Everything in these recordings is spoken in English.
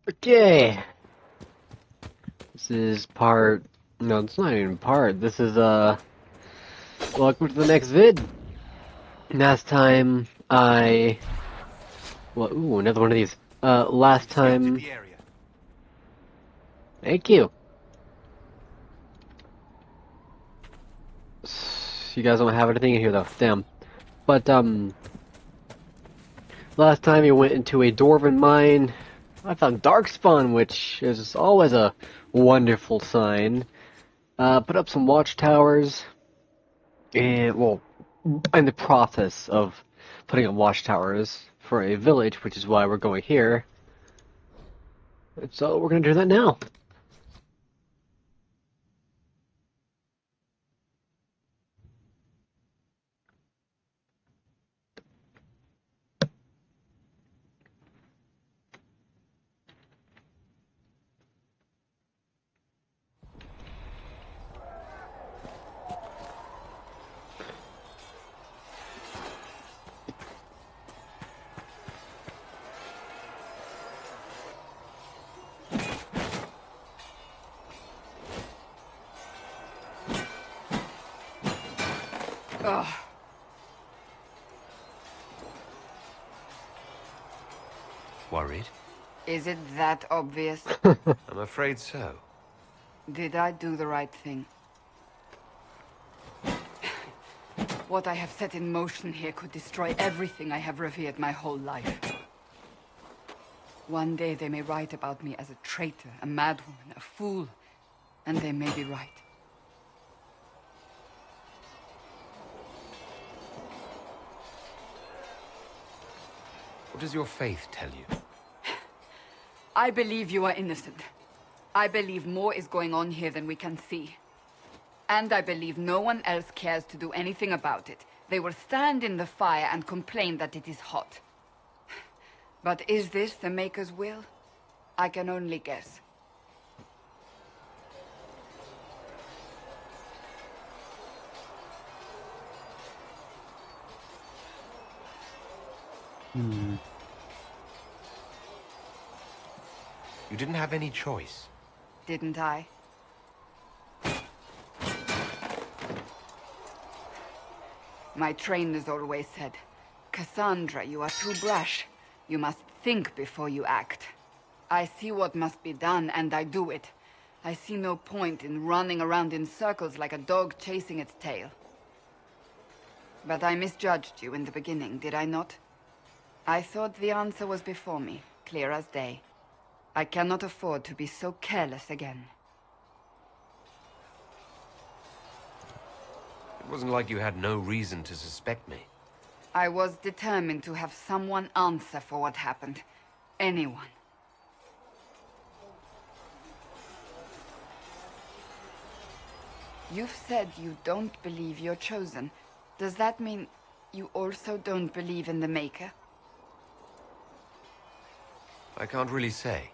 Okay, this is part. No, it's not even part. This is welcome to the next vid. Last time well, ooh, another one of these. Last time. Thank you. You guys don't have anything in here though. Damn. But last time you went into a dwarven mine. I found darkspawn, which is always a wonderful sign. Put up some watchtowers, and well, in the process of putting up watchtowers for a village, which is why we're going here. So we're gonna do that now. Ugh. Worried? Is it that obvious? I'm afraid so. Did I do the right thing? What I have set in motion here could destroy everything I have revered my whole life. One day they may write about me as a traitor, a madwoman, a fool, and they may be right. What does your faith tell you? I believe you are innocent. I believe more is going on here than we can see. And I believe no one else cares to do anything about it. They will stand in the fire and complain that it is hot. But is this the Maker's will? I can only guess. You didn't have any choice. Didn't I? My trainers always said, Cassandra, you are too brash. You must think before you act. I see what must be done, and I do it. I see no point in running around in circles like a dog chasing its tail. But I misjudged you in the beginning, did I not? I thought the answer was before me, clear as day. I cannot afford to be so careless again. It wasn't like you had no reason to suspect me. I was determined to have someone answer for what happened. Anyone. You've said you don't believe you're chosen. Does that mean you also don't believe in the Maker? I can't really say.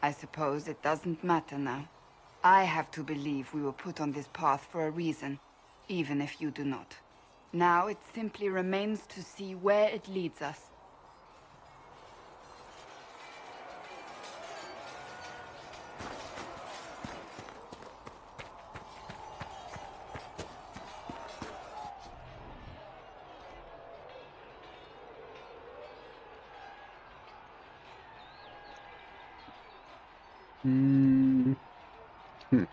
I suppose it doesn't matter now. I have to believe we were put on this path for a reason, even if you do not. Now it simply remains to see where it leads us. Hmm. Hmm.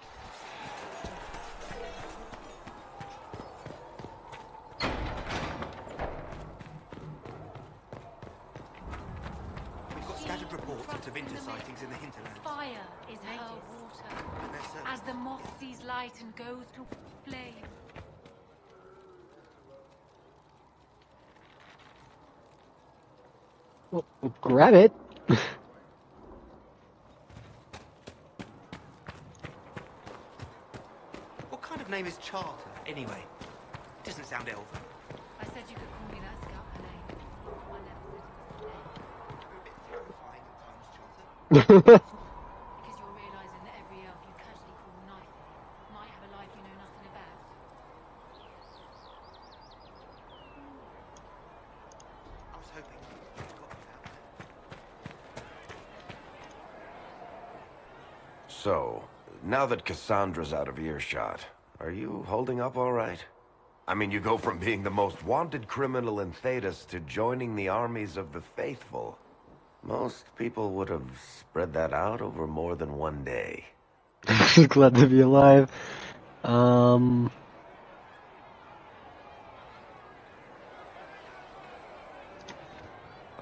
We've got scattered reports of Tevinter sightings in the hinterlands. Fire is her water, as the moth sees light and goes to flame. Well, grab it. What kind of name is Charter, anyway? Doesn't sound elven. I said you could call me that, Scout Helene. I never said it was a name. You're a bit terrifying at times, Charter. Because you're realizing that every elf you casually call knifey might have a life you know nothing about. I was hoping you got me out there. So, now that Cassandra's out of earshot, are you holding up all right? I mean, you go from being the most wanted criminal in Thedas to joining the armies of the faithful. Most people would have spread that out over more than one day. Glad to be alive. Um,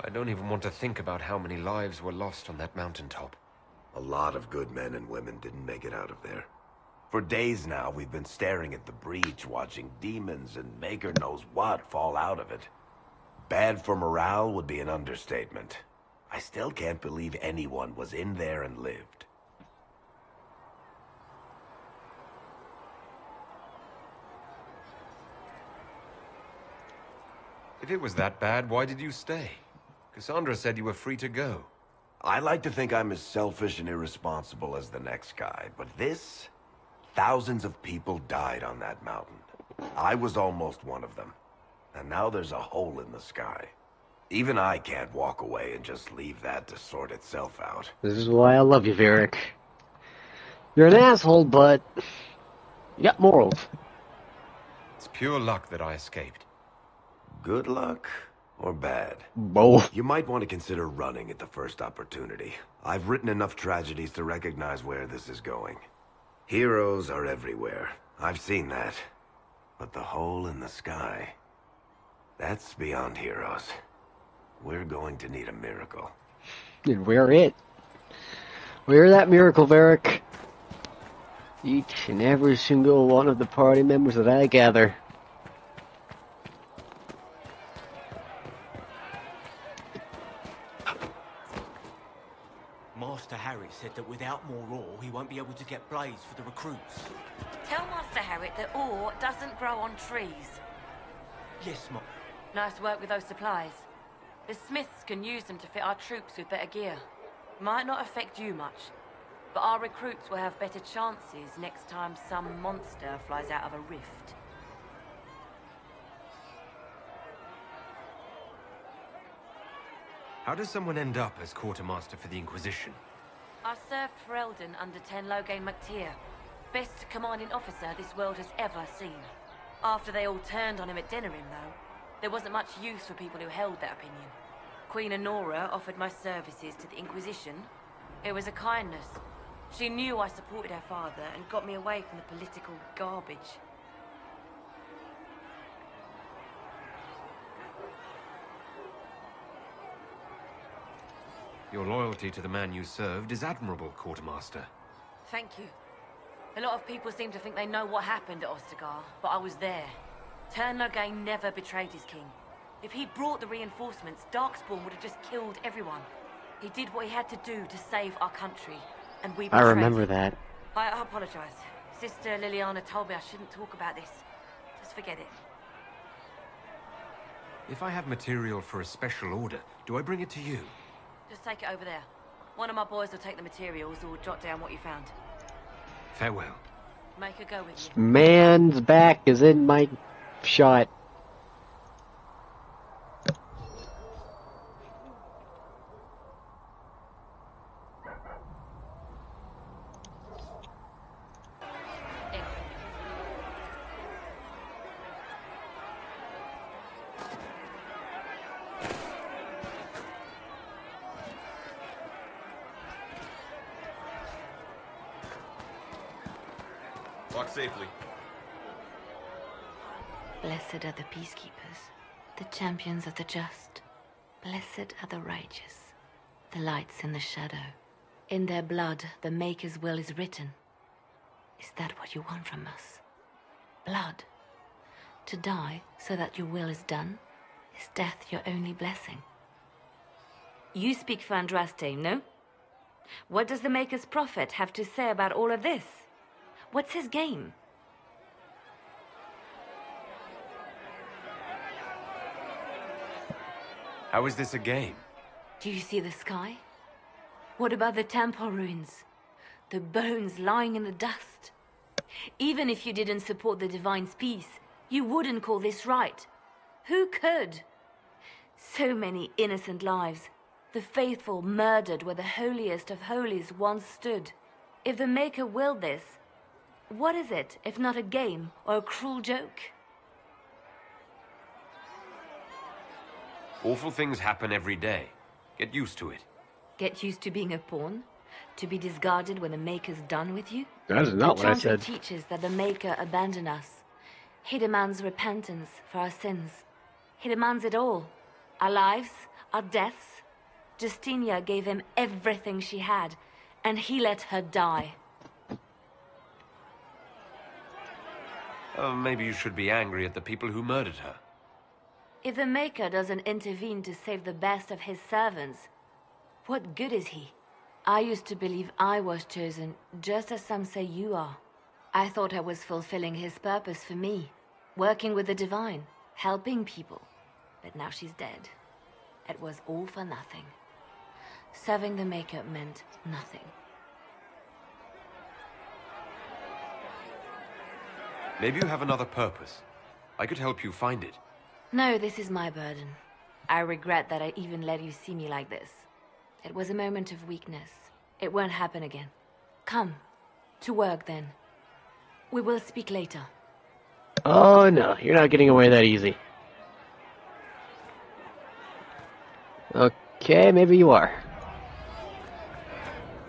I don't even want to think about how many lives were lost on that mountaintop. A lot of good men and women didn't make it out of there. For days now, we've been staring at the breach, watching demons and maker knows what fall out of it. Bad for morale would be an understatement. I still can't believe anyone was in there and lived. If it was that bad, why did you stay? Cassandra said you were free to go. I like to think I'm as selfish and irresponsible as the next guy, but this... Thousands of people died on that mountain. I was almost one of them. And now there's a hole in the sky. Even I can't walk away and just leave that to sort itself out. this is why I love you, Varric. You're an asshole, but you got morals. It's pure luck that I escaped. Good luck or bad? Both. You might want to consider running at the first opportunity. I've written enough tragedies to recognize where this is going. Heroes are everywhere. I've seen that. But the hole in the sky... that's beyond heroes. We're going to need a miracle. And we're it. We're that miracle, Varric. Each and every single one of the party members that I gather. Master Harry said that without more ore, he won't be able to get blades for the recruits. Tell Master Harriet that ore doesn't grow on trees. Yes, Ma. Nice work with those supplies. The smiths can use them to fit our troops with better gear. Might not affect you much, but our recruits will have better chances next time some monster flies out of a rift. How does someone end up as quartermaster for the Inquisition? I served for Eldon under Ten Loghain MacTier. Best commanding officer this world has ever seen. After they all turned on him at Denerim, though, there wasn't much use for people who held that opinion. Queen Honora offered my services to the Inquisition. It was a kindness. She knew I supported her father and got me away from the political garbage. Your loyalty to the man you served is admirable, quartermaster. Thank you. A lot of people seem to think they know what happened at Ostagar, but I was there. Ten Loghain never betrayed his king. If he'd brought the reinforcements, Darkspawn would have just killed everyone. He did what he had to do to save our country, and we betrayed I remember him. that. I apologize. Sister Liliana told me I shouldn't talk about this. Just forget it. If I have material for a special order, do I bring it to you? Just take it over there. One of my boys will take the materials or jot down what you found. Farewell. Make her go with you. Man's back is in my shot. Walk safely. Blessed are the peacekeepers, the champions of the just. Blessed are the righteous, the lights in the shadow. In their blood, the Maker's will is written. Is that what you want from us? Blood? To die so that your will is done? Is death your only blessing? You speak for Andraste, no? What does the Maker's prophet have to say about all of this? What's his game? How is this a game? Do you see the sky? What about the temple ruins? The bones lying in the dust? Even if you didn't support the Divine's peace, you wouldn't call this right. Who could? So many innocent lives. The faithful murdered where the holiest of holies once stood. If the Maker willed this, what is it if not a game or a cruel joke? Awful things happen every day. Get used to it. Get used to being a pawn? To be discarded when the Maker's done with you? That is not The what I Chanting said. teaches that the Maker abandoned us. He demands repentance for our sins. He demands it all. Our lives, our deaths. Justinia gave him everything she had, and he let her die. Maybe you should be angry at the people who murdered her. If the Maker doesn't intervene to save the best of his servants, what good is he? I used to believe I was chosen, just as some say you are. I thought I was fulfilling his purpose for me, working with the divine, helping people. But now she's dead. It was all for nothing. Serving the Maker meant nothing. Maybe you have another purpose. I could help you find it. No, this is my burden. I regret that I even let you see me like this. It was a moment of weakness. It won't happen again. Come. To work, then. We will speak later. Oh no, you're not getting away that easy. Okay, maybe you are.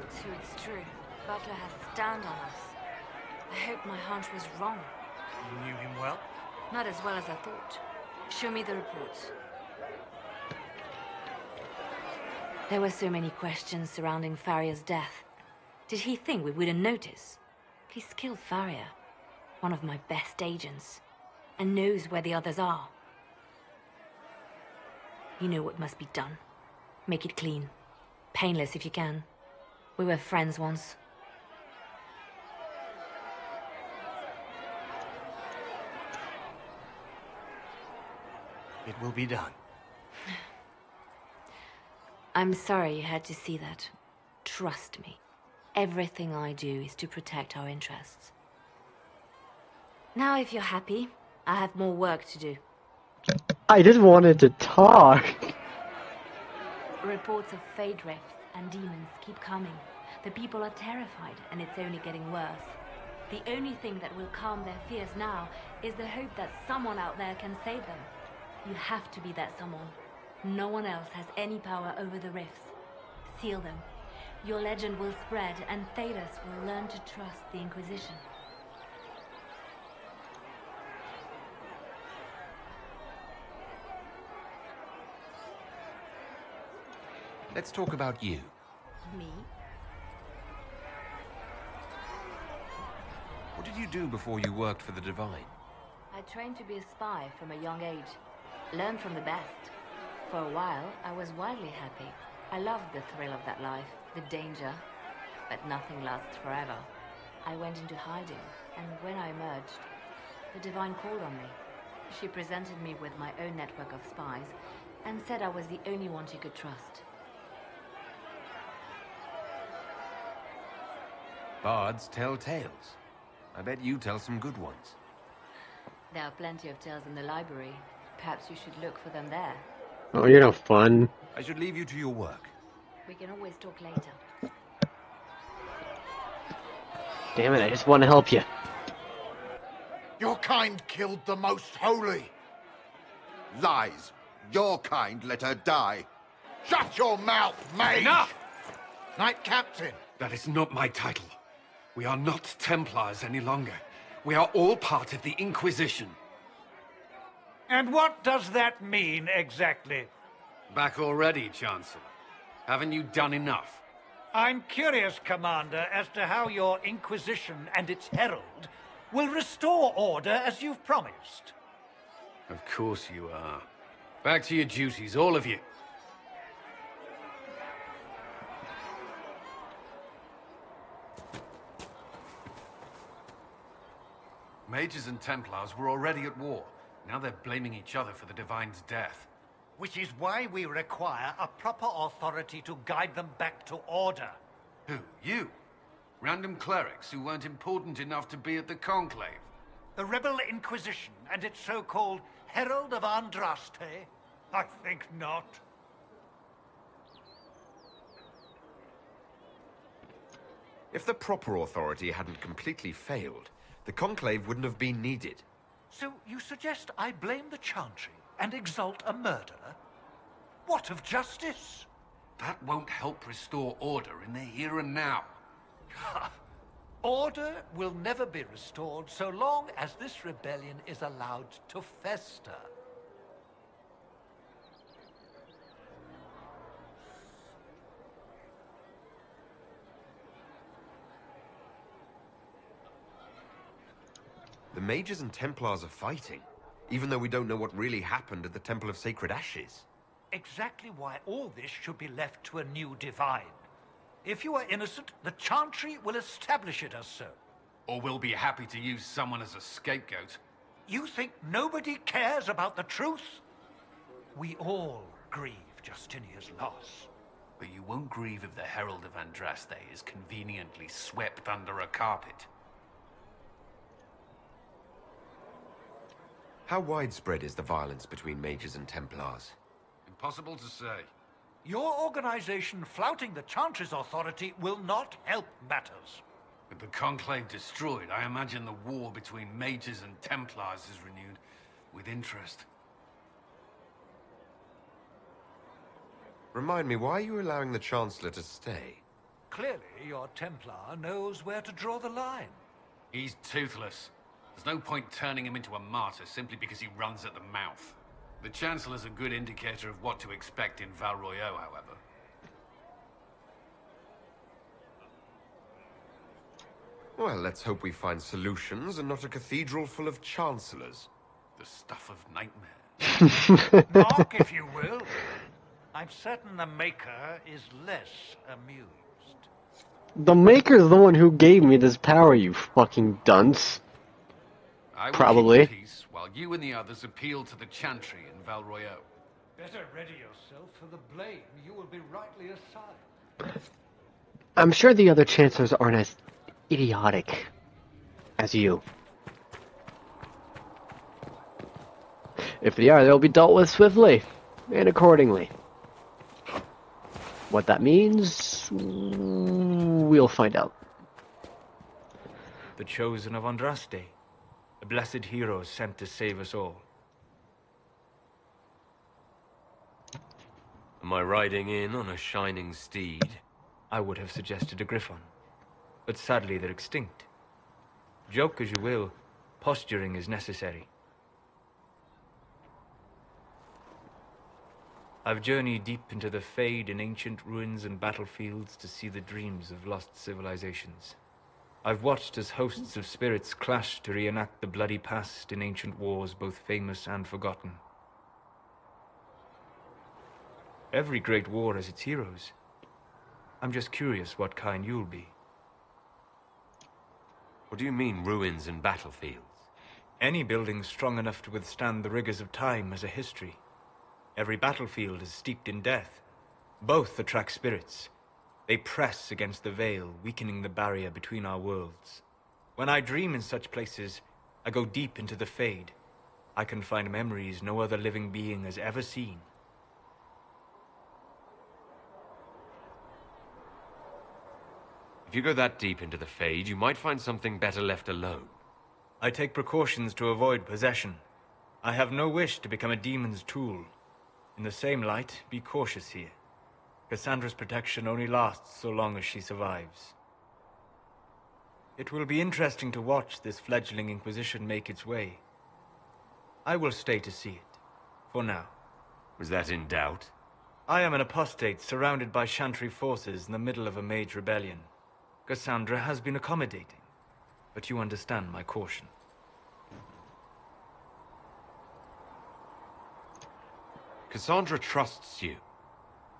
So it's true. Butler has stand on us. I hope my hunch was wrong. You knew him well? Not as well as I thought. Show me the reports. There were so many questions surrounding Faria's death. Did he think we wouldn't notice? He's killed Faria, one of my best agents, and knows where the others are. You know what must be done. Make it clean. Painless if you can. We were friends once. It will be done. I'm sorry you had to see that. Trust me. Everything I do is to protect our interests. Now, if you're happy, I have more work to do. I just wanted to talk. Reports of fade rifts and demons keep coming. The people are terrified, and it's only getting worse. The only thing that will calm their fears now is the hope that someone out there can save them. You have to be that someone. No one else has any power over the rifts. Seal them. Your legend will spread, and Thedas will learn to trust the Inquisition. Let's talk about you. Me? What did you do before you worked for the Divine? I trained to be a spy from a young age. Learned from the best. For a while, I was wildly happy. I loved the thrill of that life, the danger. But nothing lasts forever. I went into hiding, and when I emerged, the Divine called on me. She presented me with my own network of spies, and said I was the only one she could trust. Bards tell tales. I bet you tell some good ones. There are plenty of tales in the library. Perhaps you should look for them there. Oh, you're no fun. I should leave you to your work. We can always talk later. Damn it, I just want to help you. Your kind killed the most holy. Lies. Your kind let her die. Shut your mouth, mage! Enough! Knight Captain. That is not my title. We are not Templars any longer. We are all part of the Inquisition. And what does that mean, exactly? Back already, Chancellor. Haven't you done enough? I'm curious, Commander, as to how your Inquisition and its herald will restore order as you've promised. Of course you are. Back to your duties, all of you. Mages and Templars were already at war. Now they're blaming each other for the Divine's death. Which is why we require a proper authority to guide them back to order. Who? You? Random clerics who weren't important enough to be at the Conclave? The Rebel Inquisition and its so-called Herald of Andraste? I think not. If the proper authority hadn't completely failed, the Conclave wouldn't have been needed. So you suggest I blame the Chantry and exalt a murderer? What of justice? That won't help restore order in the here and now. Order will never be restored so long as this rebellion is allowed to fester. The Mages and Templars are fighting, even though we don't know what really happened at the Temple of Sacred Ashes. Exactly why all this should be left to a new divine. If you are innocent, the Chantry will establish it as so. Or we'll be happy to use someone as a scapegoat. You think nobody cares about the truth? We all grieve Justinia's loss. But you won't grieve if the Herald of Andraste is conveniently swept under a carpet. How widespread is the violence between Mages and Templars? Impossible to say. Your organization flouting the Chantry's authority will not help matters. With the Conclave destroyed, I imagine the war between Mages and Templars is renewed with interest. Remind me, why are you allowing the Chancellor to stay? Clearly, your Templar knows where to draw the line. He's toothless. There's no point turning him into a martyr simply because he runs at the mouth. The Chancellor's a good indicator of what to expect in Val Royeaux, however. Well, let's hope we find solutions and not a cathedral full of Chancellors. The stuff of nightmares. Mark, if you will. I'm certain the Maker is less amused. The Maker's the one who gave me this power, you fucking dunce. I will Probably. keep peace while you and the others appeal to the Chantry in Val Royeaux. Better ready yourself for the blame you will be rightly assigned. I'm sure the other Chancellors aren't as idiotic as you. If they are, they'll be dealt with swiftly and accordingly. What that means, we'll find out. The chosen of Andraste, the blessed heroes sent to save us all. Am I riding in on a shining steed? I would have suggested a griffon, but sadly they're extinct. Joke as you will, posturing is necessary. I've journeyed deep into the Fade in ancient ruins and battlefields to see the dreams of lost civilizations. I've watched as hosts of spirits clash to reenact the bloody past in ancient wars both famous and forgotten. Every great war has its heroes. I'm just curious what kind you'll be. What do you mean, ruins and battlefields? Any building strong enough to withstand the rigors of time has a history. Every battlefield is steeped in death. Both attract spirits. They press against the veil, weakening the barrier between our worlds. When I dream in such places, I go deep into the Fade. I can find memories no other living being has ever seen. If you go that deep into the Fade, you might find something better left alone. I take precautions to avoid possession. I have no wish to become a demon's tool. In the same light, be cautious here. Cassandra's protection only lasts so long as she survives. It will be interesting to watch this fledgling Inquisition make its way. I will stay to see it, for now. Was that in doubt? I am an apostate surrounded by Chantry forces in the middle of a mage rebellion. Cassandra has been accommodating, but you understand my caution. Cassandra trusts you.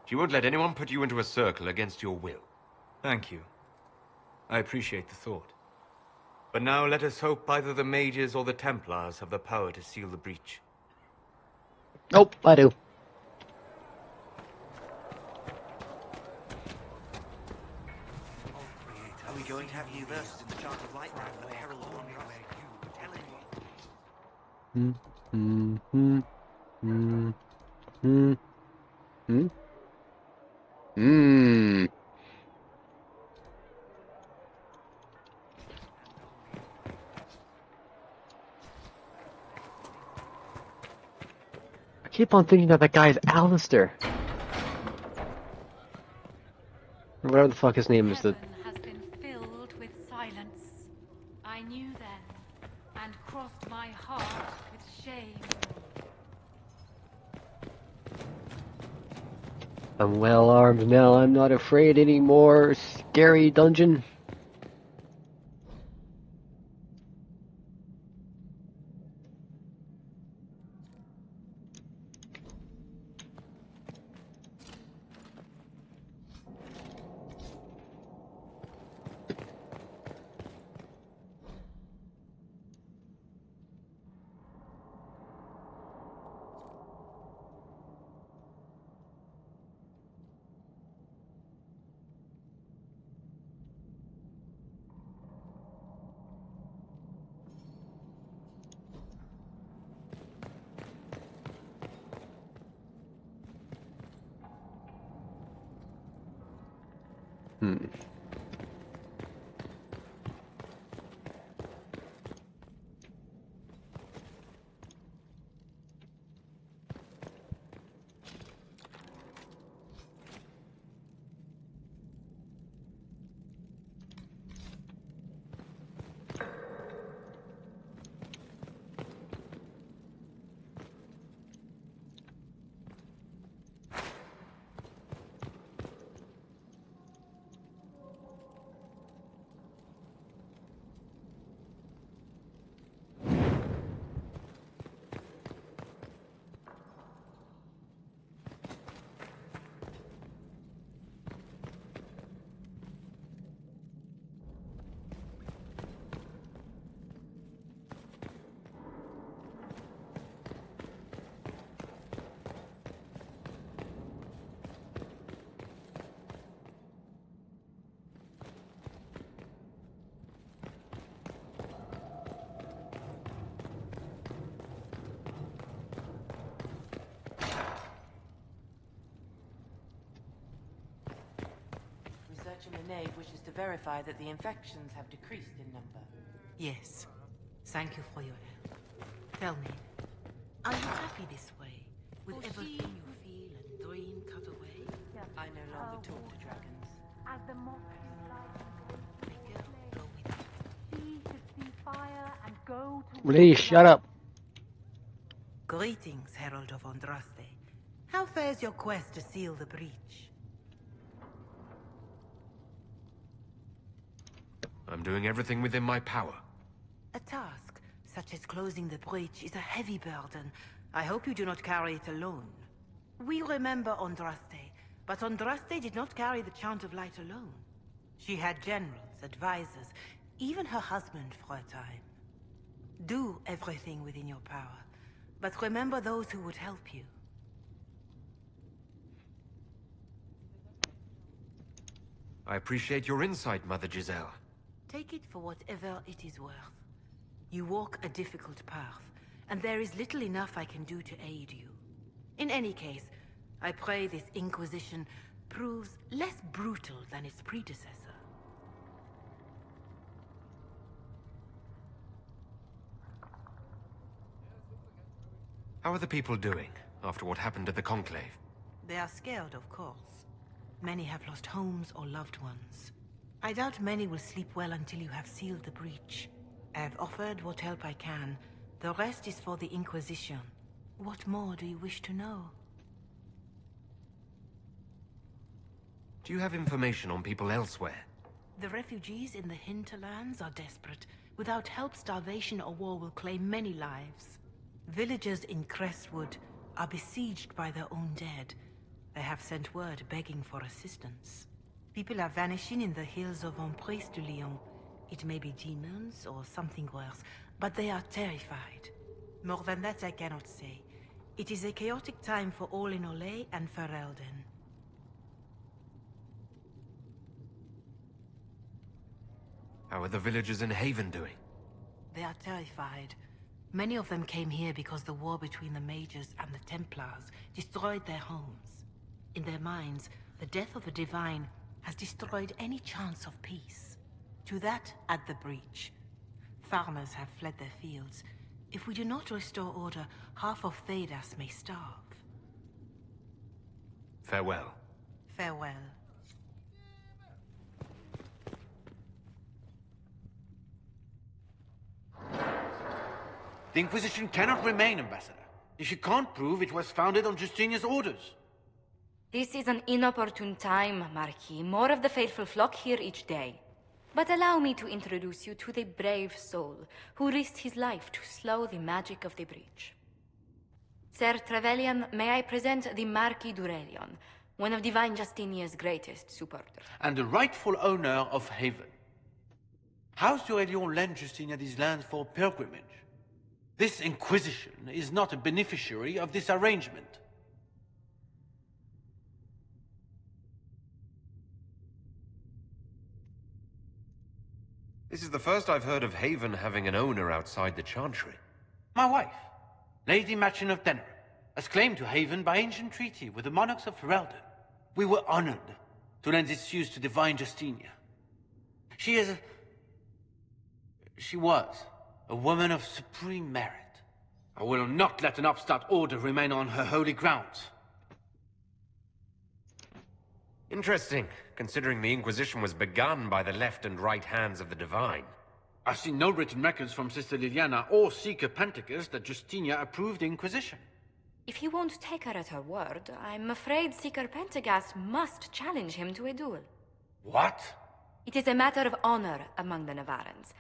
She won't let anyone put you into a circle against your will. Thank you. I appreciate the thought. But now let us hope either the mages or the Templars have the power to seal the breach. Nope, I do. Are we going to have new verses in the Chart of Light now for the Herald of keep on thinking that that guy is Alistair. Whatever the fuck his name is. Heaven has been filled with silence. I knew then, and crossed my heart with shame. I'm well armed now. I'm not afraid anymore. Scary dungeon. Hmm. Researcher Minave wishes to verify that the infections have decreased in number. Yes. Thank you for your help. Tell me, are you happy this way? With everything you feel and dream cut away? I no longer talk to dragons. As the moth May girl go with you. she should see fire and go to Please shut up. Greetings, Herald of Andraste. How fares your quest to seal the breach? I'm doing everything within my power. A task, such as closing the breach, is a heavy burden. I hope you do not carry it alone. We remember Andraste, but Andraste did not carry the Chant of Light alone. She had generals, advisors, even her husband for a time. Do everything within your power, but remember those who would help you. I appreciate your insight, Mother Giselle. Take it for whatever it is worth. You walk a difficult path, and there is little enough I can do to aid you. In any case, I pray this Inquisition proves less brutal than its predecessor. How are the people doing, after what happened at the Conclave? They are scared, of course. Many have lost homes or loved ones. I doubt many will sleep well until you have sealed the breach. I have offered what help I can. The rest is for the Inquisition. What more do you wish to know? Do you have information on people elsewhere? The refugees in the hinterlands are desperate. Without help, starvation or war will claim many lives. Villagers in Crestwood are besieged by their own dead. They have sent word begging for assistance. People are vanishing in the hills of Emprise de Lyon. It may be demons or something worse, but they are terrified. More than that I cannot say. It is a chaotic time for all in Olay and Ferelden. How are the villagers in Haven doing? They are terrified. Many of them came here because the war between the Mages and the Templars destroyed their homes. In their minds, the death of a divine has destroyed any chance of peace. To that, add the breach. Farmers have fled their fields. If we do not restore order, half of Thedas may starve. Farewell. Farewell. The Inquisition cannot remain, Ambassador, if you can't prove it was founded on Justinia's orders. This is an inopportune time, Marquis. More of the faithful flock here each day. But allow me to introduce you to the brave soul who risked his life to slow the magic of the breach. Sir Trevelyan, may I present the Marquis d'Aurelion, one of Divine Justinia's greatest supporters. And the rightful owner of Haven. House d'Aurelion lent Justinia these lands for pilgrimage. This Inquisition is not a beneficiary of this arrangement. This is the first I've heard of Haven having an owner outside the Chantry. My wife, Lady Machin of Denerim, has claimed to Haven by ancient treaty with the monarchs of Ferelden. We were honored to lend its use to Divine Justinia. She was a woman of supreme merit. I will not let an upstart order remain on her holy grounds. Interesting, considering the Inquisition was begun by the left and right hands of the Divine. I've seen no written records from Sister Liliana or Seeker Pentecost that Justinia approved the Inquisition. If you won't take her at her word, I'm afraid Seeker Pentagast must challenge him to a duel. What? It is a matter of honor among the Navarrans.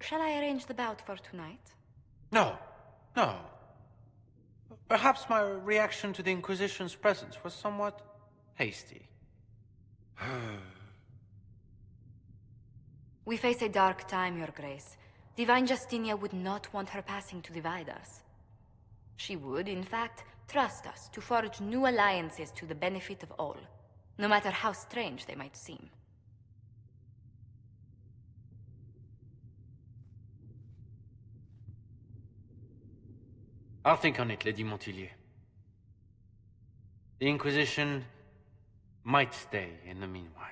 Shall I arrange the bout for tonight? No. No. Perhaps my reaction to the Inquisition's presence was somewhat hasty. We face a dark time, Your Grace. Divine Justinia would not want her passing to divide us. She would, in fact, trust us to forge new alliances to the benefit of all, no matter how strange they might seem. I'll think on it, Lady Montilyet. The Inquisition might stay in the meanwhile.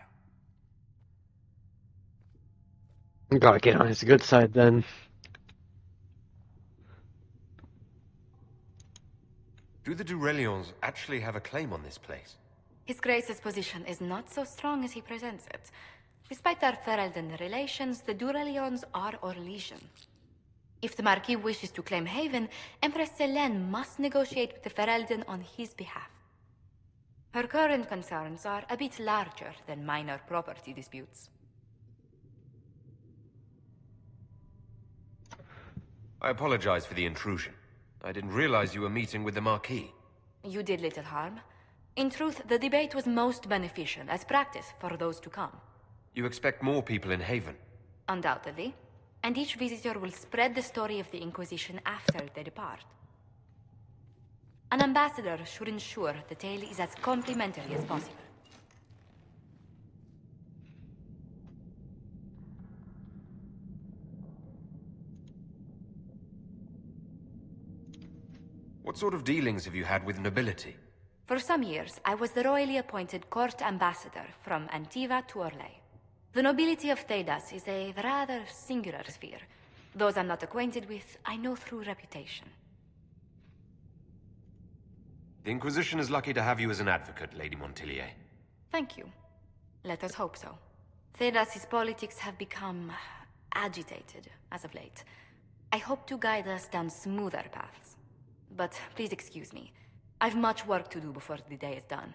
You gotta get on his good side then. Do the Durelions actually have a claim on this place? His Grace's position is not so strong as he presents it. Despite their Ferelden relations, the Durelions are Orlesian. If the Marquis wishes to claim Haven, Empress Selene must negotiate with the Ferelden on his behalf. Her current concerns are a bit larger than minor property disputes. I apologize for the intrusion. I didn't realize you were meeting with the Marquis. You did little harm. In truth, the debate was most beneficial as practice for those to come. You expect more people in Haven? Undoubtedly. And each visitor will spread the story of the Inquisition after they depart. An ambassador should ensure the tale is as complimentary as possible. What sort of dealings have you had with nobility? For some years, I was the royally appointed court ambassador from Antiva to Orlais. The nobility of Thedas is a rather singular sphere. Those I'm not acquainted with, I know through reputation. The Inquisition is lucky to have you as an advocate, Lady Montilyet. Thank you. Let us hope so. Thedas' politics have become agitated as of late. I hope to guide us down smoother paths. But please excuse me. I've much work to do before the day is done.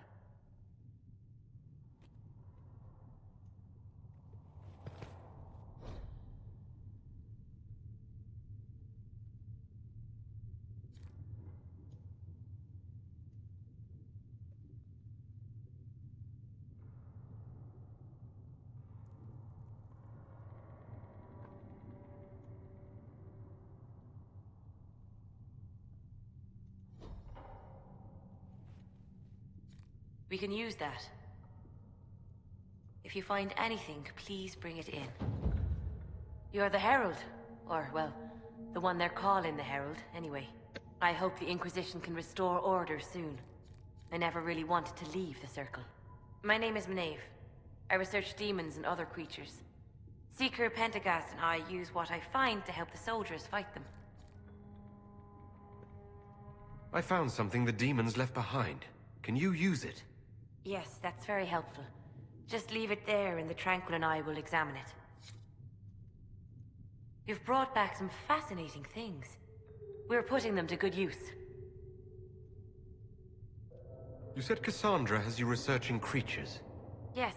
We can use that. If you find anything, please bring it in. You're the Herald. Or, well, the one they're calling the Herald, anyway. I hope the Inquisition can restore order soon. I never really wanted to leave the Circle. My name is Maeve. I research demons and other creatures. Seeker Pentagast and I use what I find to help the soldiers fight them. I found something the demons left behind. Can you use it? Yes, that's very helpful. Just leave it there and the Tranquil and I will examine it. You've brought back some fascinating things. We're putting them to good use. You said Cassandra has you researching creatures. Yes.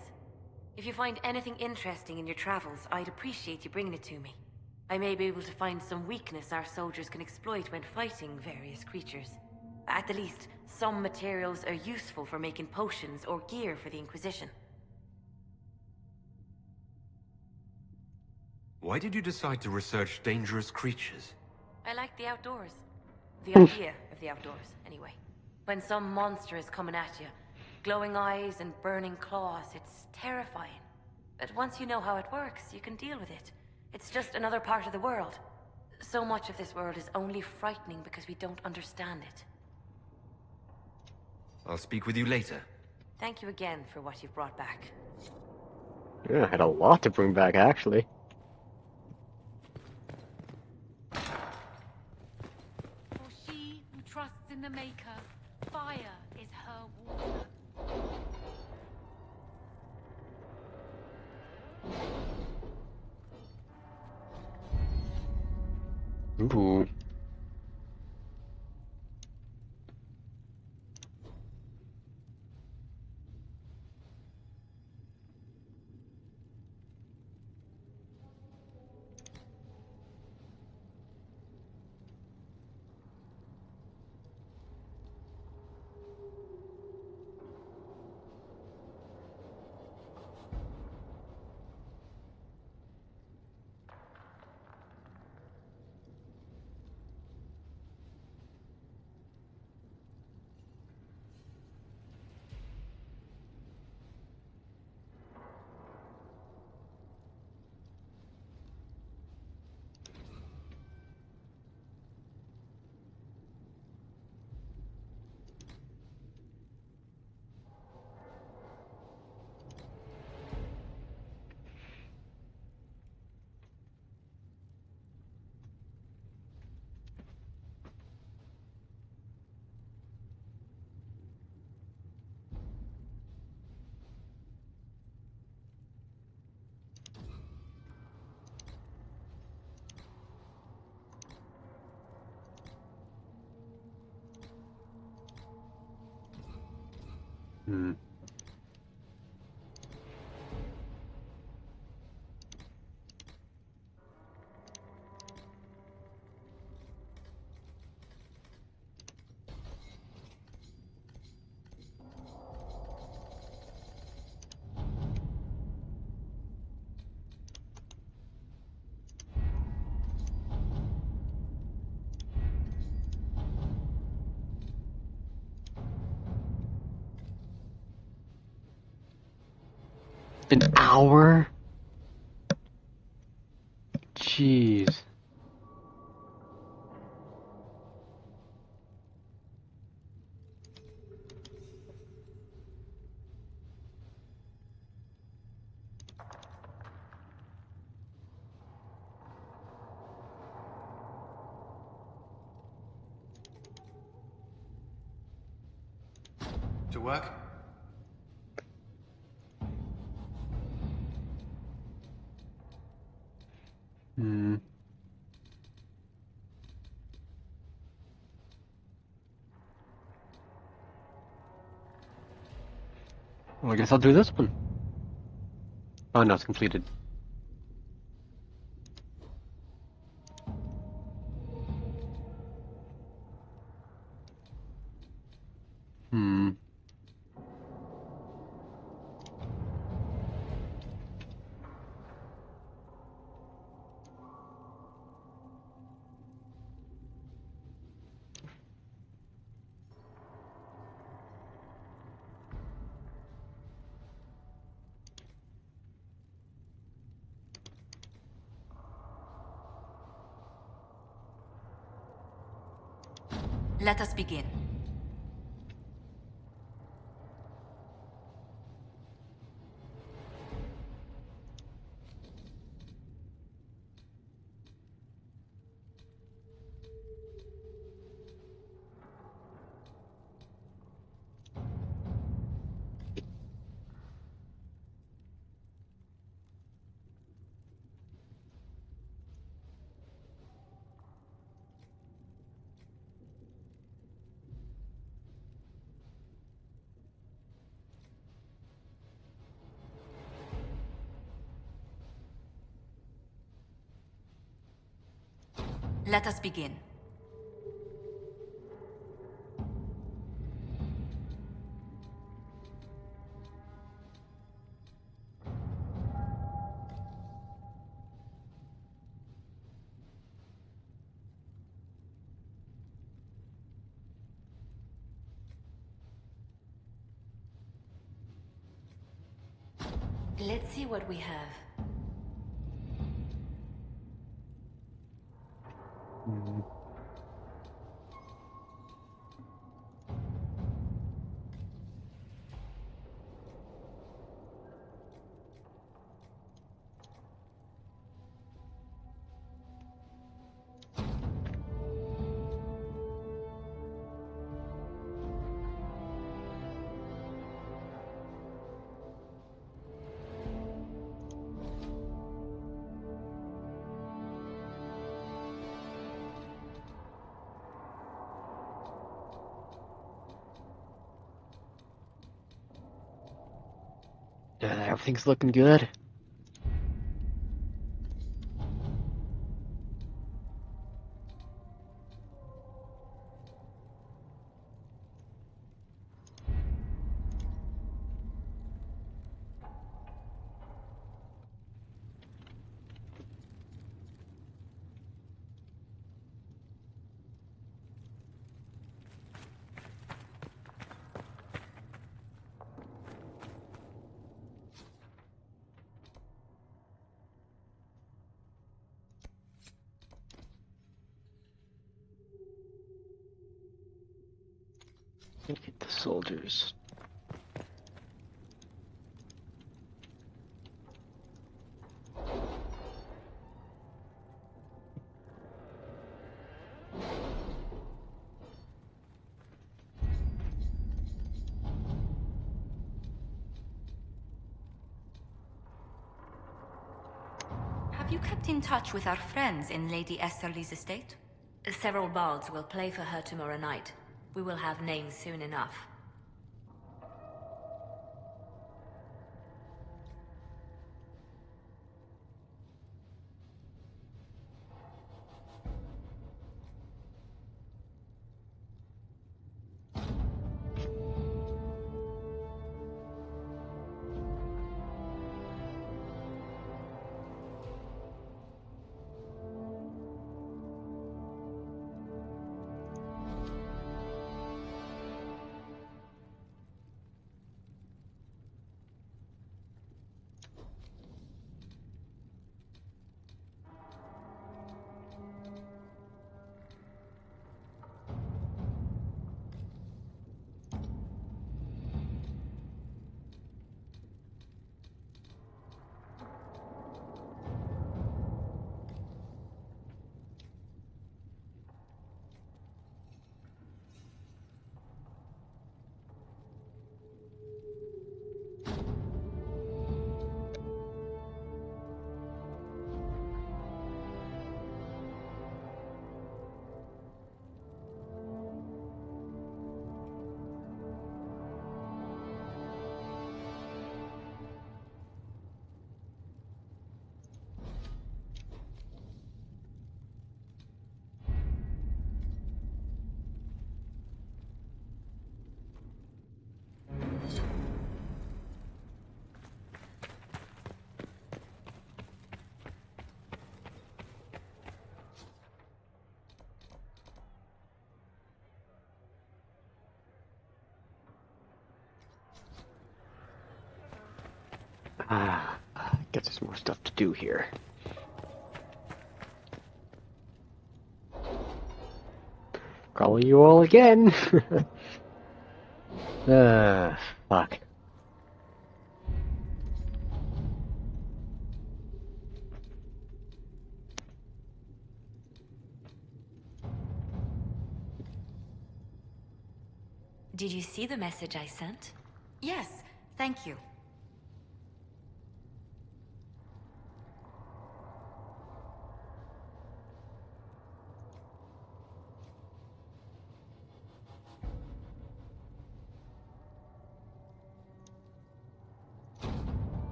If you find anything interesting in your travels, I'd appreciate you bringing it to me. I may be able to find some weakness our soldiers can exploit when fighting various creatures. At the least, some materials are useful for making potions or gear for the Inquisition. Why did you decide to research dangerous creatures? I like the outdoors. The idea of the outdoors, anyway. When some monster is coming at you, glowing eyes and burning claws, it's terrifying. But once you know how it works, you can deal with it. It's just another part of the world. So much of this world is only frightening because we don't understand it. I'll speak with you later. Thank you again for what you've brought back. Yeah, I had a lot to bring back, actually. For she who trusts in the Maker, fire is her water. Ooh. Hmm. An hour? Jeez. To work? Hmm. Well, I guess I'll do this one. Oh no, it's completed. Hmm. Let us begin. Let us begin. Let's see what we have. Everything's looking good. Look at the soldiers. Have you kept in touch with our friends in Lady Esterly's estate? Several bards will play for her tomorrow night. We will have names soon enough. Guess there's more stuff to do here. Calling you all again. Fuck. Did you see the message I sent? Yes, thank you.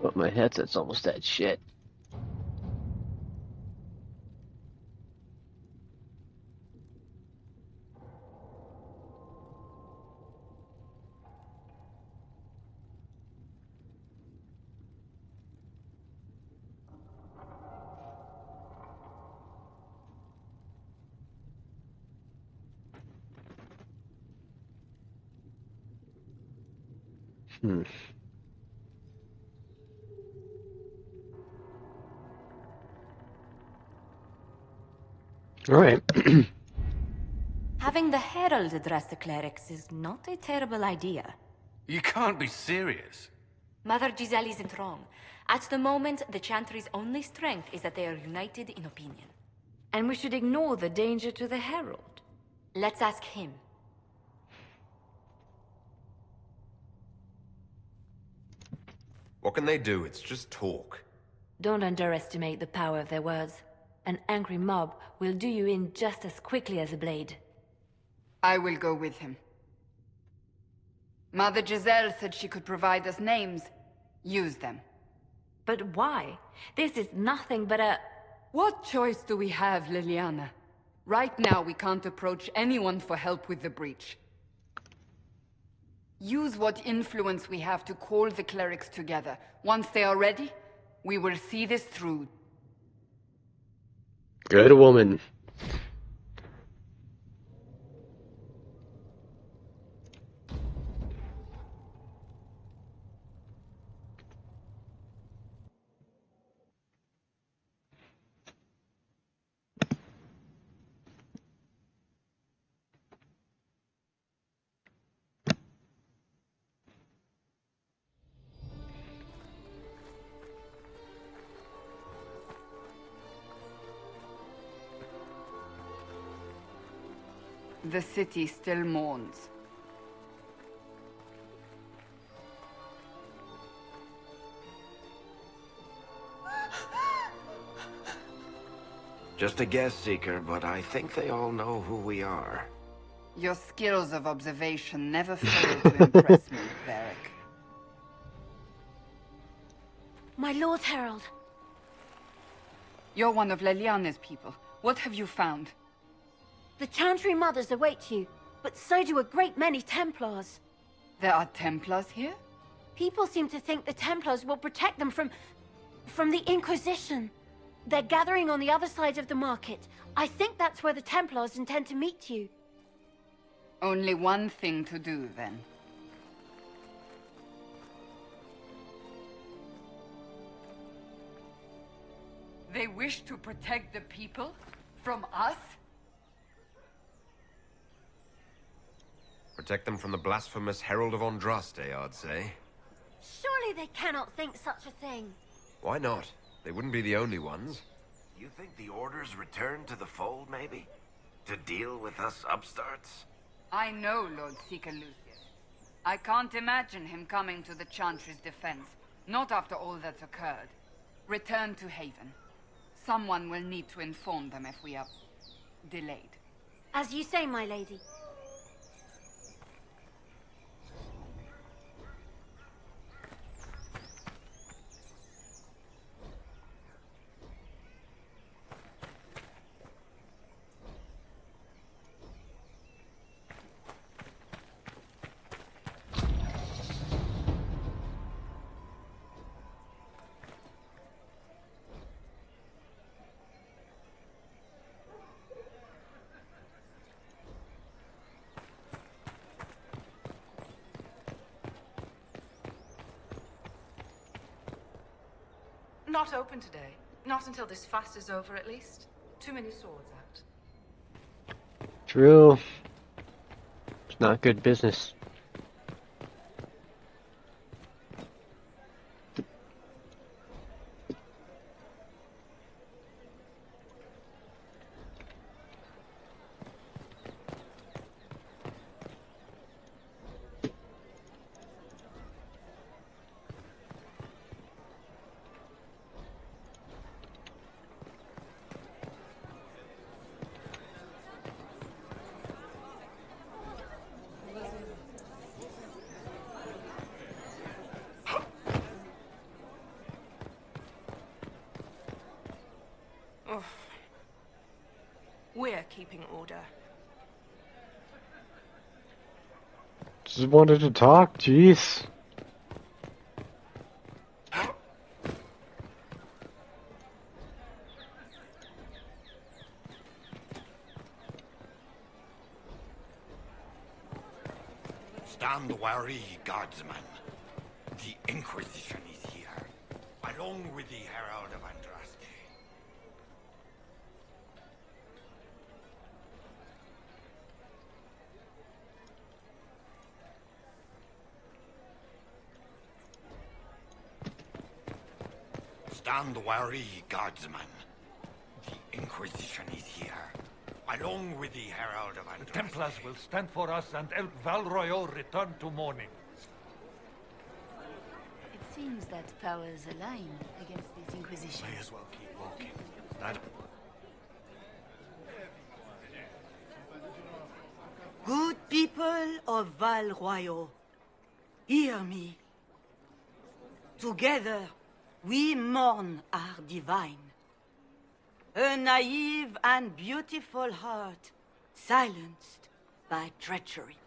But my headset's almost dead. Shit. Hmm. Alright. Having the Herald address the clerics is not a terrible idea. You can't be serious. Mother Giselle isn't wrong. At the moment, the Chantry's only strength is that they are united in opinion. And we should ignore the danger to the Herald. Let's ask him. What can they do? It's just talk. Don't underestimate the power of their words. An angry mob will do you in just as quickly as a blade. I will go with him. Mother Giselle said she could provide us names. Use them. But why? This is nothing but a... What choice do we have, Liliana? Right now, we can't approach anyone for help with the breach. Use what influence we have to call the clerics together. Once they are ready, we will see this through. Good woman. The city still mourns. Just a guess, Seeker, but I think they all know who we are. Your skills of observation never fail to impress me, Varric. My Lord Herald. You're one of Leliana's people. What have you found? The Chantry Mothers await you, but so do a great many Templars. There are Templars here? People seem to think the Templars will protect them from the Inquisition. They're gathering on the other side of the market. I think that's where the Templars intend to meet you. Only one thing to do, then. They wish to protect the people? From us? Protect them from the blasphemous Herald of Andraste, I'd say. Surely they cannot think such a thing. Why not? They wouldn't be the only ones. You think the Order's returned to the fold, maybe? To deal with us upstarts? I know Lord Seeker Lucius. I can't imagine him coming to the Chantry's defense. Not after all that's occurred. Return to Haven. Someone will need to inform them if we are delayed. As you say, my lady. Not open today. Not until this fast is over, at least. Too many swords out. True. It's not good business. Ugh. We're keeping order. Just wanted to talk, jeez. Stand wary, guardsman. The Inquisition is here, along with the Herald of Andraste. Stand wary, guardsman. The Inquisition is here, along with the Herald of Andraste. The Templars will stand for us and help Val Royeaux return to mourning. It seems that powers align against this Inquisition. May as well keep walking. Good people of Val Royeaux, hear me. Together, we mourn our divine. A naive and beautiful heart, silenced by treachery.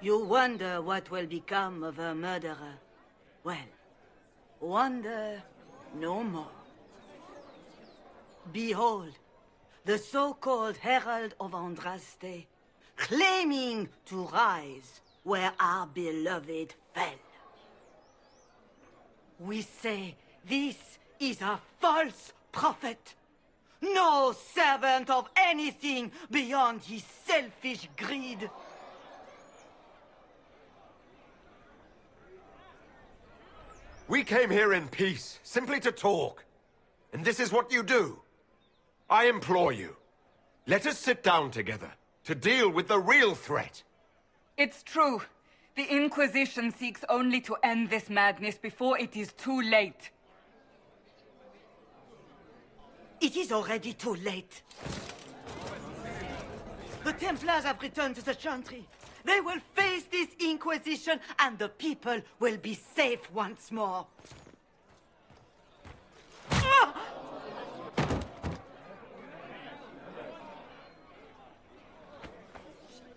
You wonder what will become of a murderer. Well, wonder no more. Behold, the so-called Herald of Andraste, claiming to rise where our beloved fell. We say this is a false prophet, no servant of anything beyond his selfish greed. We came here in peace, simply to talk. And this is what you do. I implore you, let us sit down together to deal with the real threat. It's true. The Inquisition seeks only to end this madness before it is too late. It is already too late. The Templars have returned to the Chantry. They will face this Inquisition, and the people will be safe once more.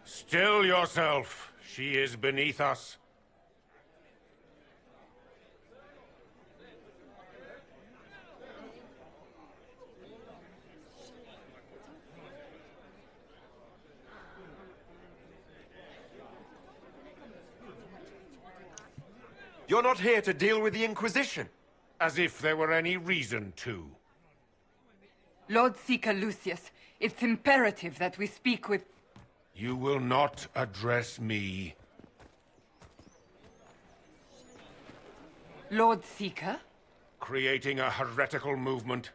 Still yourself. She is beneath us. You're not here to deal with the Inquisition. As if there were any reason to. Lord Seeker Lucius, it's imperative that we speak with... You will not address me. Lord Seeker? Creating a heretical movement.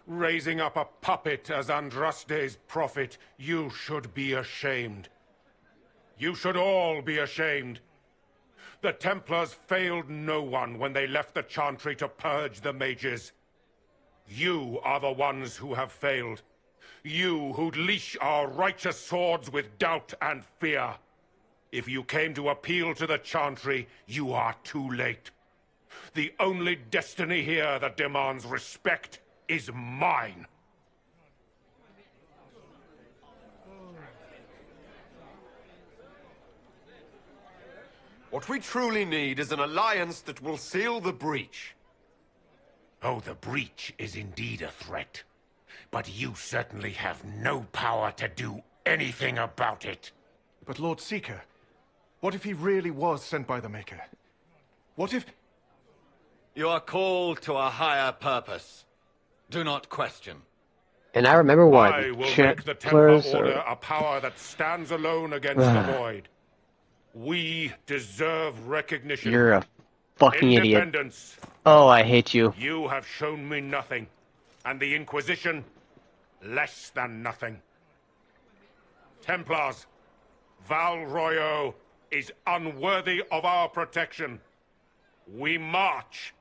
Raising up a puppet as Andraste's prophet. You should be ashamed. You should all be ashamed. The Templars failed no one when they left the Chantry to purge the mages. You are the ones who have failed. You who'd leash our righteous swords with doubt and fear. If you came to appeal to the Chantry, you are too late. The only destiny here that demands respect is mine. What we truly need is an alliance that will seal the breach. Oh, the breach is indeed a threat. But you certainly have no power to do anything about it. But Lord Seeker, what if he really was sent by the Maker? What if... You are called to a higher purpose. Do not question. And I remember what I will make the Templar Templars Order are... a power that stands alone against the Void. We deserve recognition. You're a fucking idiot. Independence. Oh, I hate you. You have shown me nothing. And the Inquisition, less than nothing. Templars, Val Royeaux is unworthy of our protection. We march.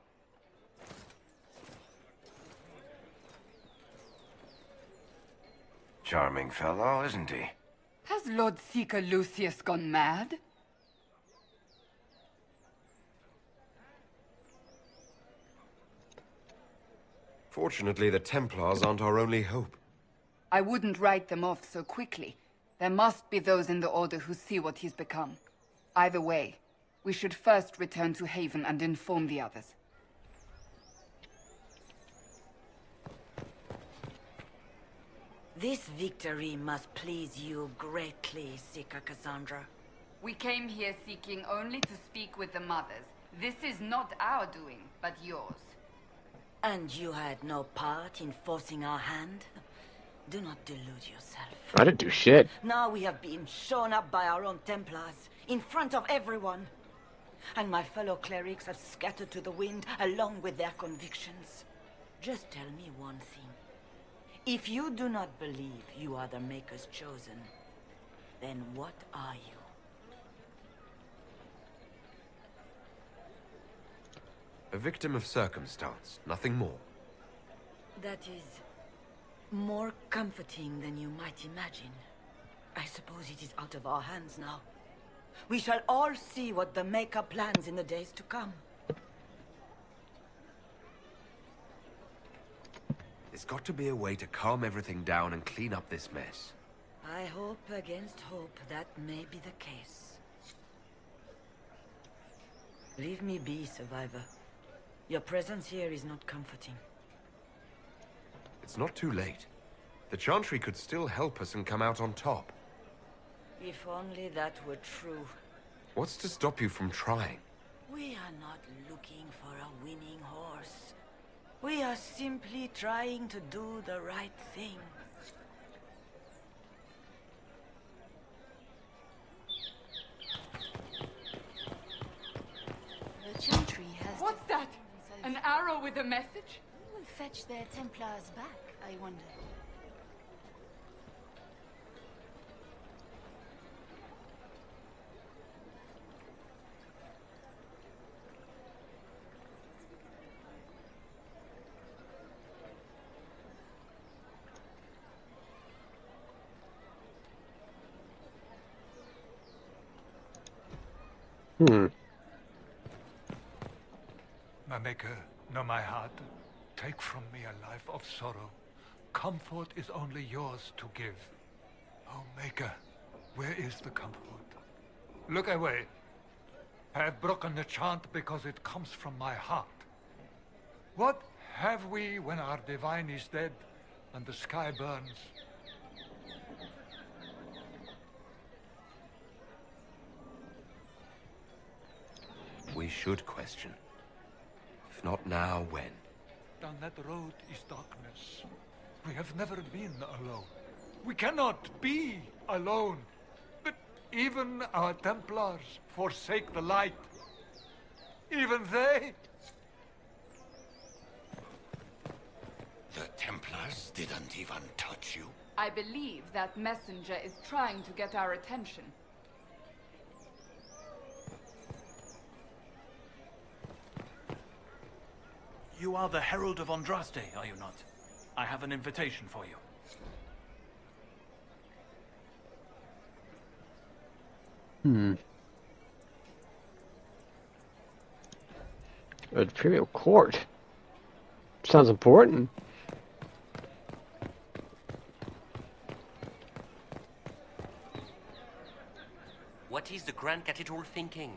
Charming fellow, isn't he? Has Lord Seeker Lucius gone mad? Fortunately, the Templars aren't our only hope. I wouldn't write them off so quickly. There must be those in the Order who see what he's become. Either way, we should first return to Haven and inform the others. This victory must please you greatly, Seeker Cassandra. We came here seeking only to speak with the mothers. This is not our doing, but yours. And you had no part in forcing our hand? Do not delude yourself. I didn't do shit. Now we have been shown up by our own Templars, in front of everyone. And my fellow clerics have scattered to the wind along with their convictions. Just tell me one thing. If you do not believe you are the Maker's chosen, then what are you? A victim of circumstance, nothing more. That is more comforting than you might imagine. I suppose it is out of our hands now. We shall all see what the Maker plans in the days to come. There's got to be a way to calm everything down and clean up this mess. I hope against hope that may be the case. Leave me be, Survivor. Your presence here is not comforting. It's not too late. The Chantry could still help us and come out on top. If only that were true. What's to stop you from trying? We are not looking for a winning horse. We are simply trying to do the right thing. The Chantry has... What's that? An arrow with a message? Who will fetch their Templars back, I wonder? My Maker, know my heart. Take from me a life of sorrow. Comfort is only yours to give. Oh, Maker, where is the comfort? Look away. I have broken the chant because it comes from my heart. What have we when our divine is dead and the sky burns? We should question. If not now, when? Down that road is darkness. We have never been alone. We cannot be alone. But even our Templars forsake the light. Even they... The Templars didn't even touch you. I believe that messenger is trying to get our attention. You are the Herald of Andraste, are you not? I have an invitation for you. Imperial Court. Sounds important. What is the Grand Cathedral thinking?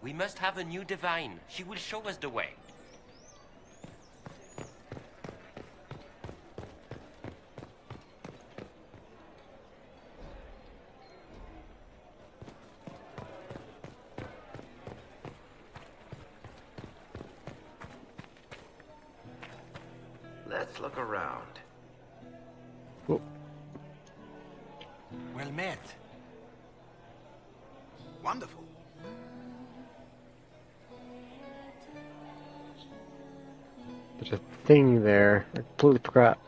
We must have a new divine. She will show us the way. Let's look around. Oh. Well met. Wonderful. There's a thing there. I completely forgot.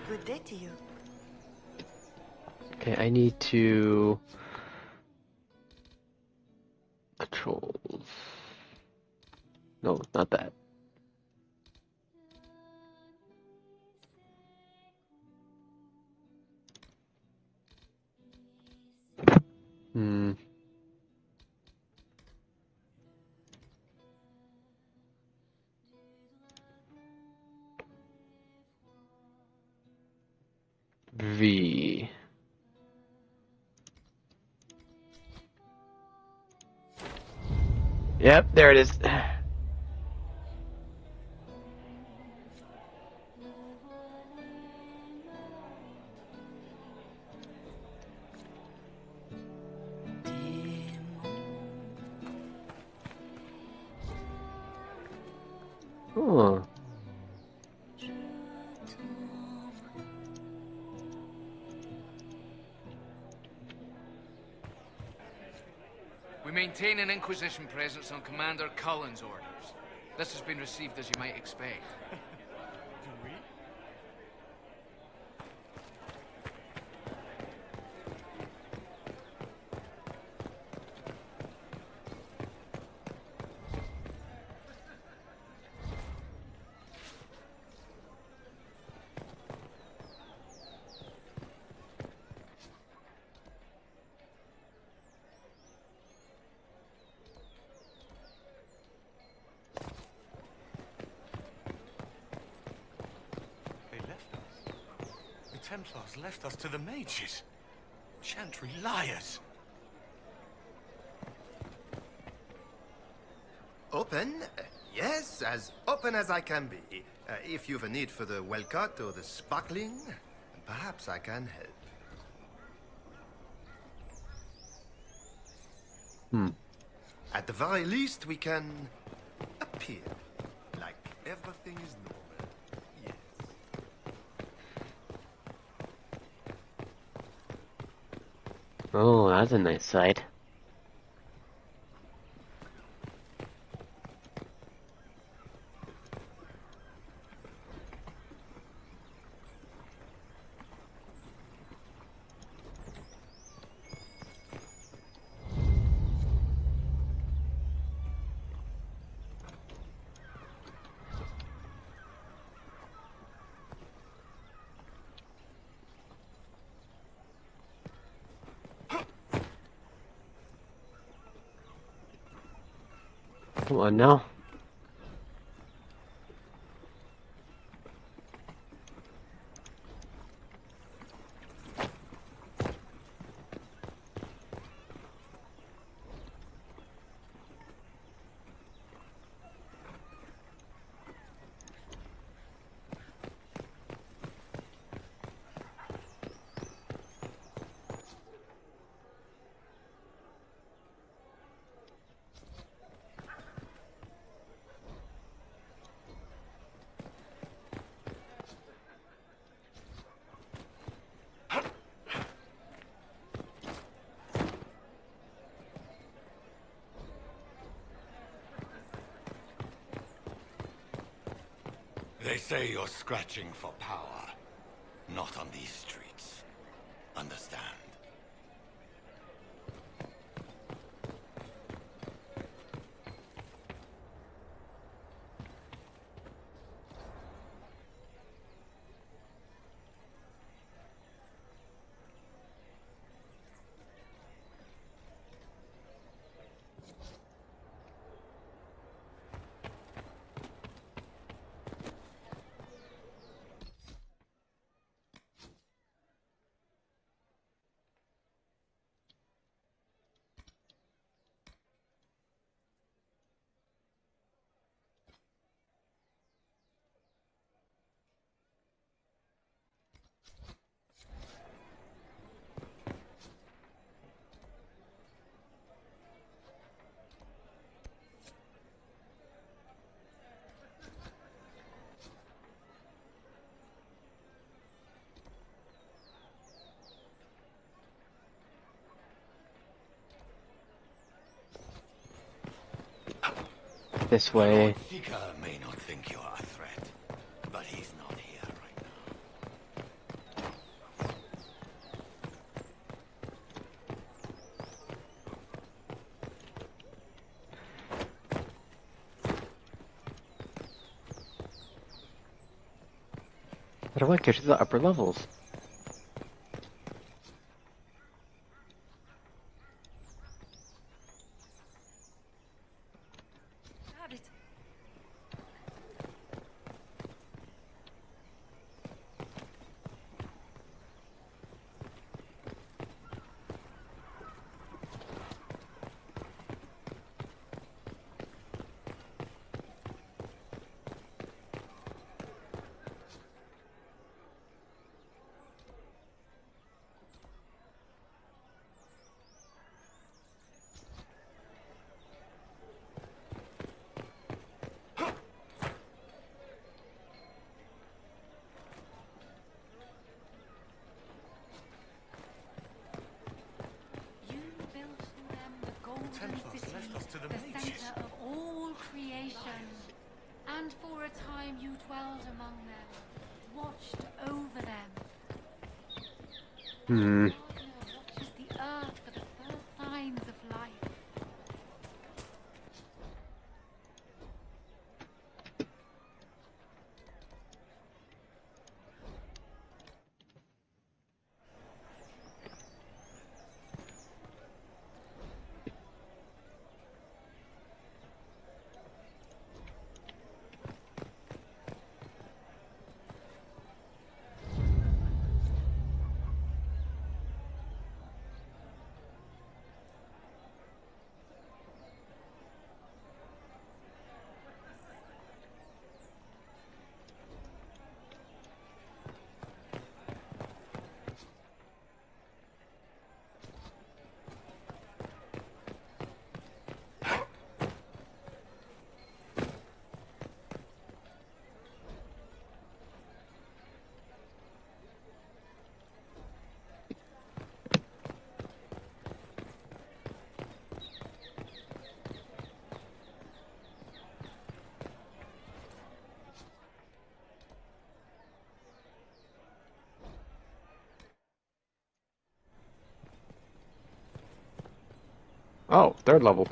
Good day to you. Okay, I need to controls. No, not that. Hmm. V. Yep, there it is. Oh. We maintain an Inquisition presence on Commander Cullen's orders. This has been received as you might expect. Do we? They left us. The Templars left us to the mages. Chantry liars. Open? Yes, as open as I can be. If you've a need for the well-cut or the sparkling, perhaps I can help. Hmm. At the very least, we can appear like everything is normal. Yes. Oh, that's a nice sight. Come on now. They say you're scratching for power. Not on these streets. Understand? This way. Seeker may not think you're a threat, but he's not here right How do I get to the upper levels? time you dwelled among them, watched over them. Hmm. Gardener watches the earth for the first signs of life. Oh, third level.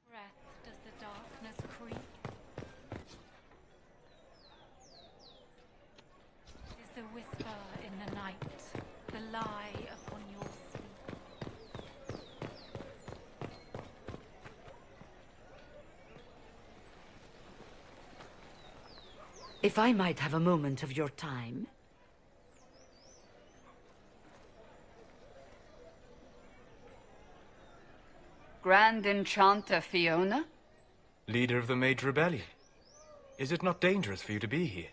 Breath does the darkness creep? Is the whisper in the night, the lie upon your sleep? If I might have a moment of your time. Grand Enchanter Fiona? Leader of the Mage Rebellion. Is it not dangerous for you to be here?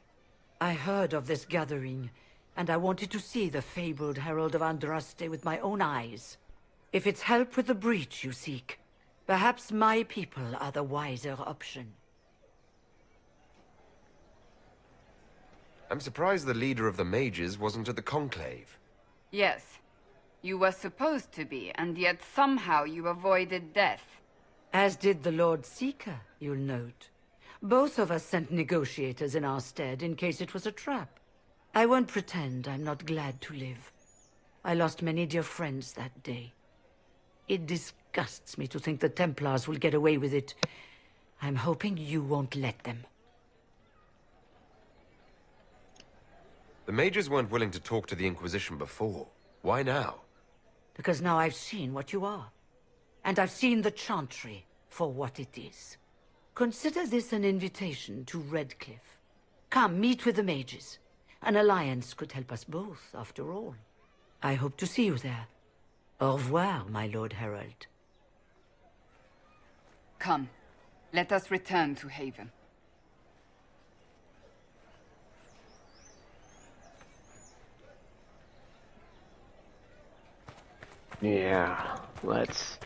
I heard of this gathering, and I wanted to see the fabled Herald of Andraste with my own eyes. If it's help with the breach you seek, perhaps my people are the wiser option. I'm surprised the leader of the mages wasn't at the conclave. Yes. You were supposed to be, and yet somehow you avoided death. As did the Lord Seeker, you'll note. Both of us sent negotiators in our stead in case it was a trap. I won't pretend I'm not glad to live. I lost many dear friends that day. It disgusts me to think the Templars will get away with it. I'm hoping you won't let them. The mages weren't willing to talk to the Inquisition before. Why now? Because now I've seen what you are. And I've seen the Chantry for what it is. Consider this an invitation to Redcliffe. Come, meet with the mages. An alliance could help us both, after all. I hope to see you there. Au revoir, my Lord Herald. Come, let us return to Haven. Yeah, let's...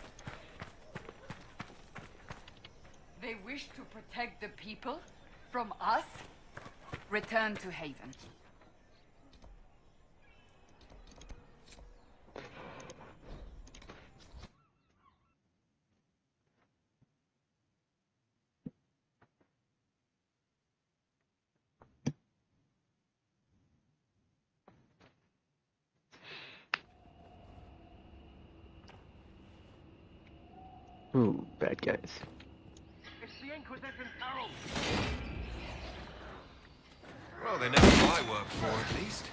They wish to protect the people? From us? Return to Haven. Ooh, bad guys. It's the Inquisition's herald. Well, they never my work for, at least.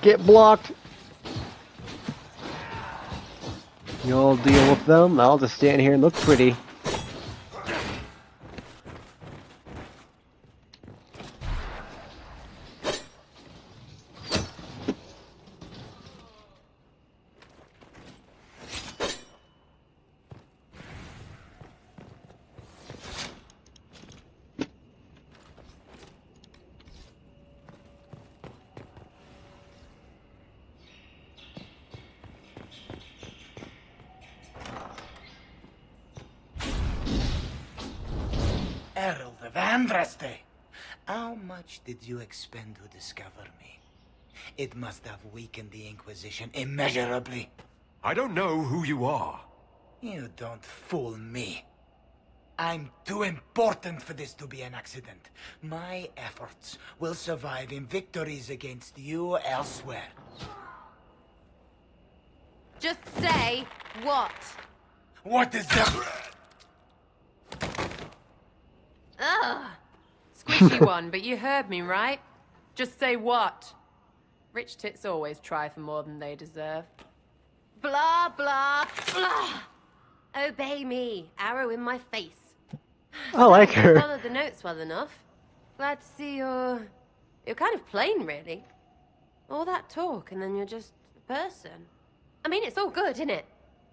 Get blocked! You'll deal with them, I'll just stand here and look pretty. Andraste, how much did you expend to discover me? It must have weakened the Inquisition immeasurably. I don't know who you are. You don't fool me. I'm too important for this to be an accident. My efforts will survive in victories against you elsewhere. Just say what? What is that? Ugh. Squishy one, but you heard me, right? Just say what? Rich tits always try for more than they deserve. Blah, blah, blah. Obey me. Arrow in my face. I like So, her. followed the notes well enough. Glad to see you're kind of plain, really. All that talk, and then you're just a person. I mean, it's all good, isn't it?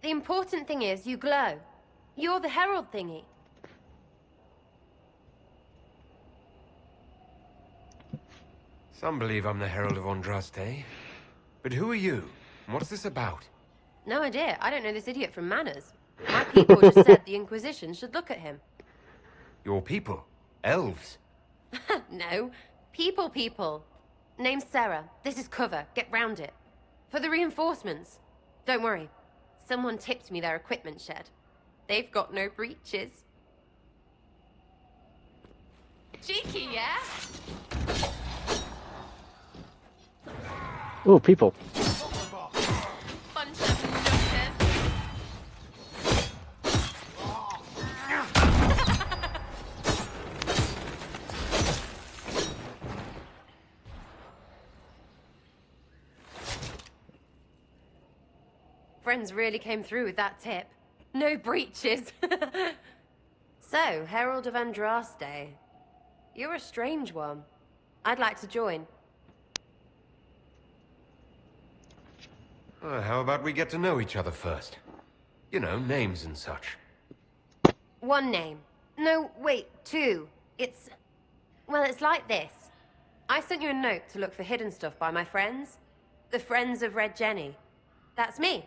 The important thing is you glow. You're the herald thingy. Some believe I'm the Herald of Andraste. But who are you? And what's this about? No idea. I don't know this idiot from Manners. My people just said the Inquisition should look at him. Your people? Elves? No. People. Name's Sarah. This is cover. Get round it. For the reinforcements. Don't worry. Someone tipped me their equipment shed. They've got no breaches. Cheeky, yeah? Ooh, people. Bunch of nutters. Friends really came through with that tip. No breaches. So, Herald of Andraste. You're a strange one. I'd like to join. How about we get to know each other first? You know, names and such. One name. No, wait, two. Well, it's like this. I sent you a note to look for hidden stuff by my friends. The Friends of Red Jenny. That's me.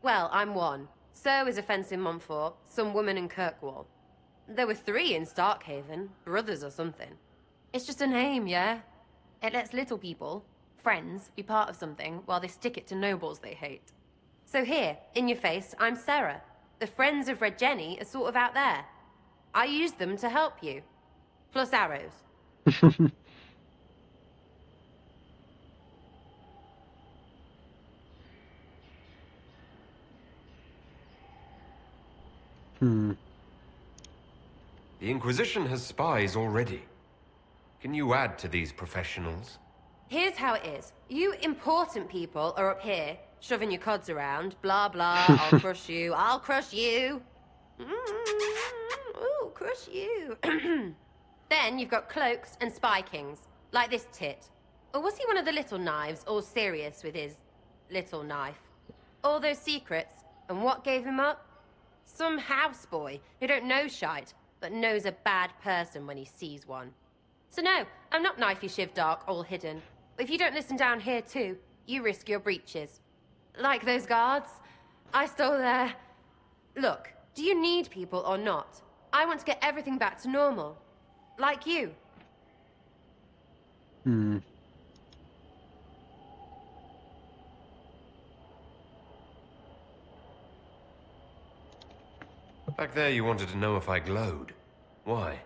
Well, I'm one. So is a fence in Montfort, some woman in Kirkwall. There were 3 in Starkhaven, brothers or something. It's just a name, yeah? It lets little people, friends, be part of something while they stick it to nobles they hate. So here, in your face, I'm Sarah. The Friends of Red Jenny are sort of out there. I use them to help you. Plus arrows. The Inquisition has spies already. Can you add to these professionals? Here's how it is. You important people are up here, shoving your cods around. Blah, blah, I'll crush you, I'll crush you. Ooh, crush you. Then you've got cloaks and spy kings, like this tit. Or was he one of the little knives, all serious with his little knife? All those secrets, and what gave him up? Some houseboy who don't know shite, but knows a bad person when he sees one. So no, I'm not knifey shiv dark, all hidden. If you don't listen down here too, you risk your breeches. Like those guards, I stole their... Look, do you need people or not? I want to get everything back to normal. Like you. Back there you wanted to know if I glowed. Why?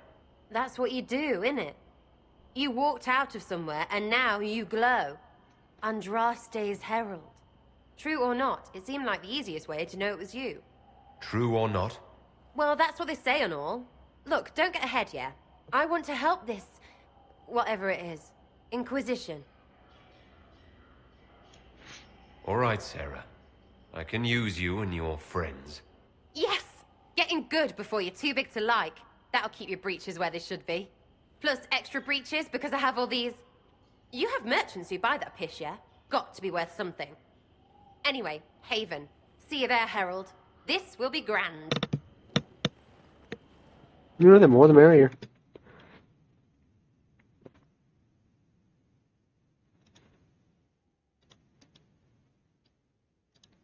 That's what you do, innit? You walked out of somewhere and now you glow. Andraste's herald. True or not, it seemed like the easiest way to know it was you. True or not? Well, that's what they say and all. Look, don't get ahead, yeah? I want to help this... whatever it is. Inquisition. All right, Sarah. I can use you and your friends. Yes! Getting good before you're too big to like. That'll keep your breeches where they should be. Plus extra breeches because I have all these... You have merchants who buy that piss, yeah? Got to be worth something. Anyway, Haven. See you there, Herald. This will be grand. You know, the more the merrier.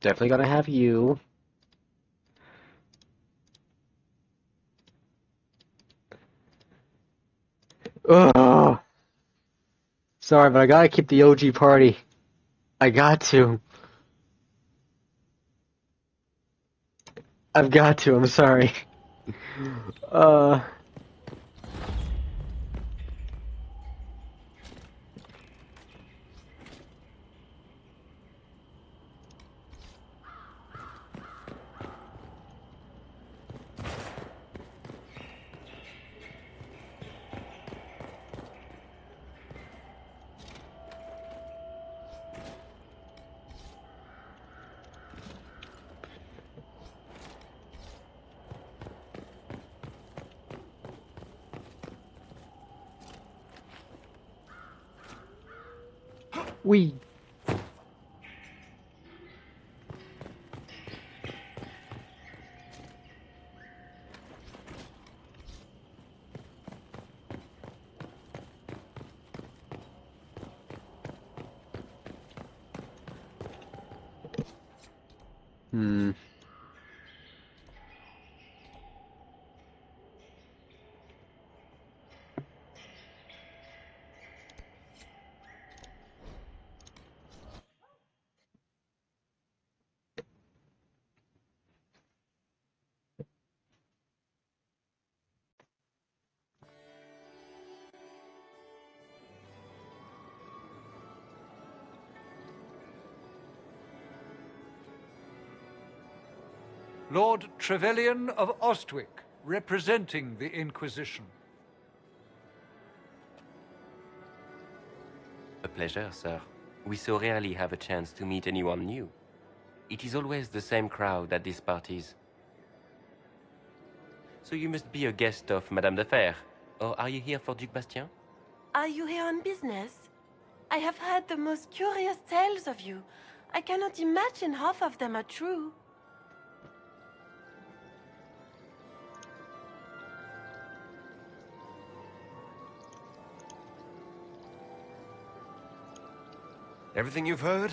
Definitely gotta have you. Sorry, but I gotta keep the OG party. I got to. I've got to, I'm sorry. Uh... We. Hmm. Lord Trevelyan of Ostwick, representing the Inquisition. A pleasure, sir. We so rarely have a chance to meet anyone new. It is always the same crowd at these parties. So you must be a guest of Madame de Fer, or are you here for Duc Bastien? Are you here on business? I have heard the most curious tales of you. I cannot imagine half of them are true. Everything you've heard?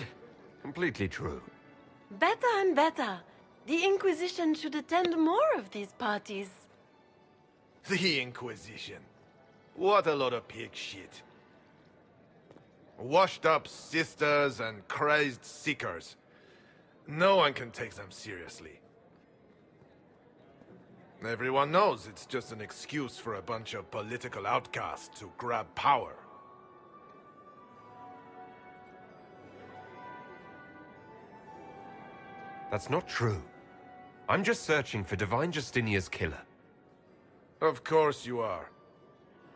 Completely true. Better and better. The Inquisition should attend more of these parties. The Inquisition. What a lot of pig shit. Washed up sisters and crazed seekers. No one can take them seriously. Everyone knows it's just an excuse for a bunch of political outcasts to grab power. That's not true. I'm just searching for Divine Justinia's killer. Of course you are.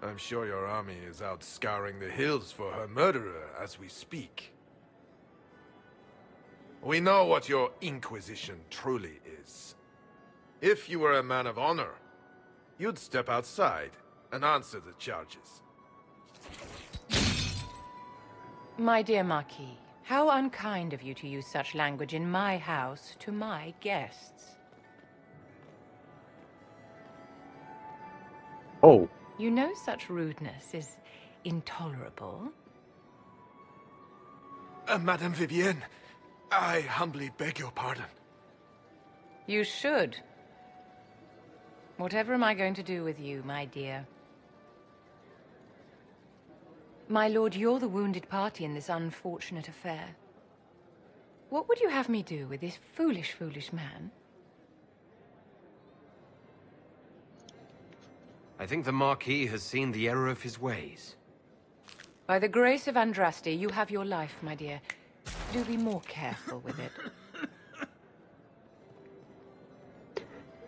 I'm sure your army is out scouring the hills for her murderer as we speak. We know what your Inquisition truly is. If you were a man of honor, you'd step outside and answer the charges. My dear Marquis, how unkind of you to use such language in my house to my guests. Oh. You know such rudeness is intolerable. Madame Vivienne, I humbly beg your pardon. You should. Whatever am I going to do with you, my dear? My lord, you're the wounded party in this unfortunate affair. What would you have me do with this foolish, foolish man? I think the Marquis has seen the error of his ways. By the grace of Andraste, you have your life, my dear. Do be more careful with it.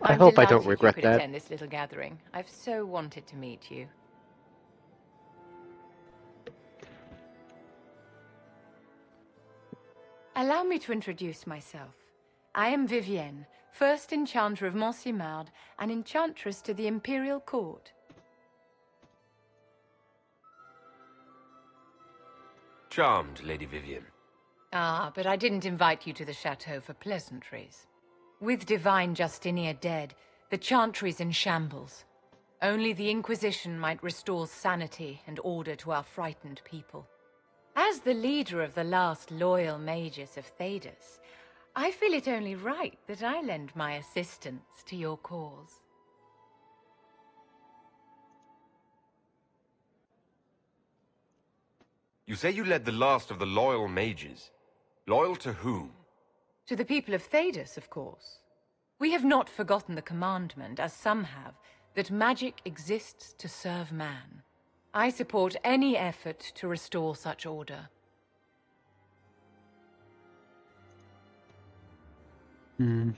I hope I don't delighted regret you could that. attend this little gathering. I've so wanted to meet you. Allow me to introduce myself. I am Vivienne, first Enchanter of Montsimard and Enchantress to the Imperial Court. Charmed, Lady Vivienne. Ah, but I didn't invite you to the chateau for pleasantries. With Divine Justinia dead, the Chantry's in shambles. Only the Inquisition might restore sanity and order to our frightened people. As the leader of the last loyal mages of Thedas, I feel it only right that I lend my assistance to your cause. You say you led the last of the loyal mages. Loyal to whom? To the people of Thedas, of course. We have not forgotten the commandment, as some have, that magic exists to serve man. I support any effort to restore such order. Hmm.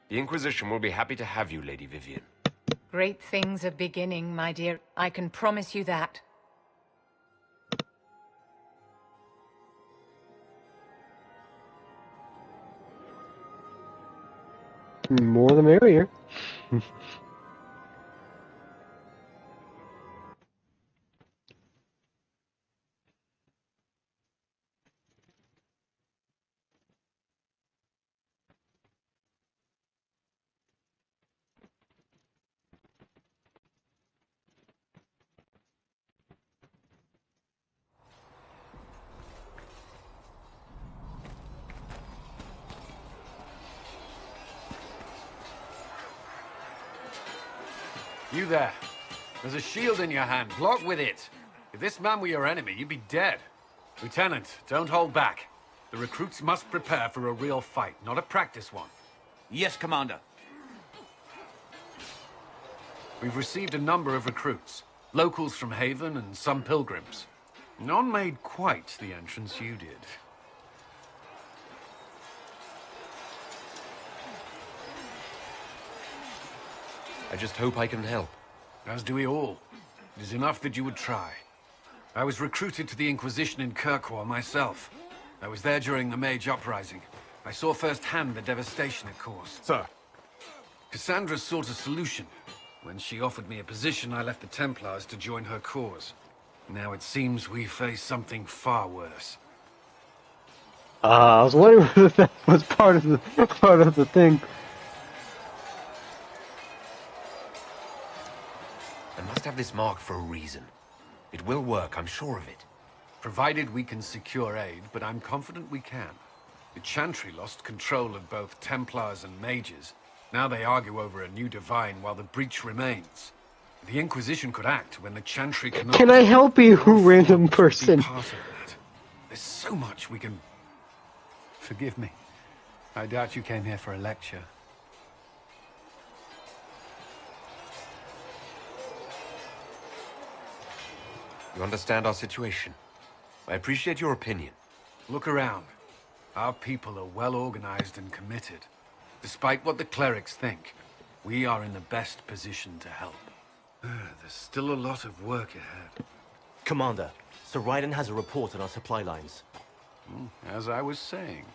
The Inquisition will be happy to have you, Lady Vivian. Great things are beginning, my dear. I can promise you that. More the merrier. You there. There's a shield in your hand. Block with it. If this man were your enemy, you'd be dead. Lieutenant, don't hold back. The recruits must prepare for a real fight, not a practice one. Yes, Commander. We've received a number of recruits. Locals from Haven and some pilgrims. None made quite the entrance you did. I just hope I can help. As do we all. It is enough that you would try. I was recruited to the Inquisition in Kirkwall myself. I was there during the Mage Uprising. I saw firsthand the devastation it caused. Sir. Cassandra sought a solution. When she offered me a position, I left the Templars to join her cause. Now it seems we face something far worse. I was wondering if that was part of the thing. I must have this marked for a reason. It will work, I'm sure of it. Provided we can secure aid, but I'm confident we can. The Chantry lost control of both Templars and Mages. Now they argue over a new divine while the breach remains. The Inquisition could act when the Chantry cannot. Can I help you, random person? Part of that. There's so much we can... Forgive me. I doubt you came here for a lecture. You understand our situation. I appreciate your opinion. Look around. Our people are well organized and committed. Despite what the clerics think, we are in the best position to help. There's still a lot of work ahead. Commander, Sir Raiden has a report on our supply lines. As I was saying.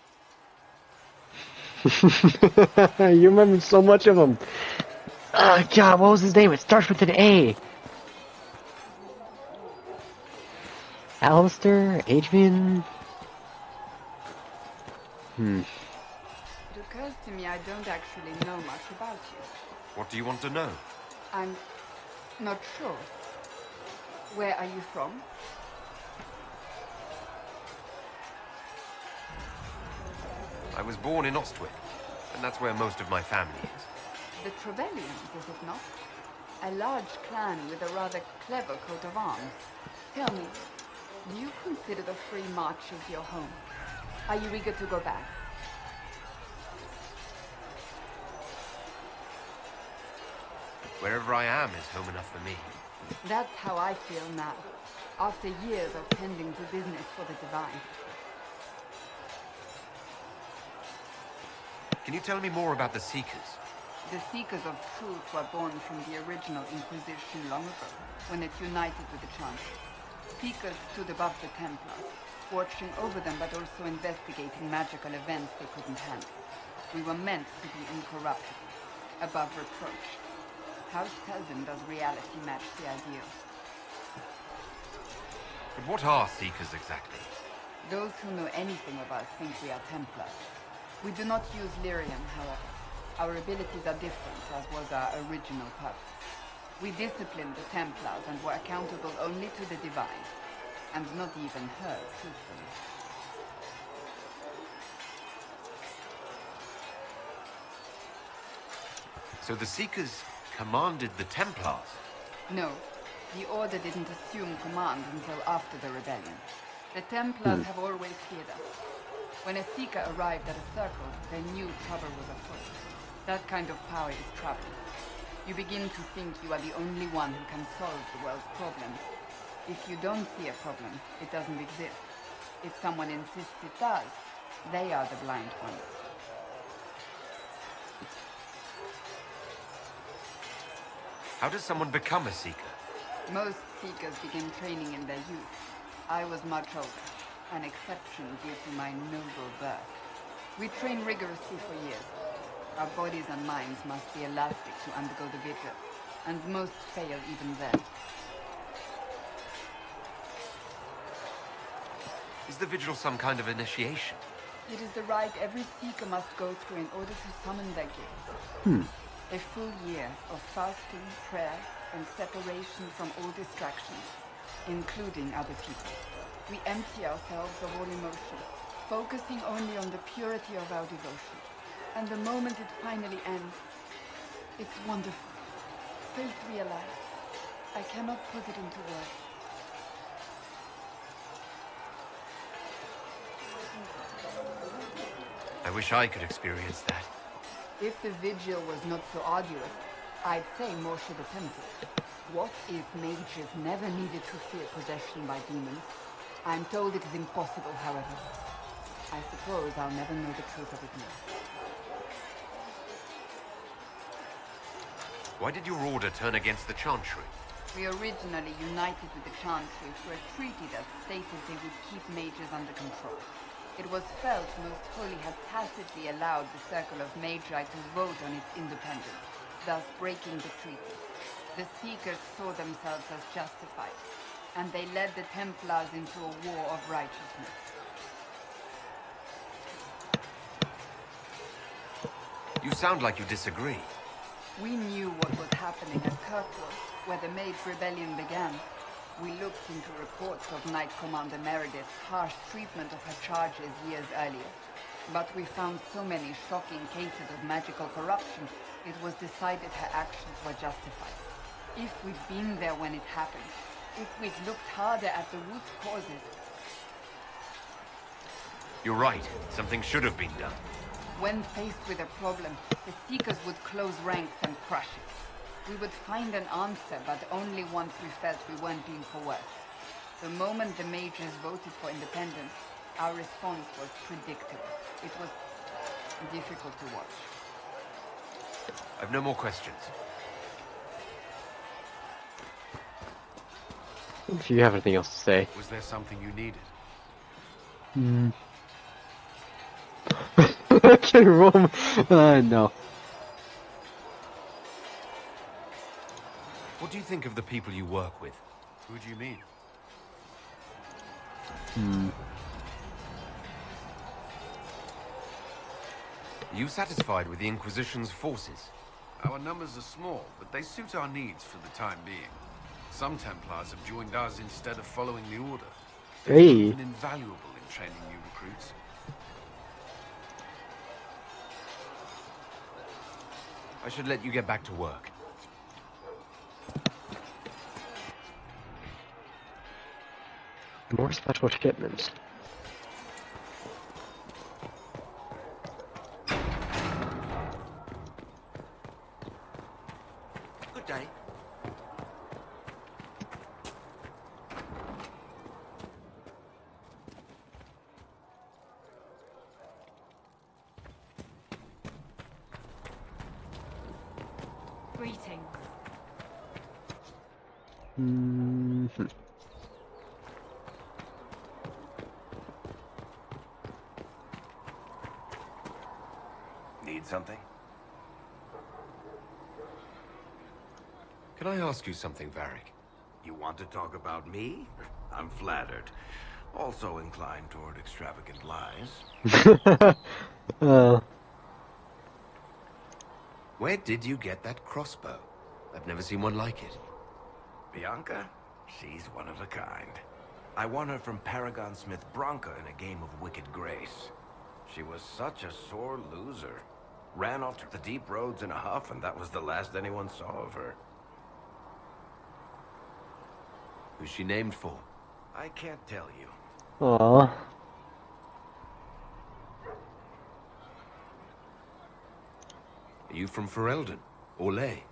You remember so much of them. God, what was his name? It starts with an A. Alistair? Adrian? It occurs to me I don't actually know much about you. What do you want to know? I'm not sure. Where are you from? I was born in Ostwick, and that's where most of my family is. The Trevellians, is it not? A large clan with a rather clever coat of arms. Tell me, do you consider the Free Marches your home? Are you eager to go back? Wherever I am is home enough for me. That's how I feel now, after years of tending to business for the Divine. Can you tell me more about the Seekers? The Seekers of Truth were born from the original Inquisition long ago, when it united with the Chantry. Seekers stood above the Templars, watching over them but also investigating magical events they couldn't handle. We were meant to be incorruptible, above reproach. How seldom does reality match the ideal? But what are Seekers exactly? Those who know anything of us think we are Templars. We do not use lyrium, however. Our abilities are different, as was our original purpose. We disciplined the Templars and were accountable only to the Divine. And not even her, truthfully. So the Seekers commanded the Templars? No, the Order didn't assume command until after the rebellion. The Templars have always feared us. When a Seeker arrived at a circle, they knew trouble was afoot. That kind of power is trouble. You begin to think you are the only one who can solve the world's problems. If you don't see a problem, it doesn't exist. If someone insists it does, they are the blind ones. How does someone become a Seeker? Most Seekers begin training in their youth. I was much older, an exception due to my noble birth. We train rigorously for years. Our bodies and minds must be elastic to undergo the vigil, and most fail even then. Is the vigil some kind of initiation? It is the rite every Seeker must go through in order to summon their gifts. A full year of fasting, prayer, and separation from all distractions, including other people. We empty ourselves of all emotion, focusing only on the purity of our devotion. And the moment it finally ends, it's wonderful. Faith realized. I cannot put it into words. I wish I could experience that. If the vigil was not so arduous, I'd say more should attempt it. What if mages never needed to fear possession by demons? I'm told it is impossible, however. I suppose I'll never know the truth of it now. Why did your order turn against the Chantry? We originally united with the Chantry through a treaty that stated they would keep mages under control. It was felt Most Holy had tacitly allowed the Circle of Magi to vote on its independence, thus breaking the treaty. The Seekers saw themselves as justified, and they led the Templars into a war of righteousness. You sound like you disagree. We knew what was happening at Kirkwood, where the Mage Rebellion began. We looked into reports of Knight Commander Meredith's harsh treatment of her charges years earlier. But we found so many shocking cases of magical corruption, it was decided her actions were justified. If we'd been there when it happened, if we'd looked harder at the root causes... You're right. Something should have been done. When faced with a problem, the Seekers would close ranks and crush it. We would find an answer, but only once we felt we weren't being coerced. The moment the mages voted for independence, our response was predictable. It was difficult to watch. I've no more questions. If you have anything else to say. Was there something you needed? I can roll. No. What do you think of the people you work with? Who do you mean? Are you satisfied with the Inquisition's forces? Our numbers are small, but they suit our needs for the time being. Some Templars have joined us instead of following the Order. They've proven invaluable in training new recruits. I should let you get back to work. More special shipments. Good day. Greetings. Need something? Can I ask you something, Varric? You want to talk about me? I'm flattered. Also inclined toward extravagant lies. Where did you get that crossbow? I've never seen one like it. Bianca? She's one of a kind. I won her from Paragon Smith Bronca in a game of Wicked Grace. She was such a sore loser. Ran off to the deep roads in a huff, and that was the last anyone saw of her. Who's she named for? I can't tell you. Aww. Are you from Ferelden? Or Ley?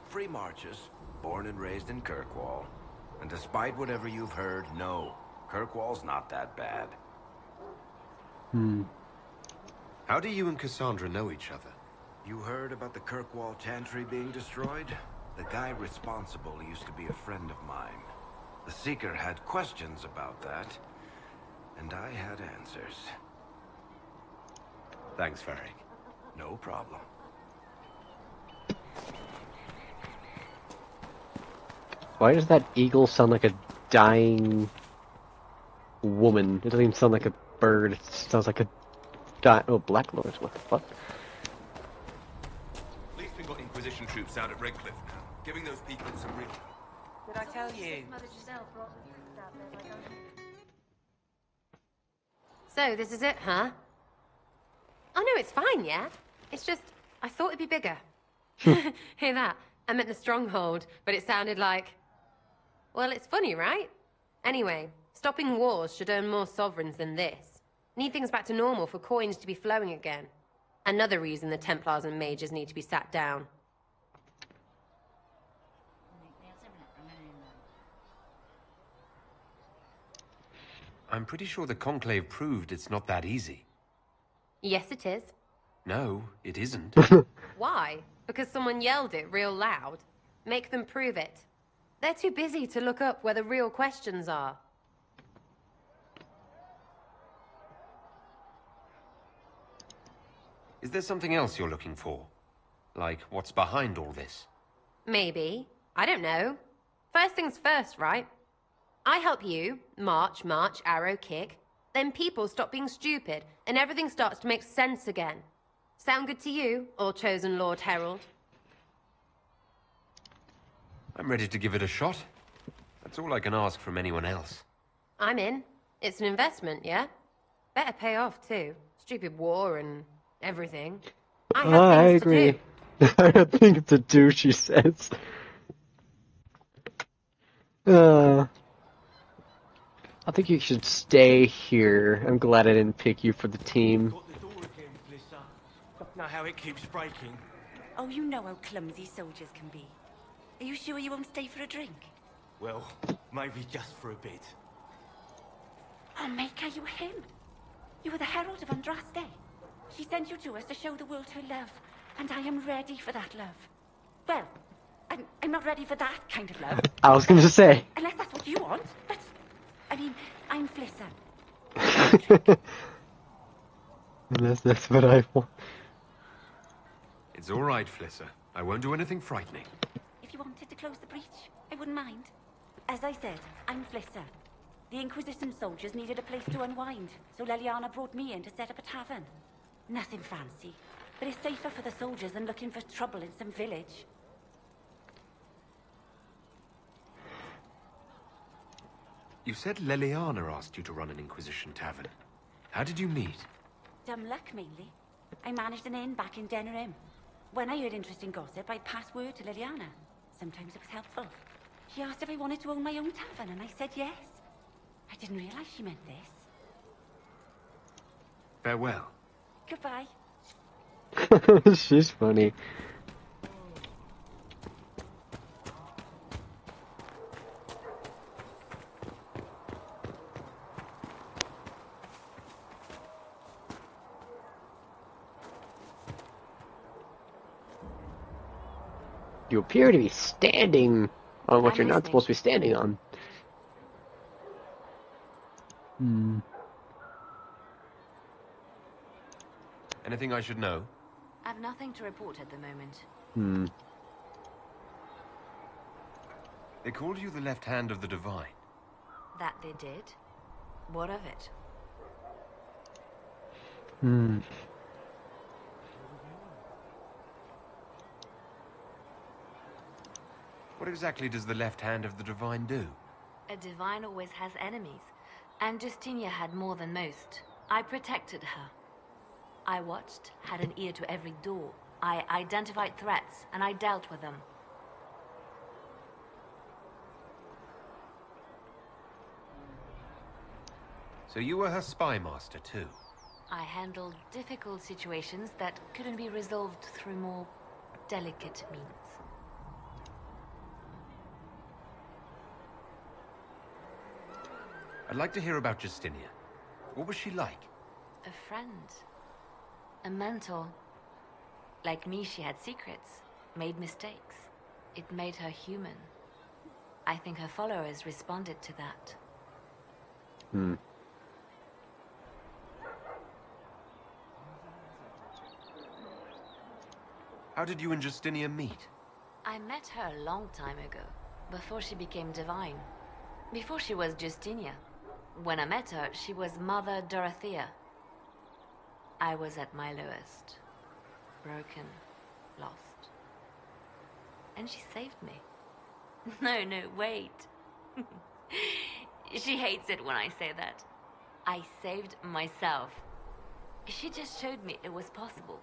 Free marches, born and raised in Kirkwall. And despite whatever you've heard, no, Kirkwall's not that bad. How do you and Cassandra know each other? You heard about the Kirkwall Chantry being destroyed? The guy responsible used to be a friend of mine. The Seeker had questions about that, and I had answers. Thanks, Varric. No problem. Why does that eagle sound like a dying woman? It doesn't even sound like a bird. It sounds like a oh, Black Lords. What the fuck? At least we've got Inquisition troops out at Redcliffe now, giving those people some real... Did I tell you? So, this is it, huh? Oh no, it's fine, yeah? It's just, I thought it'd be bigger. Hear that? I meant the stronghold, but it sounded like... Well, it's funny, right? Anyway, stopping wars should earn more sovereigns than this. Need things back to normal for coins to be flowing again. Another reason the Templars and mages need to be sat down. I'm pretty sure the Conclave proved it's not that easy. Yes, it is. No, it isn't. Why? Because someone yelled it real loud? Make them prove it. They're too busy to look up where the real questions are. Is there something else you're looking for? Like, what's behind all this? Maybe. I don't know. First things first, right? I help you, march, arrow, kick. Then people stop being stupid, and everything starts to make sense again. Sound good to you, all-chosen Lord Herald? I'm ready to give it a shot. That's all I can ask from anyone else. I'm in. It's an investment, yeah? Better pay off, too. Stupid war and everything. I have I things agree. to do. I have things to do, she says. I think you should stay here. I'm glad I didn't pick you for the team. Got the door again, Blissa. Don't know how it keeps breaking. Oh, you know how clumsy soldiers can be. Are you sure you won't stay for a drink? Well, maybe just for a bit. Oh, Maker, you were him. You were the Herald of Andraste. She sent you to us to show the world her love, and I am ready for that love. Well, I'm not ready for that kind of love. I was going to say. Unless that's what you want. But, I mean, I'm Flissa. Unless that's what I want. It's all right, Flissa. I won't do anything frightening. If you wanted to close the breach, I wouldn't mind. As I said, I'm Flissa. The Inquisition soldiers needed a place to unwind, so Leliana brought me in to set up a tavern. Nothing fancy, but it's safer for the soldiers than looking for trouble in some village. You said Leliana asked you to run an Inquisition tavern. How did you meet? Dumb luck, mainly. I managed an inn back in Denerim. When I heard interesting gossip, I'd pass word to Leliana. Sometimes it was helpful. She asked if I wanted to own my own tavern, and I said yes. I didn't realize she meant this. Farewell. Goodbye. She's funny. You appear to be standing on what you're not supposed to be standing on. Anything I should know? I've nothing to report at the moment. They called you the left hand of the Divine. That they did. What of it? What exactly does the left hand of the Divine do? A divine always has enemies, and Justinia had more than most. I protected her. I watched, had an ear to every door. I identified threats, and I dealt with them. So you were her spy master, too? I handled difficult situations that couldn't be resolved through more delicate means. I'd like to hear about Justinia. What was she like? A friend. A mentor. Like me, she had secrets, made mistakes. It made her human. I think her followers responded to that. Hmm. How did you and Justinia meet? I met her a long time ago, before she became divine. Before she was Justinia. When I met her, she was Mother Dorothea. I was at my lowest. Broken, lost. And she saved me. No, wait. She hates it when I say that. I saved myself. She just showed me it was possible.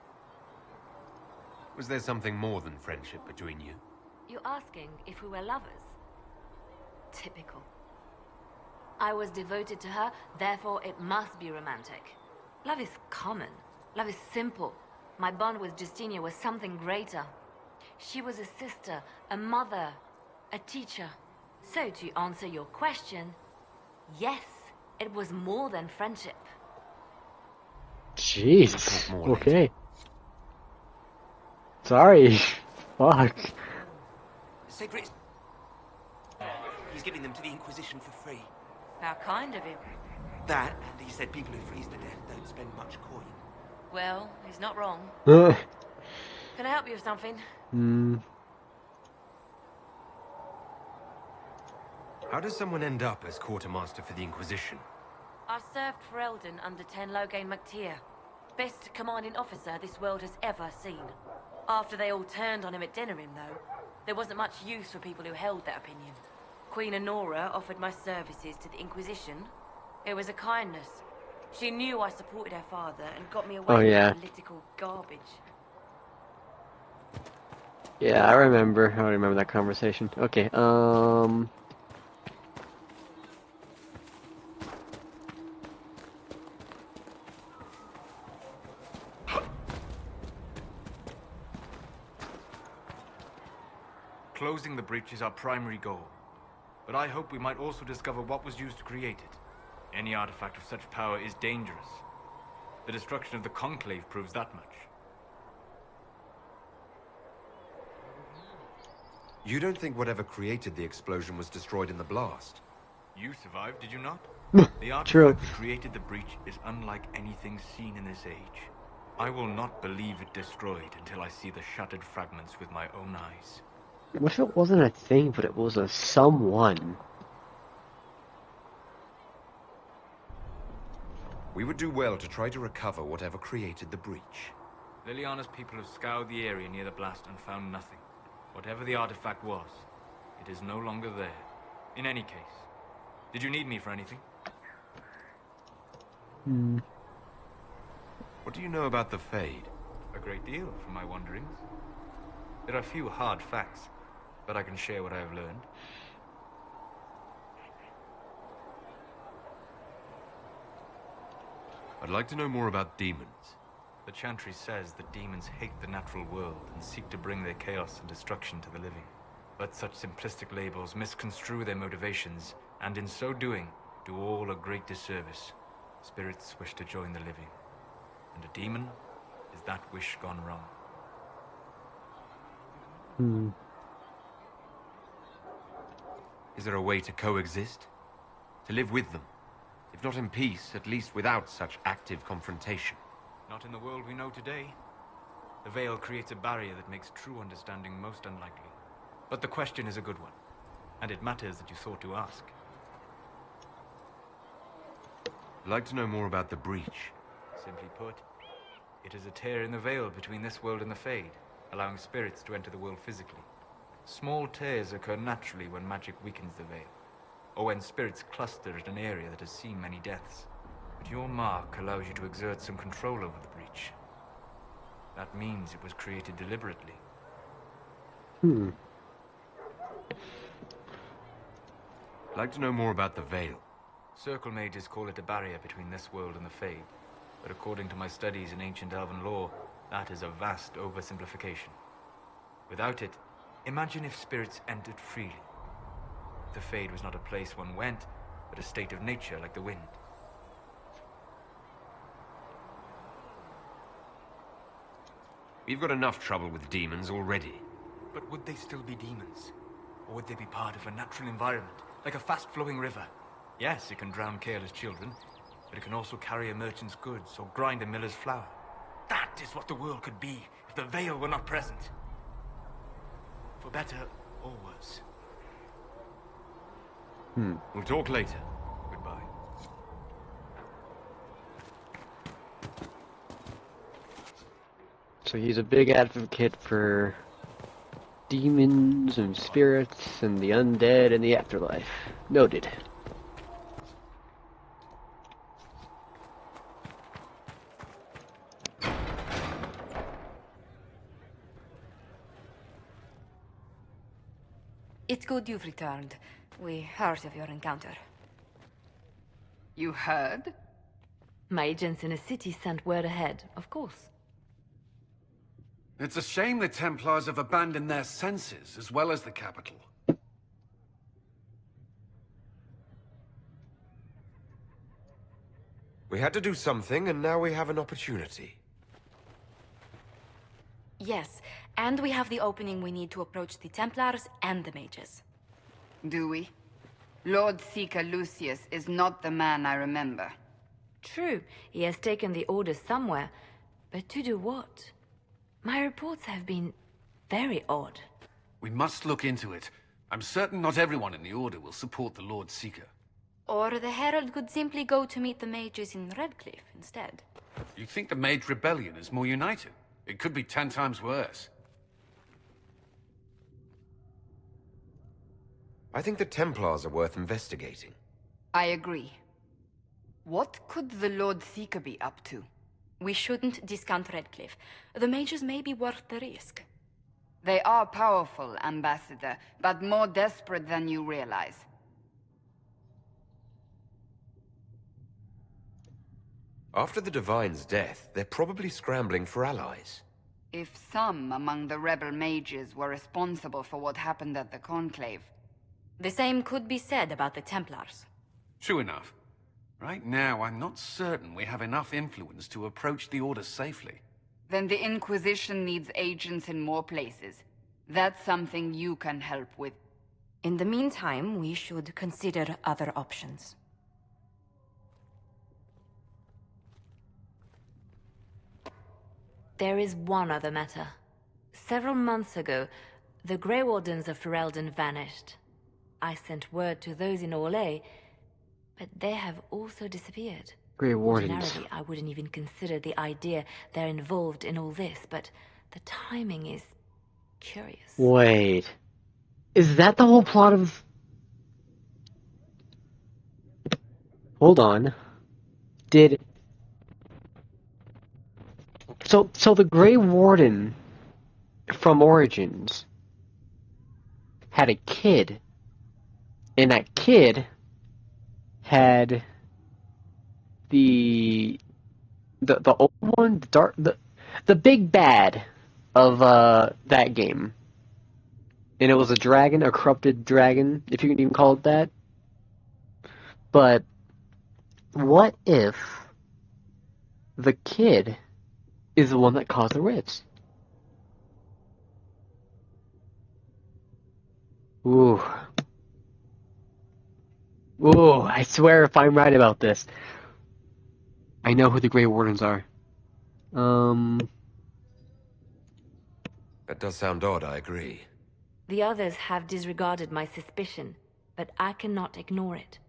Was there something more than friendship between you? You're asking if we were lovers? Typical. I was devoted to her, therefore it must be romantic. Love is common. Love is simple. My bond with Justinia was something greater. She was a sister, a mother, a teacher. So to answer your question, yes, it was more than friendship. Jeez. Okay. Sorry. Fuck. Secrets. He's giving them to the Inquisition for free. How kind of him. That, and he said people who freeze to death don't spend much coin. Well, he's not wrong. Hmm. Can I help you with something? How does someone end up as quartermaster for the Inquisition? I served for Eldon under Ten Loghain MacTier. Best commanding officer this world has ever seen. After they all turned on him at Denerim, though, there wasn't much use for people who held that opinion. Queen Honora offered my services to the Inquisition. It was a kindness. She knew I supported her father and got me away Oh, yeah. from political garbage. Yeah, I remember that conversation. Okay, Closing the breach is our primary goal. But I hope we might also discover what was used to create it. Any artifact of such power is dangerous. The destruction of the Conclave proves that much. You don't think whatever created the explosion was destroyed in the blast? You survived, did you not? The True. artifact that created the breach is unlike anything seen in this age. I will not believe it destroyed until I see the shattered fragments with my own eyes. what if it wasn't a thing, but it was a someone? We would do well to try to recover whatever created the breach. Liliana's people have scoured the area near the blast and found nothing. Whatever the artifact was, it is no longer there. In any case, did you need me for anything? What do you know about the Fade? A great deal, from my wanderings. There are few hard facts, but I can share what I have learned. I'd like to know more about demons. The Chantry says that demons hate the natural world and seek to bring their chaos and destruction to the living. But such simplistic labels misconstrue their motivations, and in so doing, do all a great disservice. Spirits wish to join the living, and a demon is that wish gone wrong. Is there a way to coexist? To live with them? If not in peace, at least without such active confrontation. Not in the world we know today. The veil creates a barrier that makes true understanding most unlikely. But the question is a good one, and it matters that you thought to ask. I'd like to know more about the breach. Simply put, it is a tear in the veil between this world and the Fade, allowing spirits to enter the world physically. Small tears occur naturally when magic weakens the veil, or when spirits cluster at an area that has seen many deaths. But your mark allows you to exert some control over the breach. That means it was created deliberately. Hmm. I'd like to know more about the Veil. Circle mages call it a barrier between this world and the Fade. But according to my studies in ancient elven lore, that is a vast oversimplification. Without it, imagine if spirits entered freely. The Fade was not a place one went, but a state of nature like the wind. We've got enough trouble with demons already. But would they still be demons? Or would they be part of a natural environment, like a fast-flowing river? Yes, it can drown careless children, but it can also carry a merchant's goods or grind a miller's flour. That is what the world could be if the Veil were not present. For better or worse. We'll talk later. Goodbye. So he's a big advocate for demons and spirits and the undead and the afterlife. Noted. It's good you've returned. We heard of your encounter. You heard? My agents in the city sent word ahead, of course. It's a shame the Templars have abandoned their senses, as well as the capital. We had to do something, and now we have an opportunity. Yes, and we have the opening we need to approach the Templars and the mages. Do we? Lord Seeker Lucius is not the man I remember. True, he has taken the orders somewhere, but to do what? My reports have been very odd. We must look into it. I'm certain not everyone in the Order will support the Lord Seeker. Or the Herald could simply go to meet the mages in Redcliffe instead. You think the Mage Rebellion is more united? It could be 10 times worse. I think the Templars are worth investigating. I agree. What could the Lord Seeker be up to? We shouldn't discount Redcliffe. The mages may be worth the risk. They are powerful, Ambassador, but more desperate than you realize. After the Divine's death, they're probably scrambling for allies. If some among the rebel mages were responsible for what happened at the Conclave... The same could be said about the Templars. True enough. Right now, I'm not certain we have enough influence to approach the Order safely. Then the Inquisition needs agents in more places. That's something you can help with. In the meantime, we should consider other options. There is one other matter. Several months ago, the Grey Wardens of Ferelden vanished. I sent word to those in Orlais, but they have also disappeared. Grey Wardens. Ordinarily, I wouldn't even consider the idea they're involved in all this, but the timing is curious. Wait. Is that the whole plot of... Hold on. Did... So the Grey Warden from Origins had a kid, and that kid had the old one, the big bad of that game, and it was a dragon, a corrupted dragon, if you can even call it that. But what if the kid is the one that caused the rifts? Ooh. Ooh, I swear if I'm right about this, I know who the Grey Wardens are. That does sound odd, I agree. The others have disregarded my suspicion, but I cannot ignore it.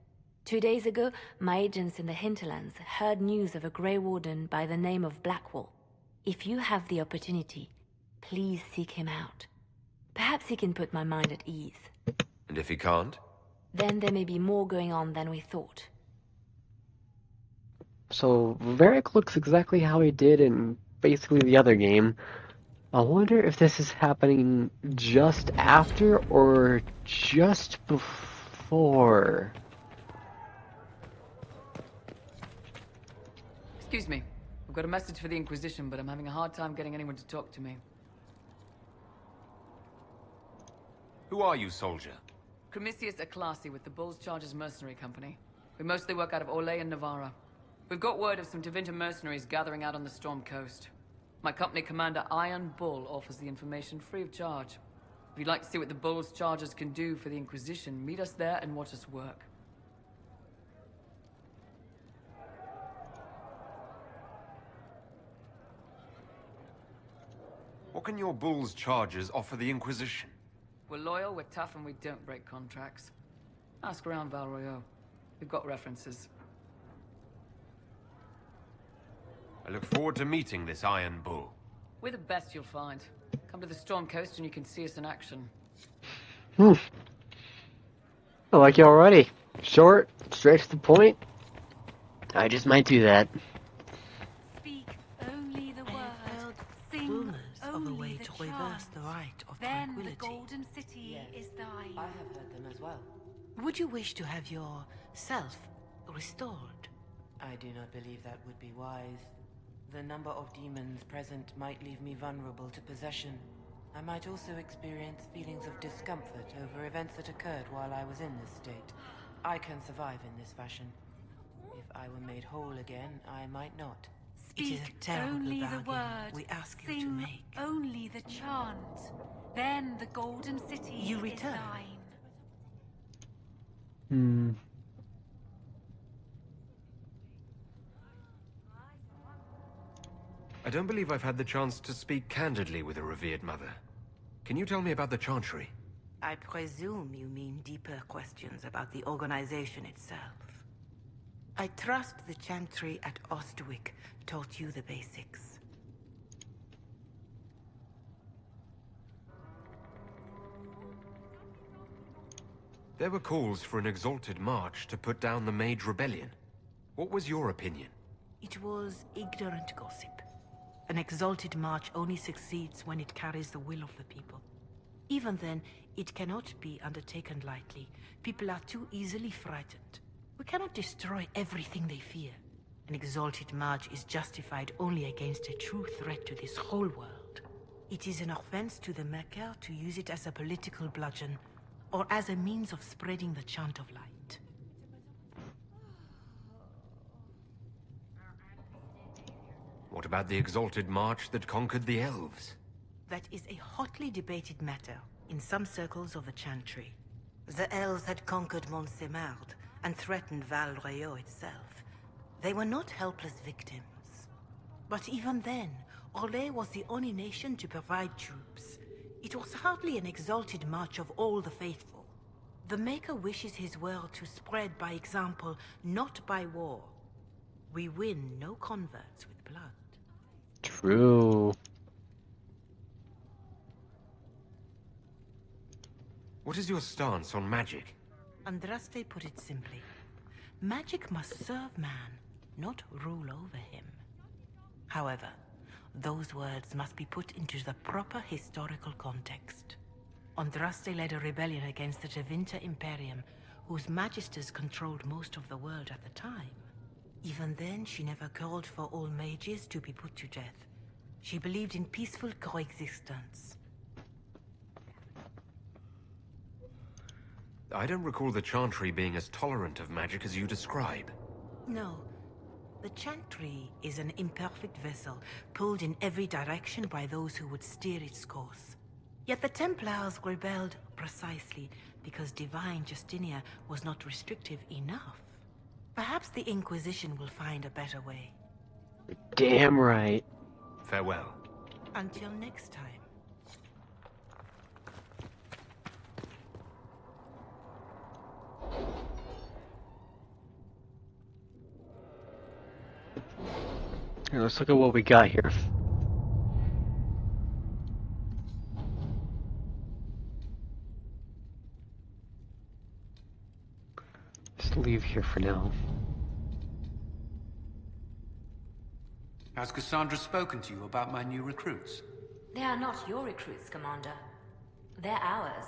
2 days ago, my agents in the hinterlands heard news of a Grey Warden by the name of Blackwall. If you have the opportunity, please seek him out. Perhaps he can put my mind at ease. And if he can't? Then there may be more going on than we thought. So Varric looks exactly how he did in basically the other game. I wonder if this is happening just after or just before. Excuse me. I've got a message for the Inquisition, but I'm having a hard time getting anyone to talk to me. Who are you, soldier? Cremisius Aclasi with the Bulls Chargers Mercenary Company. We mostly work out of Orlais and Navarra. We've got word of some Tevinter mercenaries gathering out on the Storm Coast. My company commander, Iron Bull, offers the information free of charge. If you'd like to see what the Bulls Chargers can do for the Inquisition, meet us there and watch us work. What can your Bull's Chargers offer the Inquisition? We're loyal, we're tough, and we don't break contracts. Ask around Val Royeaux. We've got references. I look forward to meeting this Iron Bull. We're the best you'll find. Come to the Storm Coast and you can see us in action. I like you already. Short, straight to the point. I just might do that. Speak only the word. Sing Rumors of a only way the to chant. reverse the right of Then tranquility. the Golden City is thine. I have heard them as well. Would you wish to have your self restored? I do not believe that would be wise. The number of demons present might leave me vulnerable to possession. I might also experience feelings of discomfort over events that occurred while I was in this state. I can survive in this fashion. If I were made whole again, I might not. Speak It is a terrible only the bargain word. we ask you to Sing make. only the chant. Then the Golden City You is return. thine. I don't believe I've had the chance to speak candidly with a revered mother. Can you tell me about the Chantry? I presume you mean deeper questions about the organization itself. I trust the Chantry at Ostwick taught you the basics. There were calls for an exalted march to put down the Mage Rebellion. What was your opinion? It was ignorant gossip. An exalted march only succeeds when it carries the will of the people. Even then, it cannot be undertaken lightly. People are too easily frightened. We cannot destroy everything they fear. An exalted march is justified only against a true threat to this whole world. It is an offense to the Maker to use it as a political bludgeon, or as a means of spreading the chant of light. What about the exalted march that conquered the elves? That is a hotly debated matter in some circles of the Chantry. The elves had conquered Montsemard and threatened Val Royeaux itself. They were not helpless victims. But even then, Orlais was the only nation to provide troops. It was hardly an exalted march of all the faithful. The Maker wishes his world to spread by example, not by war. We win no converts with blood. True. What is your stance on magic? Andraste put it simply. Magic must serve man, not rule over him. However, those words must be put into the proper historical context. Andraste led a rebellion against the Tevinter Imperium, whose magisters controlled most of the world at the time. Even then, she never called for all mages to be put to death. She believed in peaceful coexistence. I don't recall the Chantry being as tolerant of magic as you describe. No. The Chantry is an imperfect vessel, pulled in every direction by those who would steer its course. Yet the Templars rebelled precisely because divine Justinia was not restrictive enough. Perhaps the Inquisition will find a better way. Damn right. Farewell. Until next time. Here, let's look at what we got here. Just leave here for now. Has Cassandra spoken to you about my new recruits? They are not your recruits, Commander. They're ours.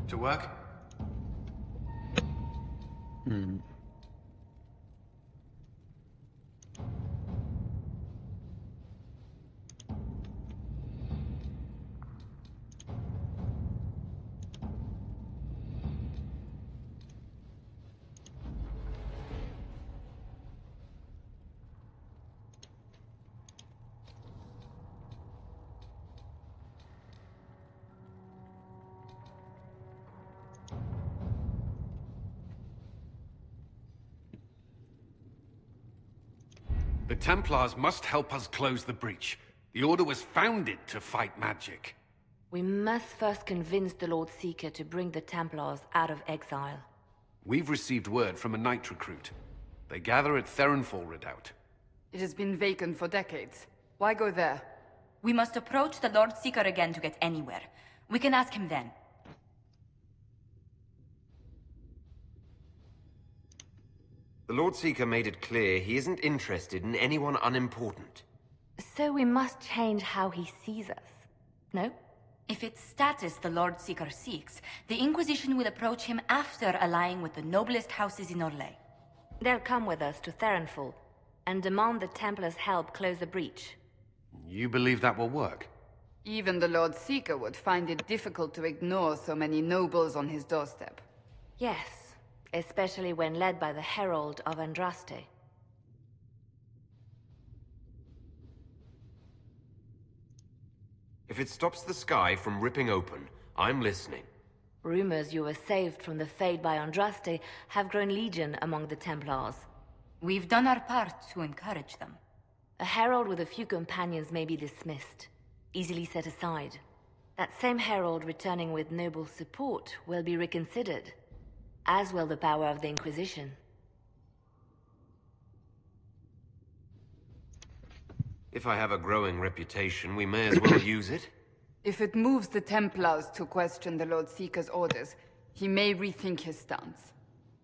To work? Hmm. The Templars must help us close the breach. The Order was founded to fight magic. We must first convince the Lord Seeker to bring the Templars out of exile. We've received word from a knight recruit. They gather at Theronfall Redoubt. It has been vacant for decades. Why go there? We must approach the Lord Seeker again to get anywhere. We can ask him then. The Lord Seeker made it clear he isn't interested in anyone unimportant. So we must change how he sees us. No? If it's status the Lord Seeker seeks, the Inquisition will approach him after allying with the noblest houses in Orlais. They'll come with us to Theronfall and demand the Templars' help close the breach. You believe that will work? Even the Lord Seeker would find it difficult to ignore so many nobles on his doorstep. Yes, especially when led by the Herald of Andraste. If it stops the sky from ripping open, I'm listening. Rumors you were saved from the fate by Andraste have grown legion among the Templars. We've done our part to encourage them. A herald with a few companions may be dismissed, easily set aside. That same herald returning with noble support will be reconsidered, as will the power of the Inquisition. If I have a growing reputation, we may as well use it. If it moves the Templars to question the Lord Seeker's orders, he may rethink his stance.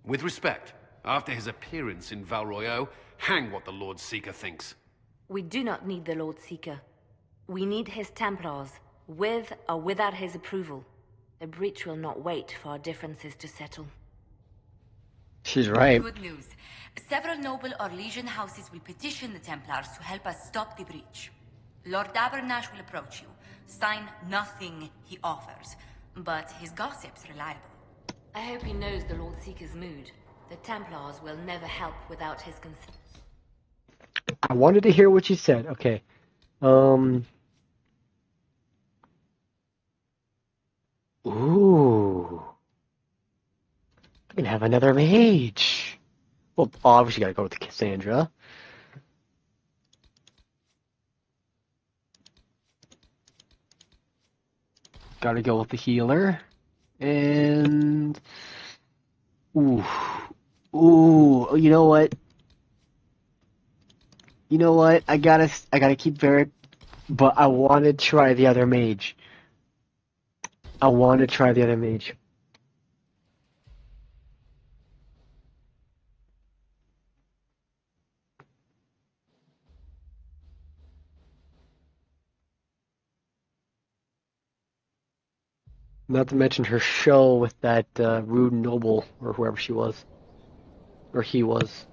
With respect, after his appearance in Val Royeaux, hang what the Lord Seeker thinks. We do not need the Lord Seeker. We need his Templars, with or without his approval. The breach will not wait for our differences to settle. She's right. Good news. Several noble Orlesian houses will petition the Templars to help us stop the breach. Lord Abernash will approach you. Sign nothing he offers, but his gossip's reliable. I hope he knows the Lord Seeker's mood. The Templars will never help without his consent. I wanted to hear what you said. Okay. Ooh. I can have another mage. Well, obviously gotta go with Cassandra. Gotta go with the healer. And... Ooh. Ooh. You know what? You know what? I gotta keep Varric, but I want to try the other mage. I want to try the other mage. Not to mention her show with that rude noble, or whoever she was. Or he was.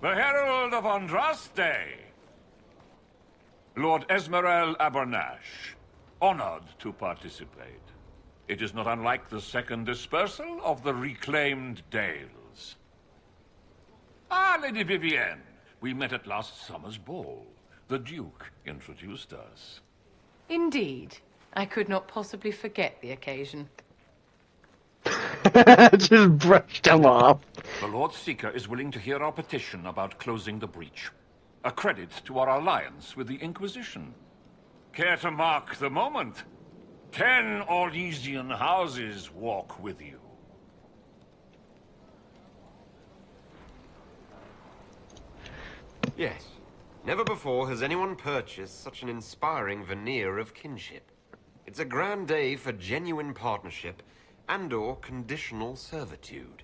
The Herald of Andraste! Lord Esmerel Abernash, honored to participate. It is not unlike the second dispersal of the reclaimed Dales. Ah, Lady Vivienne. We met at last summer's ball. The Duke introduced us. Indeed. I could not possibly forget the occasion. Just brushed him off. The Lord Seeker is willing to hear our petition about closing the breach. A credit to our alliance with the Inquisition. Care to mark the moment? 10 Orlesian houses walk with you. Yes. Never before has anyone purchased such an inspiring veneer of kinship. It's a grand day for genuine partnership and/or conditional servitude.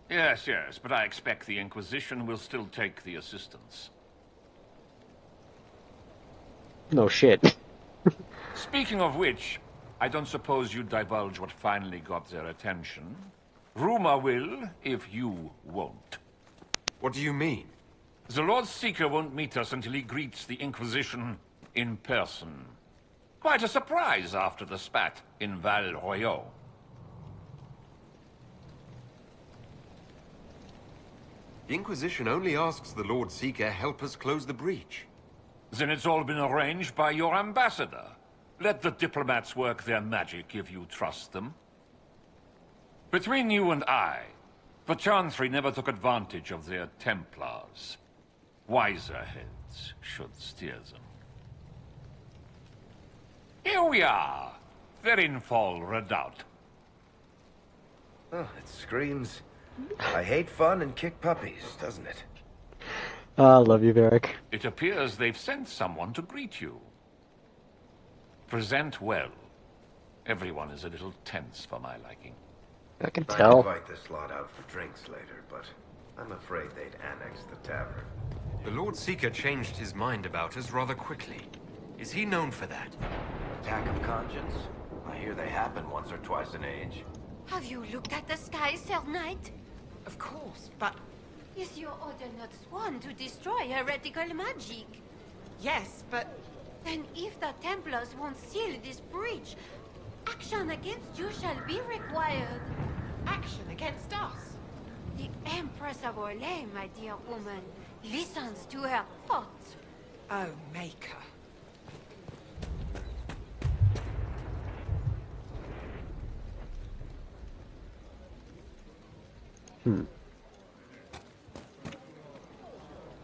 Yes, yes, but I expect the Inquisition will still take the assistance. No shit. Speaking of which, I don't suppose you'd divulge what finally got their attention. Rumor will, if you won't. What do you mean? The Lord Seeker won't meet us until he greets the Inquisition in person. Quite a surprise after the spat in Val Royeaux. The Inquisition only asks the Lord Seeker help us close the breach. Then it's all been arranged by your ambassador. Let the diplomats work their magic if you trust them. Between you and I, the Chantry never took advantage of their Templars. Wiser heads should steer them. Here we are, Verinfol Redoubt. Oh, it screams, I hate fun and kick puppies, doesn't it? I love you, Varric. It appears they've sent someone to greet you. Present well. Everyone is a little tense for my liking. I can I'd tell. invite this lot out for drinks later, but I'm afraid they'd annex the tavern. The Lord Seeker changed his mind about us rather quickly. Is he known for that? Attack of conscience? I hear they happen once or twice an age. Have you looked at the sky, Sir Knight? Of course, but... Is your order not sworn to destroy heretical magic? Yes, but... Then if the Templars won't seal this breach, action against you shall be required. Action against us? The Empress of Orlais, my dear woman, listens to her thoughts. Oh, Maker.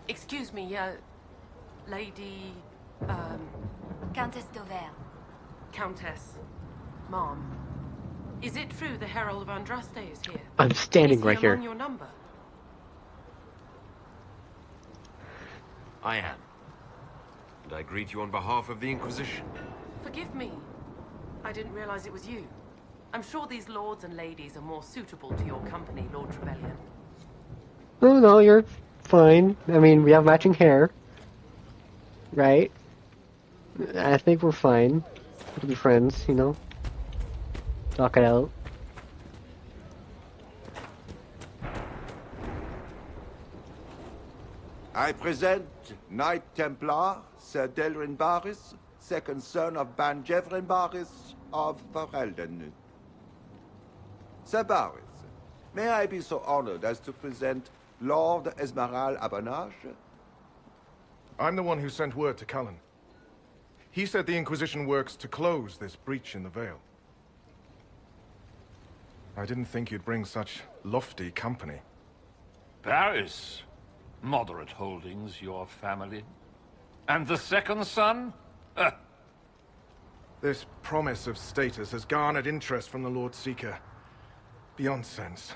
Excuse me, Lady... Countess Dover. Countess. Mom. Is it true the Herald of Andraste is here? I'm standing Is he right here. among your number? I am. And I greet you on behalf of the Inquisition. Forgive me. I didn't realize it was you. I'm sure these lords and ladies are more suitable to your company, Lord Trevelyan. Oh no, you're fine. I mean, we have matching hair. Right? I think we're fine. We can be friends, you know? Talk it out. I present Knight Templar, Sir Delrin Barris, second son of Ban Jevrin Barris of Ferelden. Sir Barris, may I be so honored as to present Lord Esmeral Abanache? I'm the one who sent word to Cullen. He said the Inquisition works to close this breach in the Vale. I didn't think you'd bring such lofty company. Paris. Moderate holdings, your family. And the second son? This promise of status has garnered interest from the Lord Seeker. Beyond sense.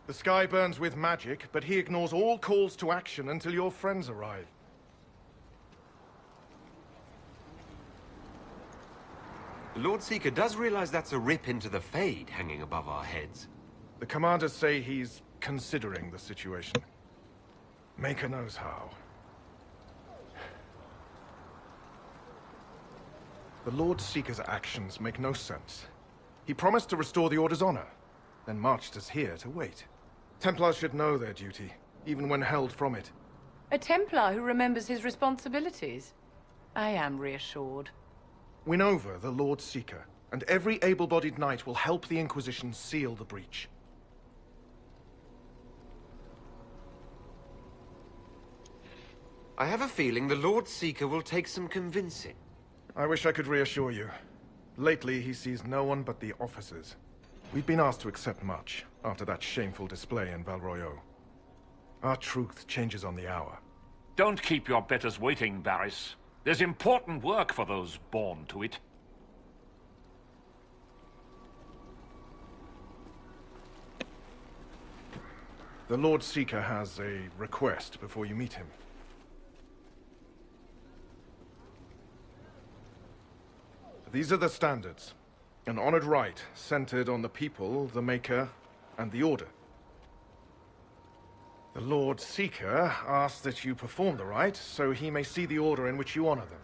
The sky burns with magic, but he ignores all calls to action until your friends arrive. The Lord Seeker does realize that's a rip into the Fade hanging above our heads. The commanders say he's considering the situation. Maker knows how. The Lord Seeker's actions make no sense. He promised to restore the Order's honor, then marched us here to wait. Templars should know their duty, even when held from it. A Templar who remembers his responsibilities. I am reassured. Win over the Lord Seeker, and every able-bodied knight will help the Inquisition seal the breach. I have a feeling the Lord Seeker will take some convincing. I wish I could reassure you. Lately, he sees no one but the officers. We've been asked to accept much after that shameful display in Valroyo. Our truth changes on the hour. Don't keep your betters waiting, Barris. There's important work for those born to it. The Lord Seeker has a request before you meet him. These are the standards. An honored right centered on the people, the Maker, and the Order. The Lord Seeker asks that you perform the rite, so he may see the order in which you honor them.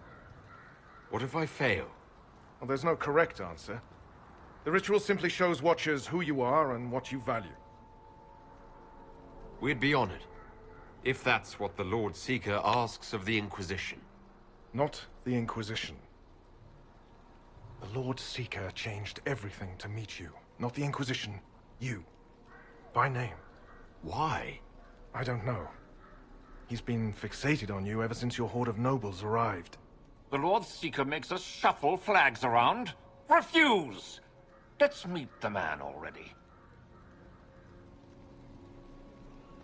What if I fail? Well, there's no correct answer. The ritual simply shows Watchers who you are and what you value. We'd be honored, if that's what the Lord Seeker asks of the Inquisition. Not the Inquisition. The Lord Seeker changed everything to meet you. Not the Inquisition. You. By name. Why? I don't know. He's been fixated on you ever since your horde of nobles arrived. The Lord Seeker makes us shuffle flags around. Refuse! Let's meet the man already.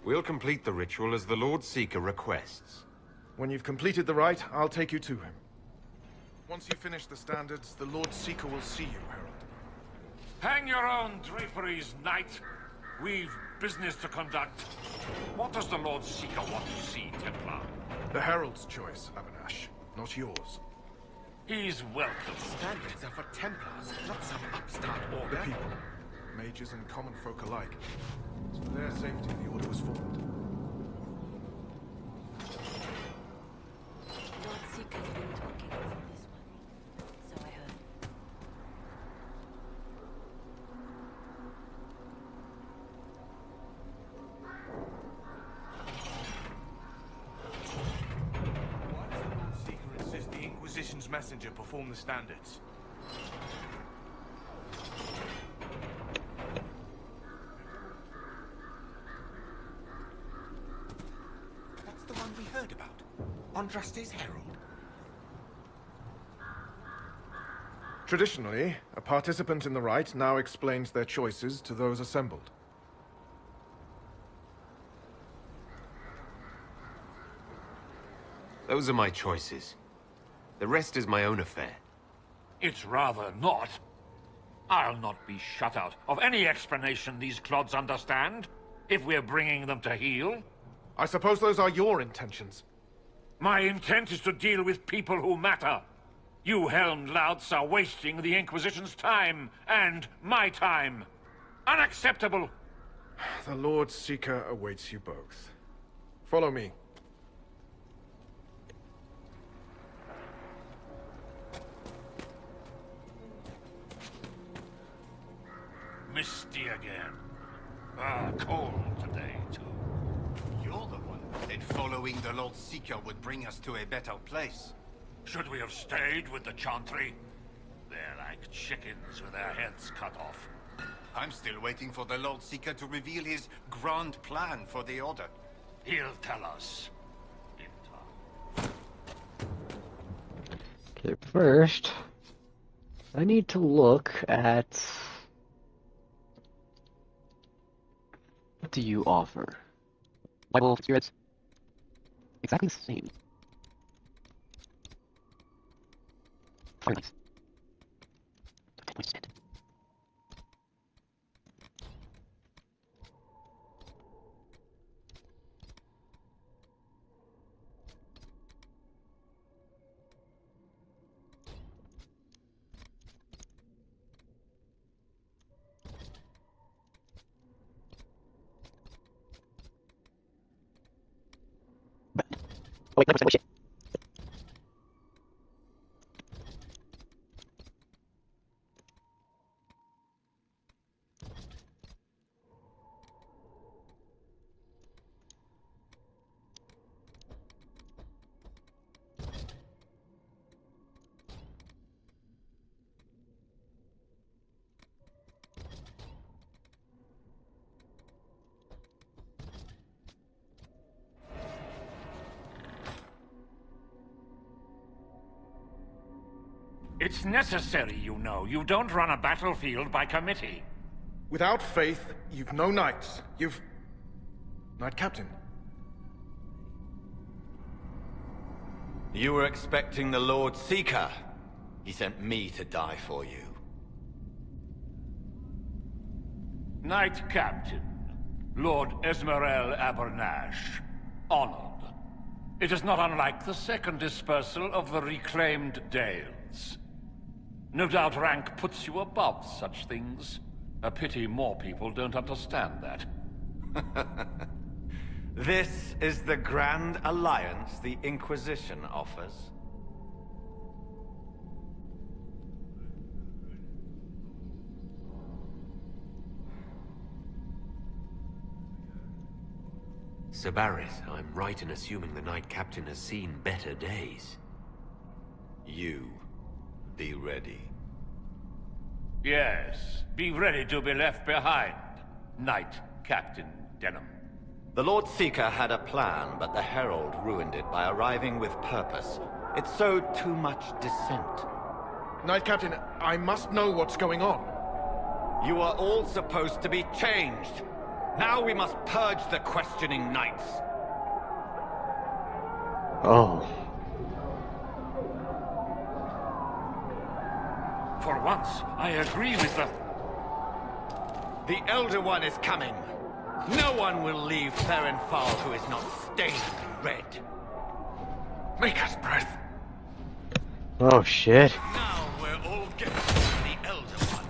We'll complete the ritual as the Lord Seeker requests. When you've completed the rite, I'll take you to him. Once you finish the standards, the Lord Seeker will see you, Herald. Hang your own draperies, knight. We've business to conduct. What does the Lord Seeker want to see, Templar? The Herald's choice, Abanash, not yours. He's welcome. Standards are for Templars, not some upstart order. The people, mages and common folk alike. It's for their safety the order was formed. Lord Seeker's been talking from this one, so I heard. Why does the Lord Seeker insist the Inquisition's messenger perform the standards? That's the one we heard about. Andraste's Herald. Traditionally, a participant in the rite now explains their choices to those assembled. Those are my choices. The rest is my own affair. It's rather not. I'll not be shut out of any explanation these clods understand, if we're bringing them to heel. I suppose those are your intentions. My intent is to deal with people who matter. You helmed louts are wasting the Inquisition's time, and my time. Unacceptable! The Lord Seeker awaits you both. Follow me. Misty again. Ah, cold today, too. You're the one who said following the Lord Seeker would bring us to a better place. Should we have stayed with the Chantry? They're like chickens with their heads cut off. I'm still waiting for the Lord Seeker to reveal his grand plan for the Order. He'll tell us. Okay, first, I need to look at... What do you offer? Bible spirits? Exactly the same. Firelights. Wasted. Oh, wait, no, shit. It's necessary, you know. You don't run a battlefield by committee. Without faith, you've no knights. You've... Knight Captain. You were expecting the Lord Seeker. He sent me to die for you. Knight Captain, Lord Esmerel Abernash. Honored. It is not unlike the second dispersal of the reclaimed Dales. No doubt rank puts you above such things. A pity more people don't understand that. This is the Grand Alliance the Inquisition offers. Sabaris, I'm right in assuming the Knight Captain has seen better days. You, be ready. Yes, be ready to be left behind, Knight Captain Denham. The Lord Seeker had a plan, but the Herald ruined it by arriving with purpose. It sowed too much dissent. Knight Captain, I must know what's going on. You are all supposed to be changed. Now we must purge the questioning knights. Oh. For once, I agree with the... The Elder One is coming. No one will leave Ferenfal who is not stained red. Make us breath. Oh shit. Now we're all getting to the Elder One.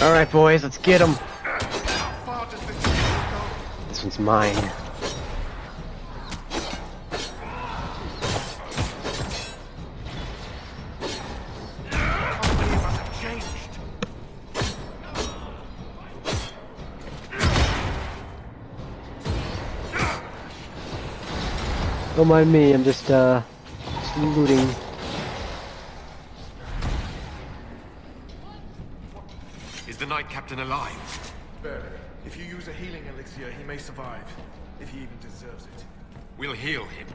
Alright boys, let's get him. How far does this go? This one's mine. Don't mind me, I'm just looting. Is the Knight Captain alive? Barely. If you use a healing elixir, he may survive. If he even deserves it. We'll heal him.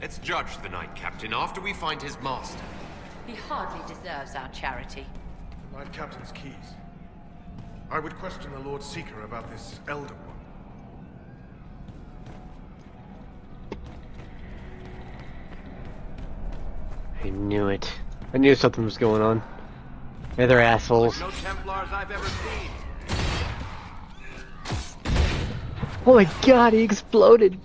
Let's judge the Knight Captain after we find his master. He hardly deserves our charity. The Knight Captain's keys. I would question the Lord Seeker about this Elder One. I knew it. I knew something was going on. They're assholes. No Templars I've ever seen. Oh my god, he exploded!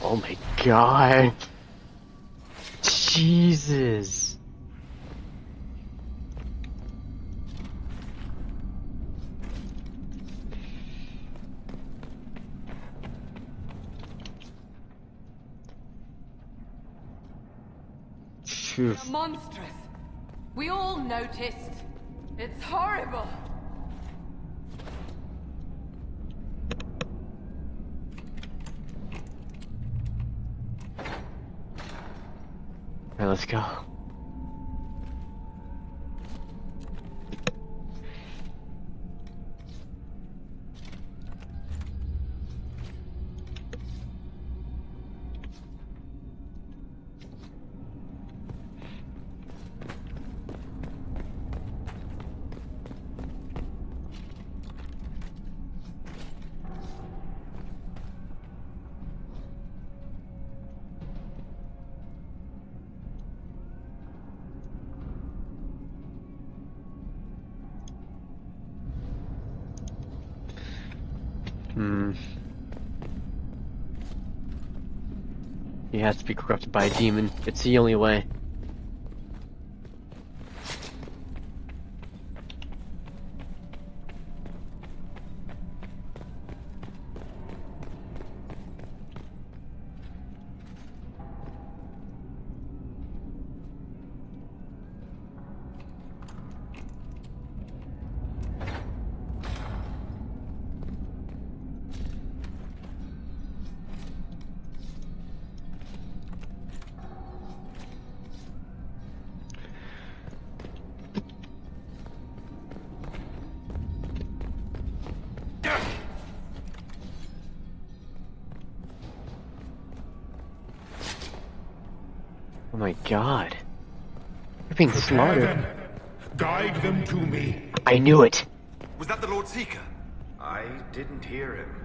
Oh my god! Jesus! They're monstrous. We all noticed. It's horrible. Alright, let's go. He has to be corrupted by a demon. It's the only way. my god. You're being smarter. Them. Guide them to me. I knew it. Was that the Lord Seeker? I didn't hear him.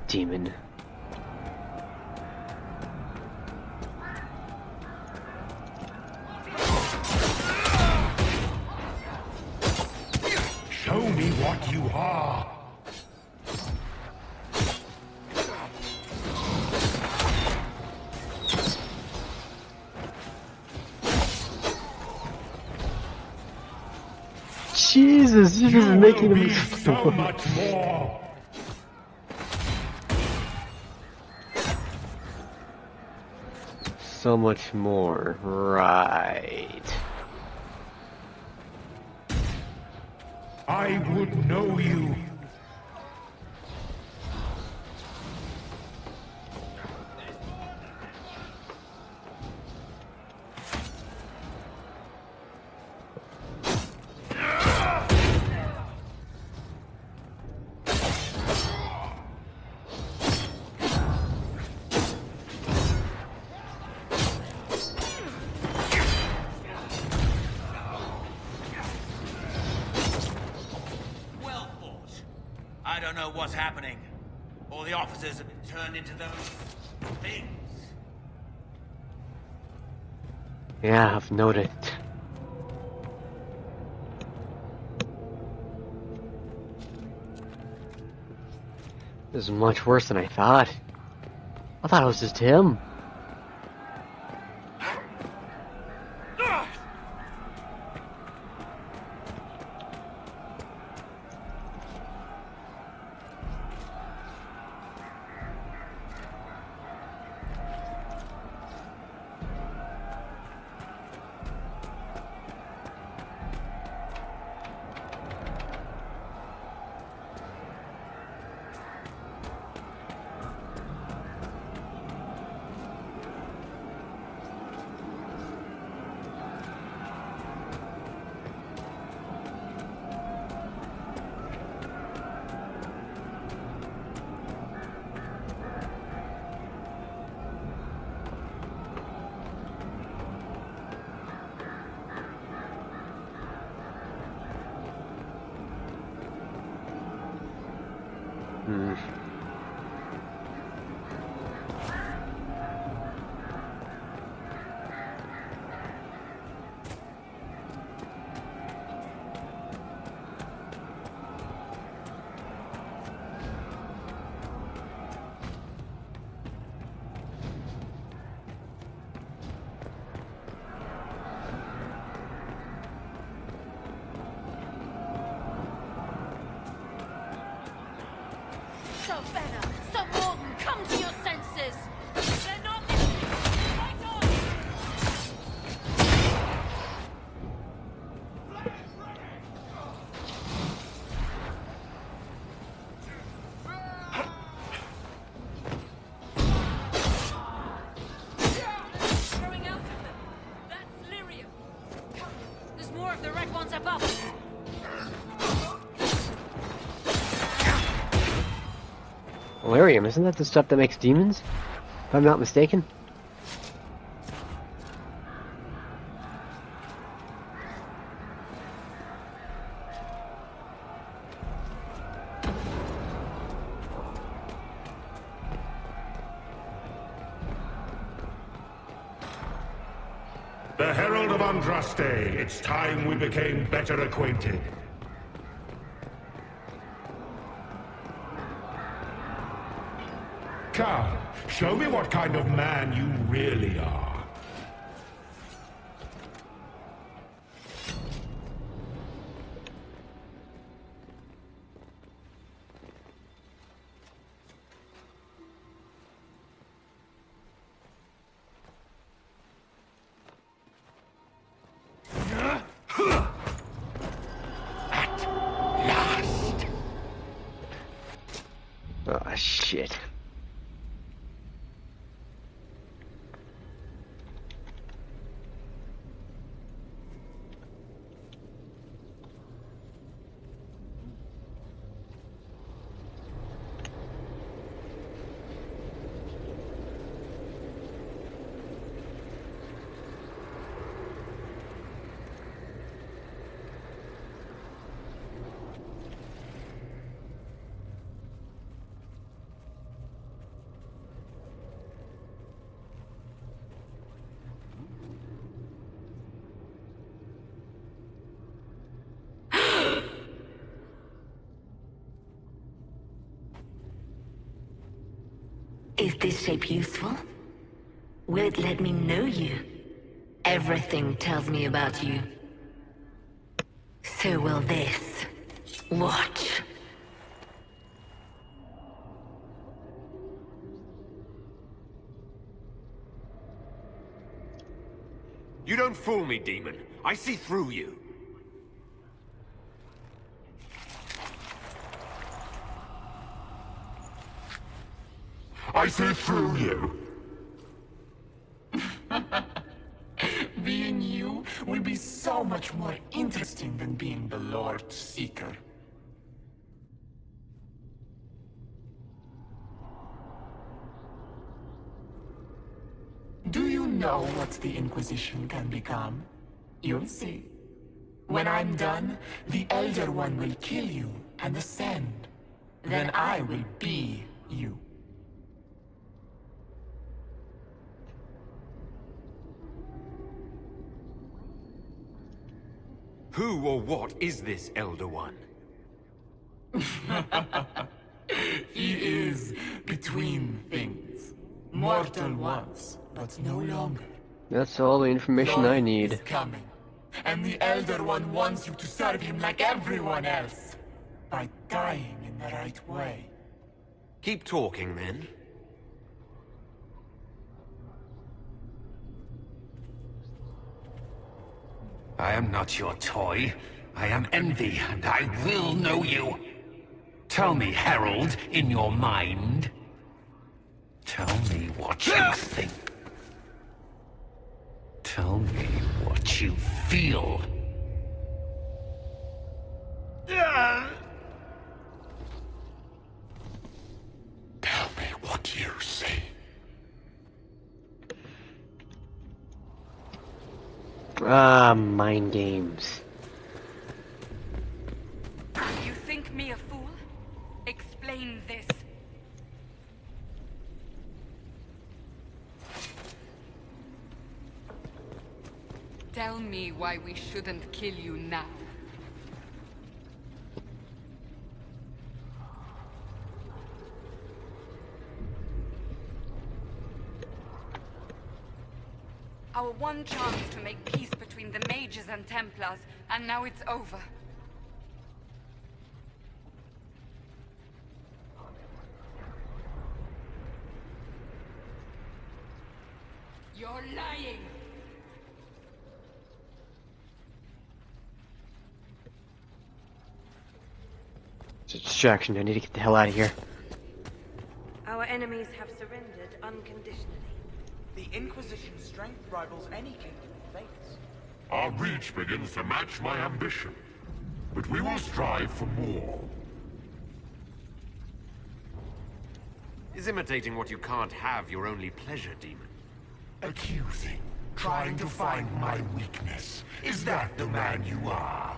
Demon. Show me what you are. Jesus, you're just making him so much more. So much more, right? I would know you. I don't know what's happening. All the officers have turned into those things. Yeah, I've noted. This is much worse than I thought. I thought it was just him. Savannah, some Warden, come to your senses! They're not listening! Fight on! Throwing out of them! That's lyrium! Come, there's more of the red ones above us! Valerium, isn't that the stuff that makes demons? If I'm not mistaken. The Herald of Andraste, it's time we became better acquainted. Come, show me what kind of man you really are. Oh, shit. Is this shape useful? Will it let me know you? Everything tells me about you. So will this. Watch. You don't fool me, demon. I see through you. I see through you. Being you will be so much more interesting than being the Lord Seeker. Do you know what the Inquisition can become? You'll see. When I'm done, the Elder One will kill you and ascend. Then I will be you. Who or what is this Elder One? He is between things. Mortal once, but no longer. That's all the information I need. Is coming. And the Elder One wants you to serve him like everyone else. By dying in the right way. Keep talking, then. I am not your toy. I am Envy, and I will know you. Tell me, Herald, in your mind. Tell me what you think. Tell me what you feel. Tell me what you see. Ah, mind games. You think me a fool? Explain this. Tell me why we shouldn't kill you now. Our one chance to make peace between the mages and Templars, and now it's over. You're lying! It's a distraction. I need to get the hell out of here. Our enemies have surrendered unconditionally. The Inquisition's strength rivals any kingdom in faiths. Our reach begins to match my ambition. But we will strive for more. Is imitating what you can't have your only pleasure, demon? Accusing. Trying to find my weakness. Is that the man you are?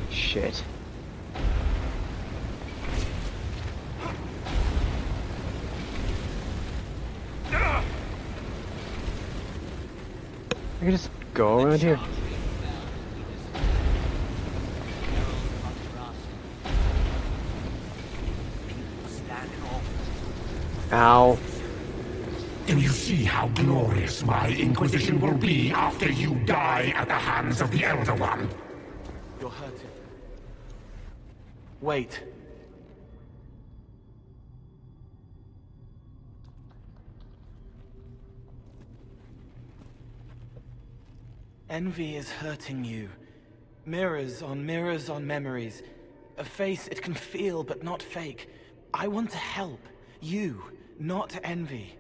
Shit. I can just go around here. Ow. Do you see how glorious my Inquisition will be after you die at the hands of the Elder One? You're hurting. Wait. Envy is hurting you. Mirrors on memories. A face it can feel but not fake. I want to help. You, not Envy.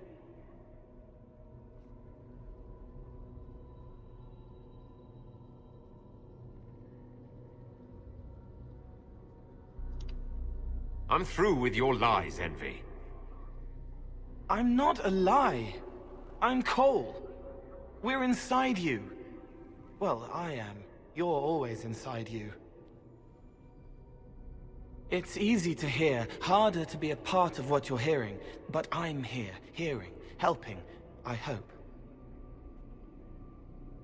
I'm through with your lies, Envy. I'm not a lie. I'm Cole. We're inside you. Well, I am. You're always inside you. It's easy to hear, harder to be a part of what you're hearing. But I'm here, hearing, helping, I hope.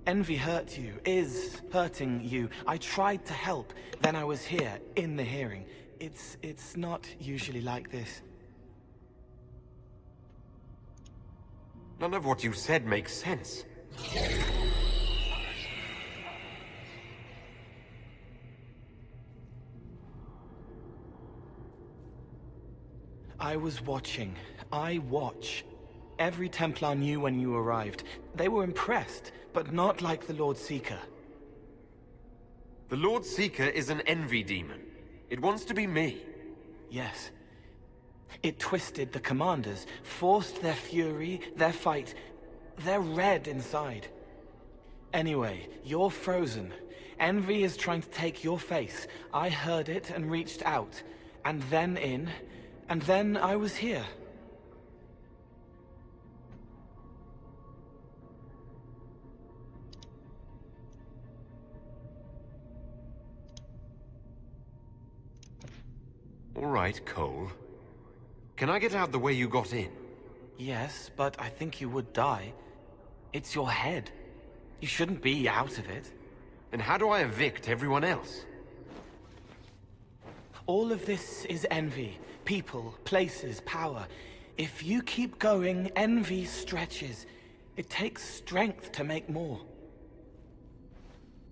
Envy hurt you, is hurting you. I tried to help, then I was here, in the hearing. It's not usually like this. None of what you said makes sense. I was watching. I watch. Every Templar knew when you arrived. They were impressed, but not like the Lord Seeker. The Lord Seeker is an envy demon. It wants to be me. Yes. It twisted the commanders, forced their fury, their fight. They're red inside. Anyway, you're frozen. Envy is trying to take your face. I heard it and reached out. And then in. And then I was here. All right, Cole. Can I get out the way you got in? Yes, but I think you would die. It's your head. You shouldn't be out of it. Then how do I evict everyone else? All of this is envy. People, places, power. If you keep going, envy stretches. It takes strength to make more.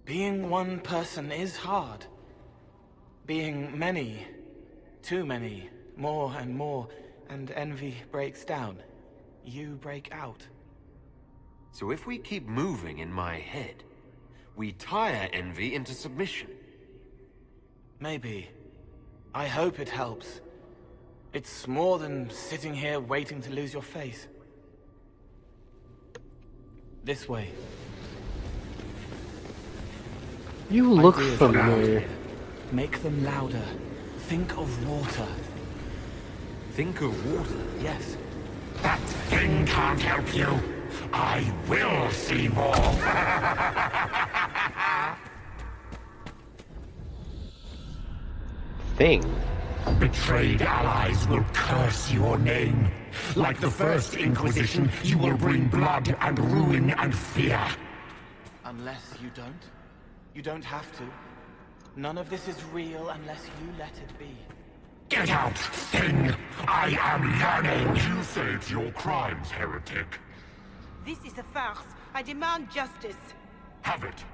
Being one person is hard. Being many, too many, more and more, and envy breaks down. You break out. So if we keep moving in my head, we tire envy into submission. Maybe. I hope it helps. It's more than sitting here waiting to lose your face. This way. You look Ideas familiar. loud. Make them louder. Think of water. Think of water? Yes. That thing can't help you. I will see more. Thing. Betrayed allies will curse your name. Like the first Inquisition, you will bring blood and ruin and fear. Unless you don't. You don't have to. None of this is real unless you let it be. Get out, thing! I am learning! You say it's your crimes, heretic. This is a farce. I demand justice. Have it.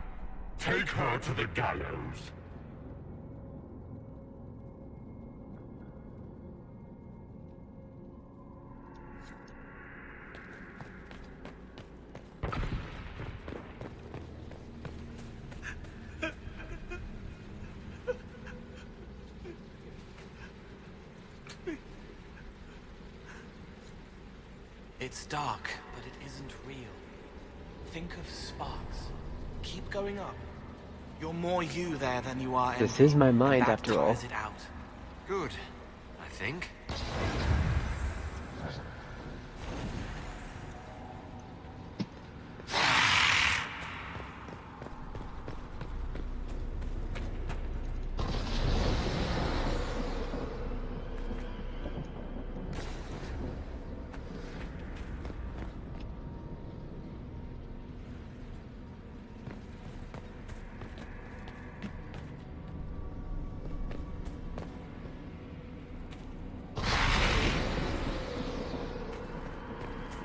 Take her to the gallows. It's dark, but it isn't real. Think of sparks. Keep going up. You're more you there than you are This envy, is my and mind that after all. tires it out. Good, I think.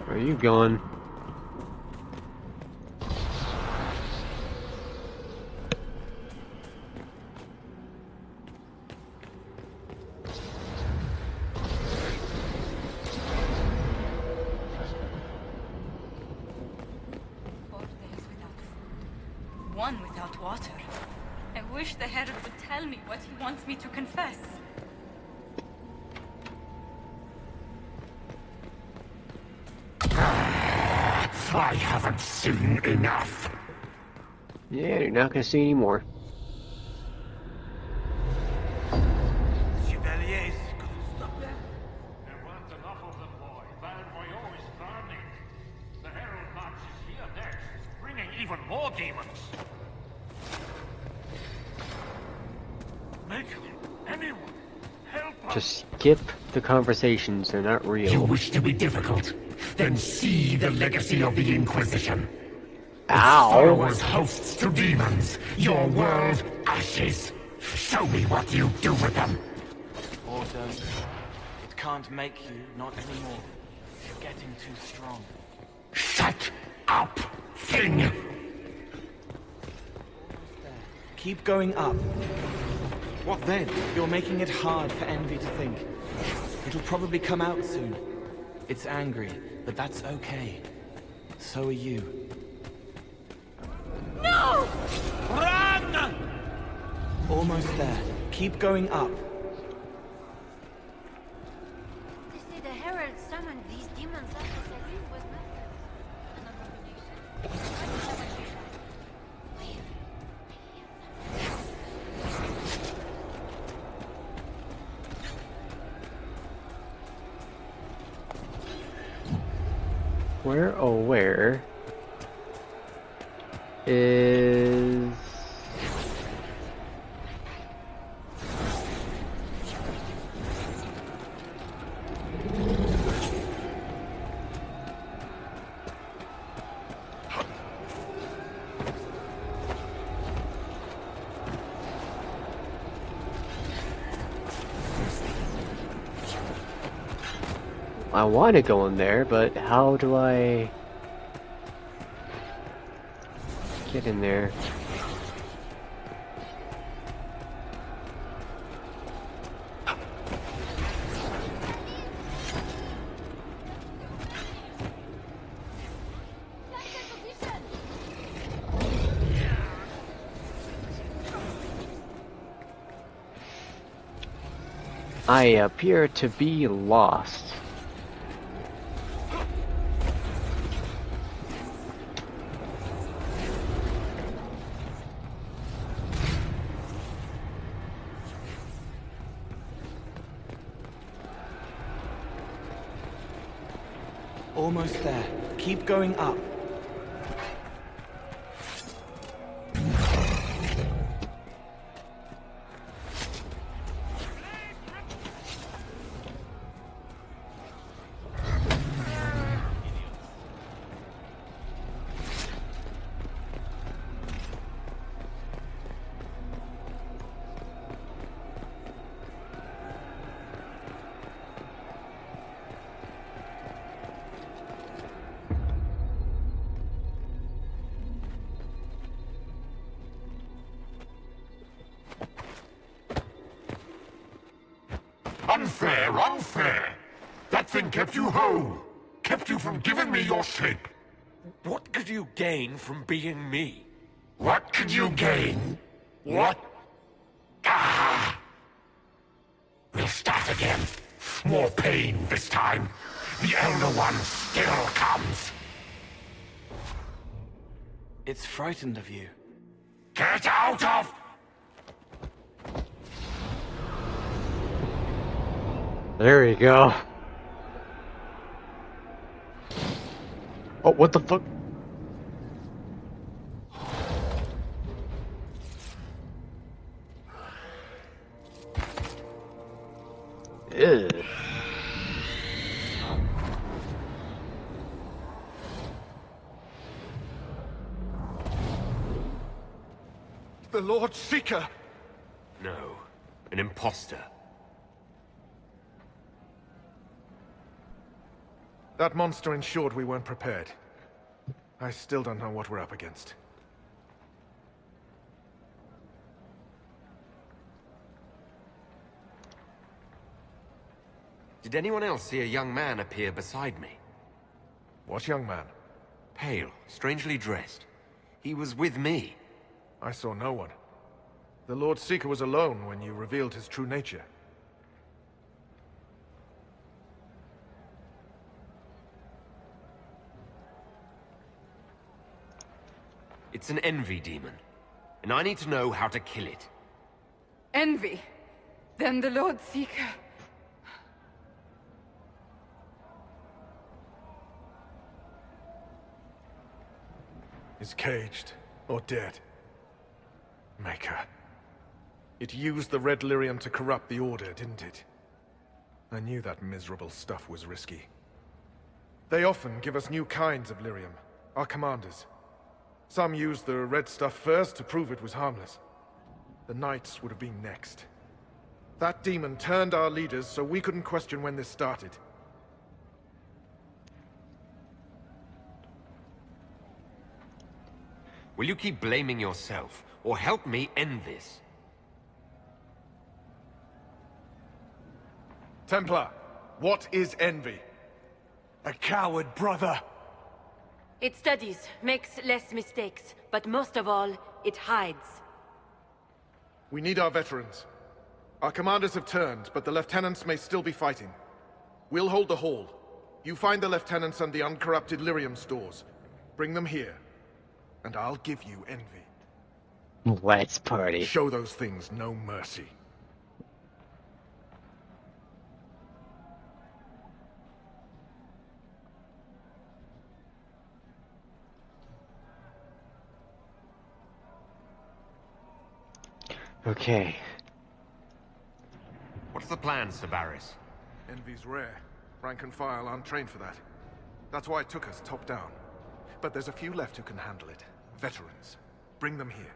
Where are you going? One without water. I wish the Herald would tell me what he wants me to confess. I haven't seen enough. Yeah, you're not gonna see any more. Chevaliers, stop them. There weren't enough of them, boy. Valroyo is burning. The Herald March is here next, bringing even more demons. Make anyone Just skip the conversations, they're not real. You wish to be difficult? Then see the legacy of the Inquisition. Ow! Its followers hosts to demons, your world ashes. Show me what you do with them. Or don't. It can't make you, not anymore. You're getting too strong. Shut up, thing! Keep going up. What then? You're making it hard for Envy to think. It'll probably come out soon. It's angry, but that's okay. So are you. No! Run! Almost there. Keep going up. They say the Herald summoned these demons after Salim was murdered. An abomination. Where, oh where is... I want to go in there, but how do I get in there? I appear to be lost. Almost there. Keep going up. Unfair, unfair! That thing kept you whole! Kept you from giving me your shape! What could you gain from being me? What could you gain? What? Ah! We'll start again. More pain this time. The Elder One still comes. It's frightened of you. Get out of... There we go. Oh, what the fuck? Ew. The Lord Seeker! No, an imposter. That monster ensured we weren't prepared. I still don't know what we're up against. Did anyone else see a young man appear beside me? What young man? Pale, strangely dressed. He was with me. I saw no one. The Lord Seeker was alone when you revealed his true nature. It's an envy demon, and I need to know how to kill it. Envy. Then the Lord Seeker. Is caged, or dead. Maker. It used the Red Lyrium to corrupt the Order, didn't it? I knew that miserable stuff was risky. They often give us new kinds of lyrium, our commanders. Some used the red stuff first to prove it was harmless. The Knights would have been next. That demon turned our leaders so we couldn't question when this started. Will you keep blaming yourself, or help me end this? Templar, what is envy? A coward, brother! It studies, makes less mistakes, but most of all, it hides. We need our veterans. Our commanders have turned, but the lieutenants may still be fighting. We'll hold the hall. You find the lieutenants and the uncorrupted lyrium stores. Bring them here, and I'll give you envy. Let's party. Show those things no mercy. Okay. What's the plan, Sir Barris? Envy's rare. Rank and file aren't trained for that. That's why it took us top down. But there's a few left who can handle it. Veterans. Bring them here.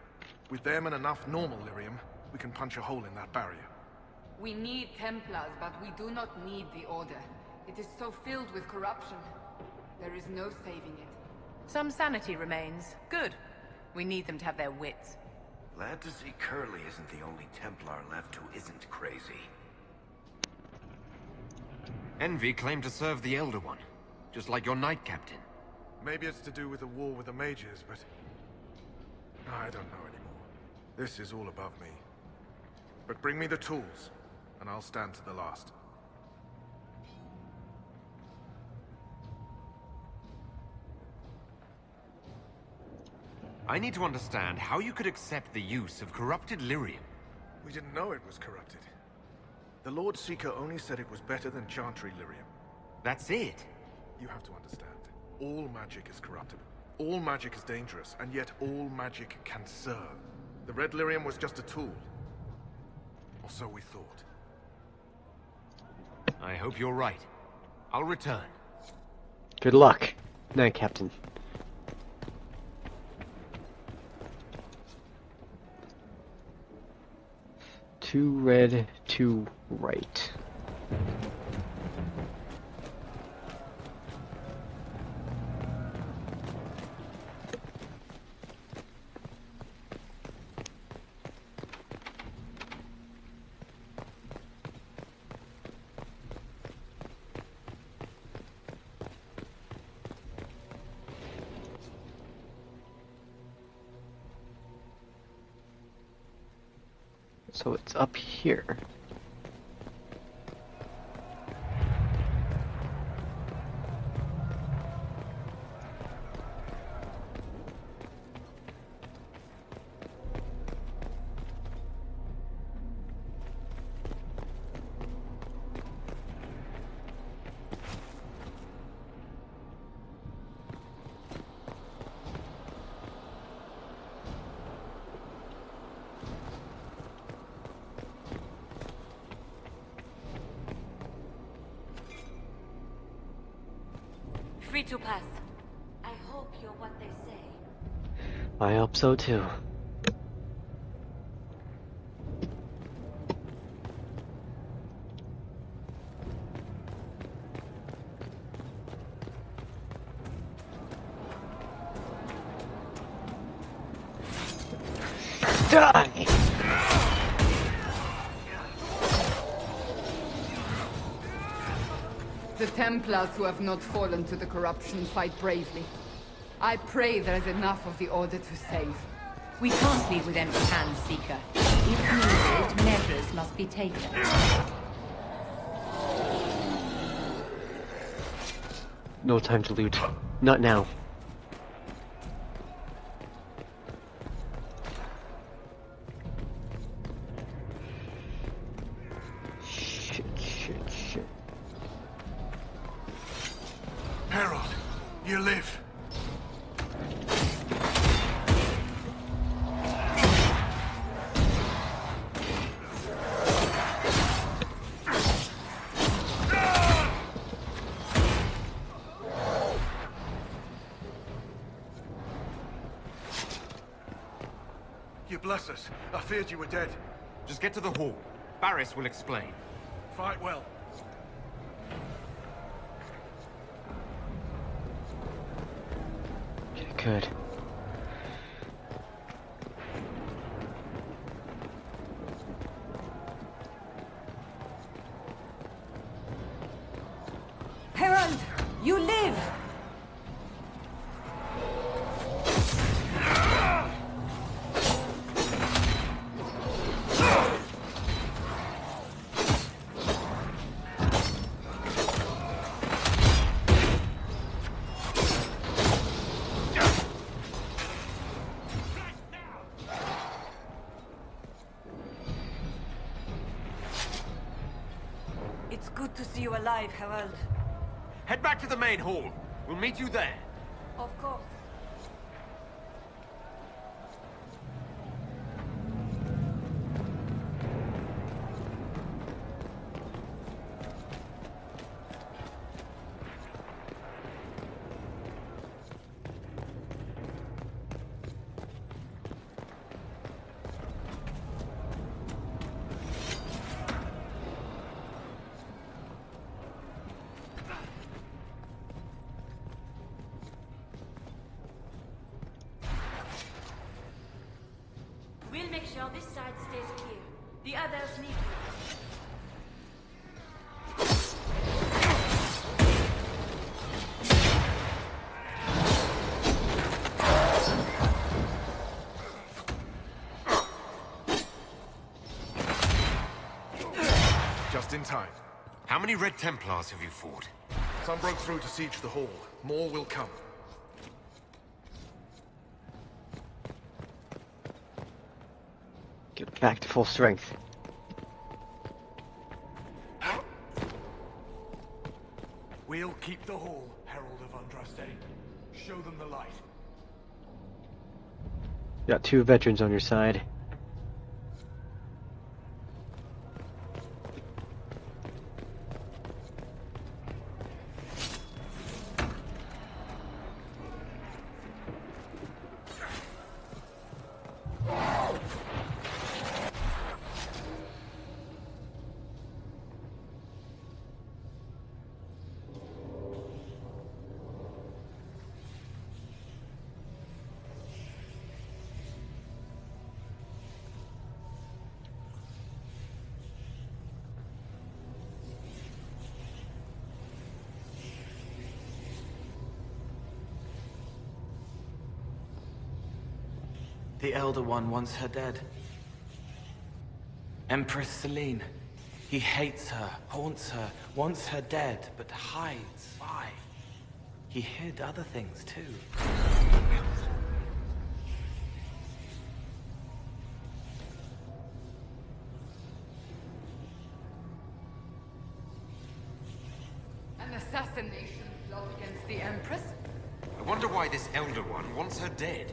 With them and enough normal lyrium, we can punch a hole in that barrier. We need Templars, but we do not need the Order. It is so filled with corruption. There is no saving it. Some sanity remains. Good. We need them to have their wits. Glad to see Curly isn't the only Templar left who isn't crazy. Envy claimed to serve the Elder One, just like your Knight Captain. Maybe it's to do with the war with the mages, but... I don't know anymore. This is all above me. But bring me the tools, and I'll stand to the last. I need to understand how you could accept the use of corrupted lyrium. We didn't know it was corrupted. The Lord Seeker only said it was better than Chantry lyrium. That's it. You have to understand. All magic is corruptible. All magic is dangerous, and yet all magic can serve. The red lyrium was just a tool. Or so we thought. I hope you're right. I'll return. Good luck. Night, Captain. Two red, two right. So it's up here. Free to pass. I hope you're what they say. I hope so too. Die! The Templars who have not fallen to the corruption fight bravely. I pray there is enough of the Order to save. We can't leave with empty hands, Seeker. If needed, measures must be taken. No time to loot. Not now. Shit. Harold, you live. bless us. I feared you were dead. Just get to the hall. Barris will explain. Fight well. Good. Herald, you live! It's good to see you alive, Herald. Head back to the main hall. We'll meet you there. Of course. We'll make sure this side stays clear. The others need you. Just in time. How many Red Templars have you fought? Some broke through to siege the hall. More will come. Get back to full strength. We'll keep the hall, Herald of Andraste. Show them the light. Got 2 veterans on your side. The Elder One wants her dead. Empress Celine. He hates her, haunts her, wants her dead, but hides. Why? He hid other things too. An assassination plot against the Empress? I wonder why this Elder One wants her dead.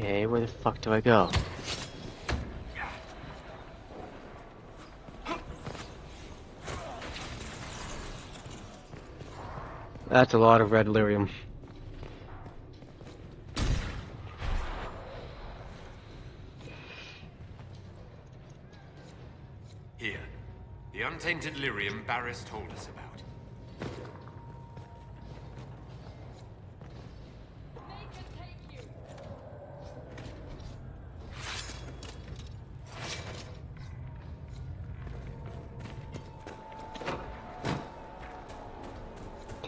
Okay, where the fuck do I go? That's a lot of red lyrium. Here. The untainted lyrium Barris told us about.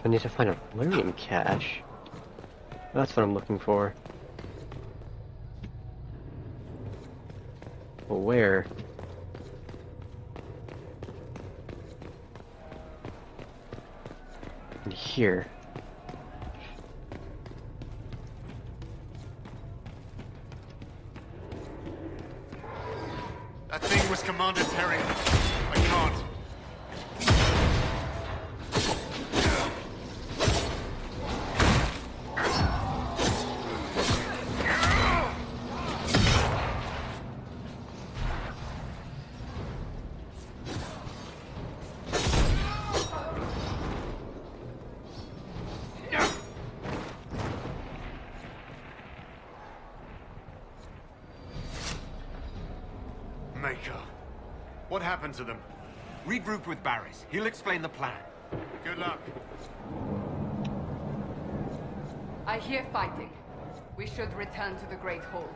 I need to find a lyrium cache. That's what I'm looking for. Well, where? In here. Commander Terry. I can't. Maker. What happened to them? Regroup with Barris. He'll explain the plan. Good luck. I hear fighting. We should return to the Great Hall.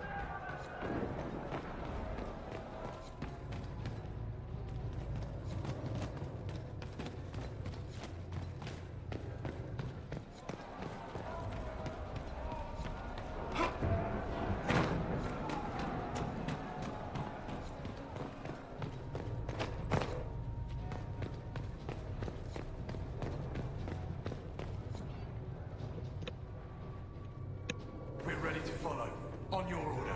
We're ready to follow. On your order.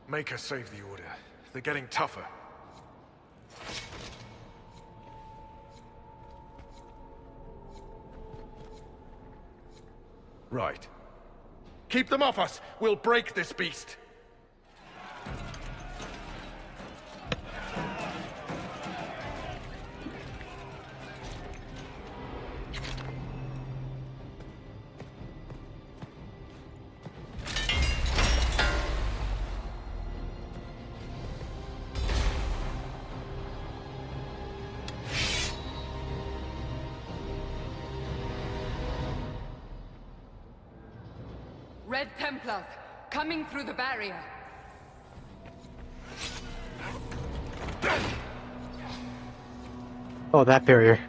Maker saved the Order. They're getting tougher. Right. Keep them off us! We'll break this beast! Red Templars, coming through the barrier. Oh, that barrier.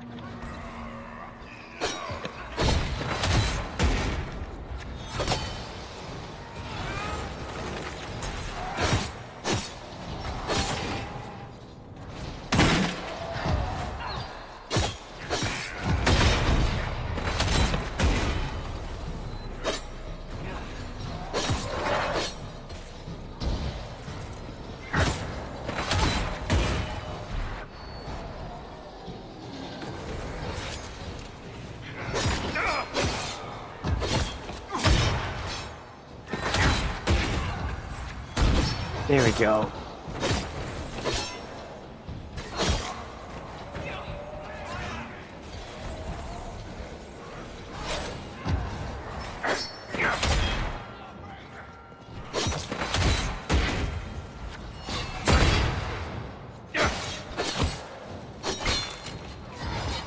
There we go.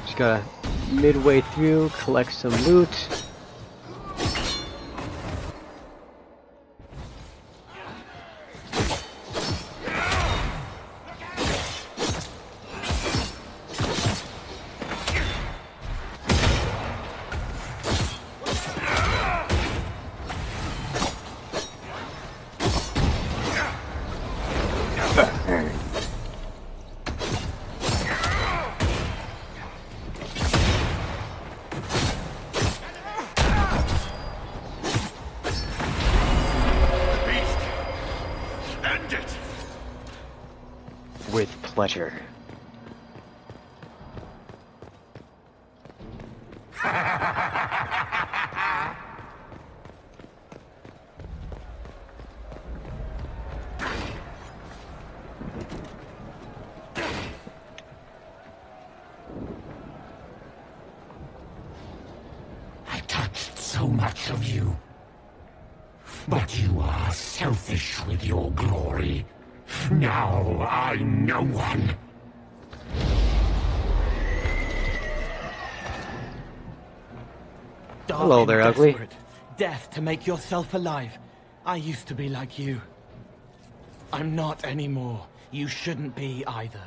Just gotta midway through, collect some loot. With pleasure. I touched so much of you. But you are selfish with your glory. Now I'm no one. Dark Hello there, and ugly. desperate. Death to make yourself alive. I used to be like you. I'm not anymore. You shouldn't be either.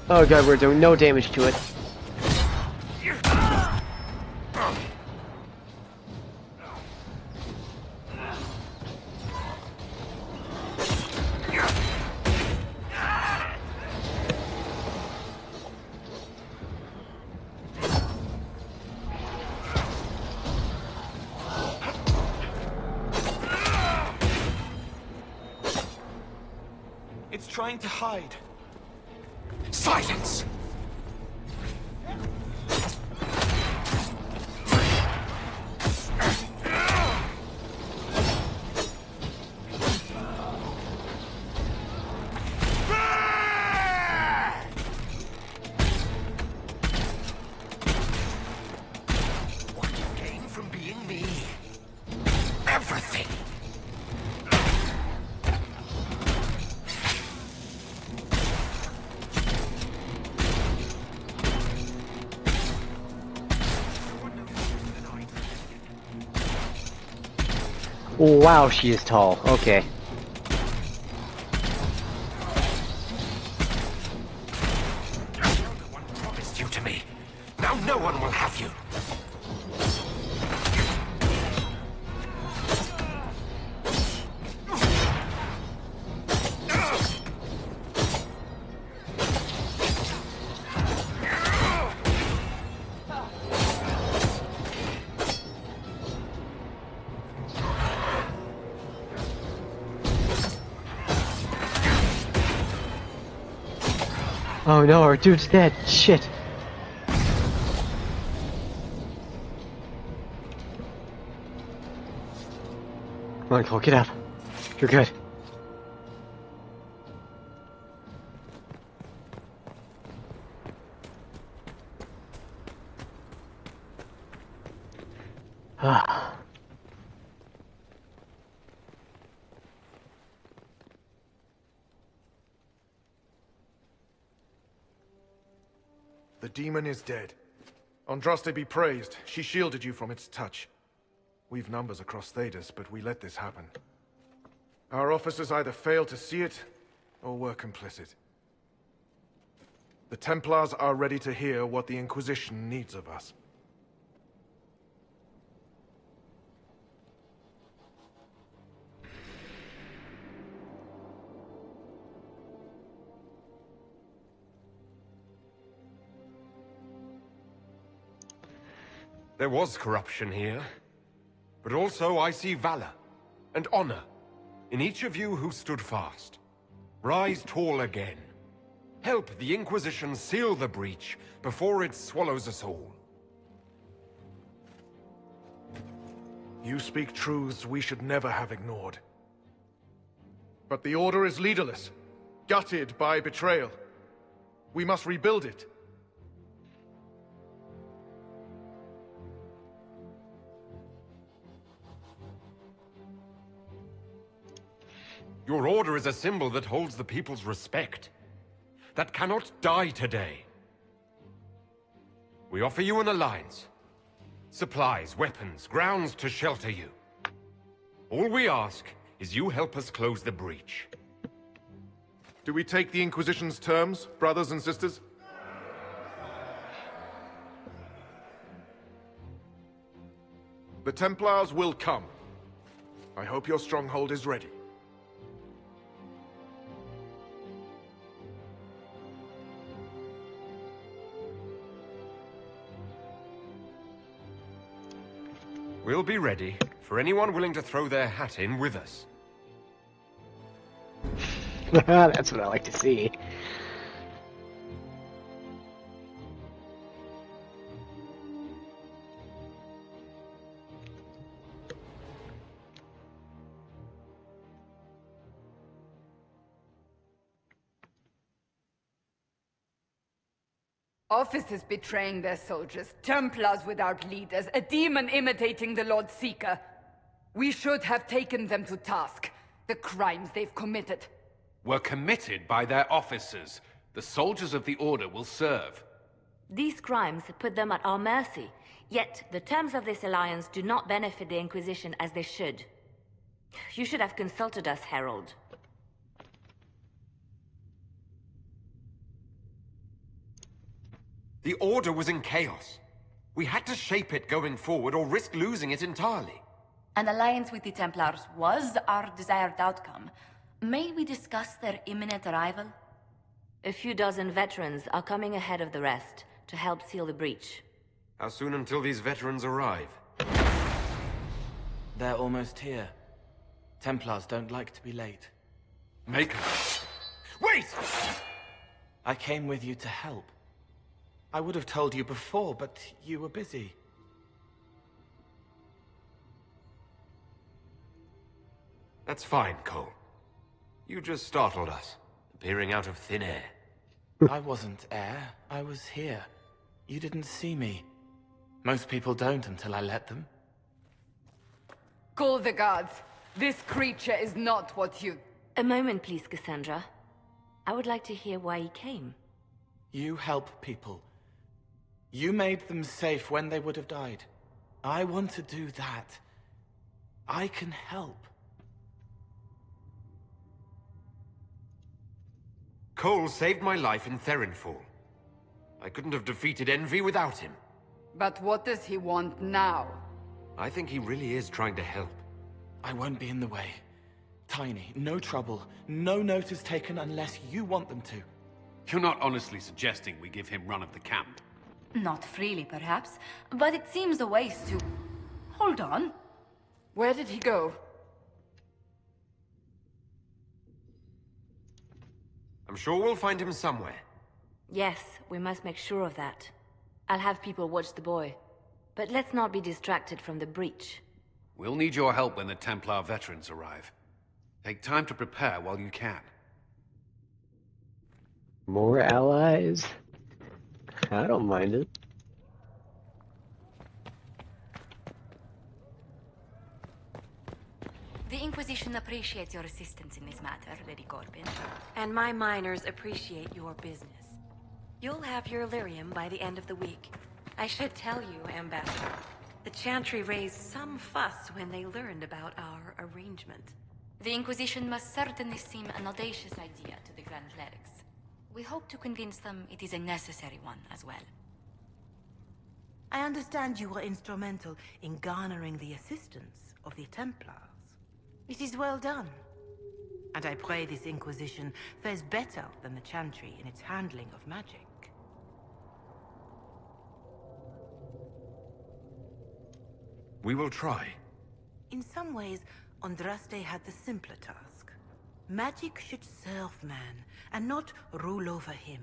Oh god, we're doing no damage to it. It's trying to hide. Silence! What you gain from being me? Everything! Wow, she is tall. Okay. No one promised you to me. Now no one will have you. Oh no, our dude's dead. Shit. Come on, Cole, get up. You're good. Ah. The demon is dead. Andraste be praised. She shielded you from its touch. We've numbers across Thedas, but we let this happen. Our officers either failed to see it, or were complicit. The Templars are ready to hear what the Inquisition needs of us. There was corruption here, but also I see valor and honor in each of you who stood fast. Rise tall again. Help the Inquisition seal the breach before it swallows us all. You speak truths we should never have ignored. But the Order is leaderless, gutted by betrayal. We must rebuild it. Your order is a symbol that holds the people's respect. That cannot die today. We offer you an alliance. Supplies, weapons, grounds to shelter you. All we ask is you help us close the breach. Do we take the Inquisition's terms, brothers and sisters? The Templars will come. I hope your stronghold is ready. We'll be ready for anyone willing to throw their hat in with us. That's what I like to see. Officers betraying their soldiers, Templars without leaders, a demon imitating the Lord Seeker. We should have taken them to task. The crimes they've committed. Were committed by their officers. The soldiers of the Order will serve. These crimes put them at our mercy, yet the terms of this alliance do not benefit the Inquisition as they should. You should have consulted us, Herald. The Order was in chaos. We had to shape it going forward or risk losing it entirely. An alliance with the Templars was our desired outcome. May we discuss their imminent arrival? A few dozen veterans are coming ahead of the rest to help seal the breach. How soon until these veterans arrive? They're almost here. Templars don't like to be late. Maker. Wait! I came with you to help. I would have told you before, but you were busy. That's fine, Cole. You just startled us, appearing out of thin air. I wasn't air. I was here. You didn't see me. Most people don't until I let them. Call the guards. This creature is not what you... A moment, please, Cassandra. I would like to hear why he came. You help people. You made them safe when they would have died. I want to do that. I can help. Cole saved my life in Therinfall. I couldn't have defeated Envy without him. But what does he want now? I think he really is trying to help. I won't be in the way. Tiny, no trouble. No notice taken unless you want them to. You're not honestly suggesting we give him run of the camp? Not freely, perhaps, but it seems a waste to... Hold on. Where did he go? I'm sure we'll find him somewhere. Yes, we must make sure of that. I'll have people watch the boy. But let's not be distracted from the breach. We'll need your help when the Templar veterans arrive. Take time to prepare while you can. More allies? I don't mind it. The Inquisition appreciates your assistance in this matter, Lady Corbin. And my miners appreciate your business. You'll have your lyrium by the end of the week. I should tell you, Ambassador, the Chantry raised some fuss when they learned about our arrangement. The Inquisition must certainly seem an audacious idea to the Grand Clerics. We hope to convince them it is a necessary one as well. I understand you were instrumental in garnering the assistance of the Templars. It is well done. And I pray this Inquisition fares better than the Chantry in its handling of magic. We will try. In some ways, Andraste had the simpler task. Magic should serve man, and not rule over him.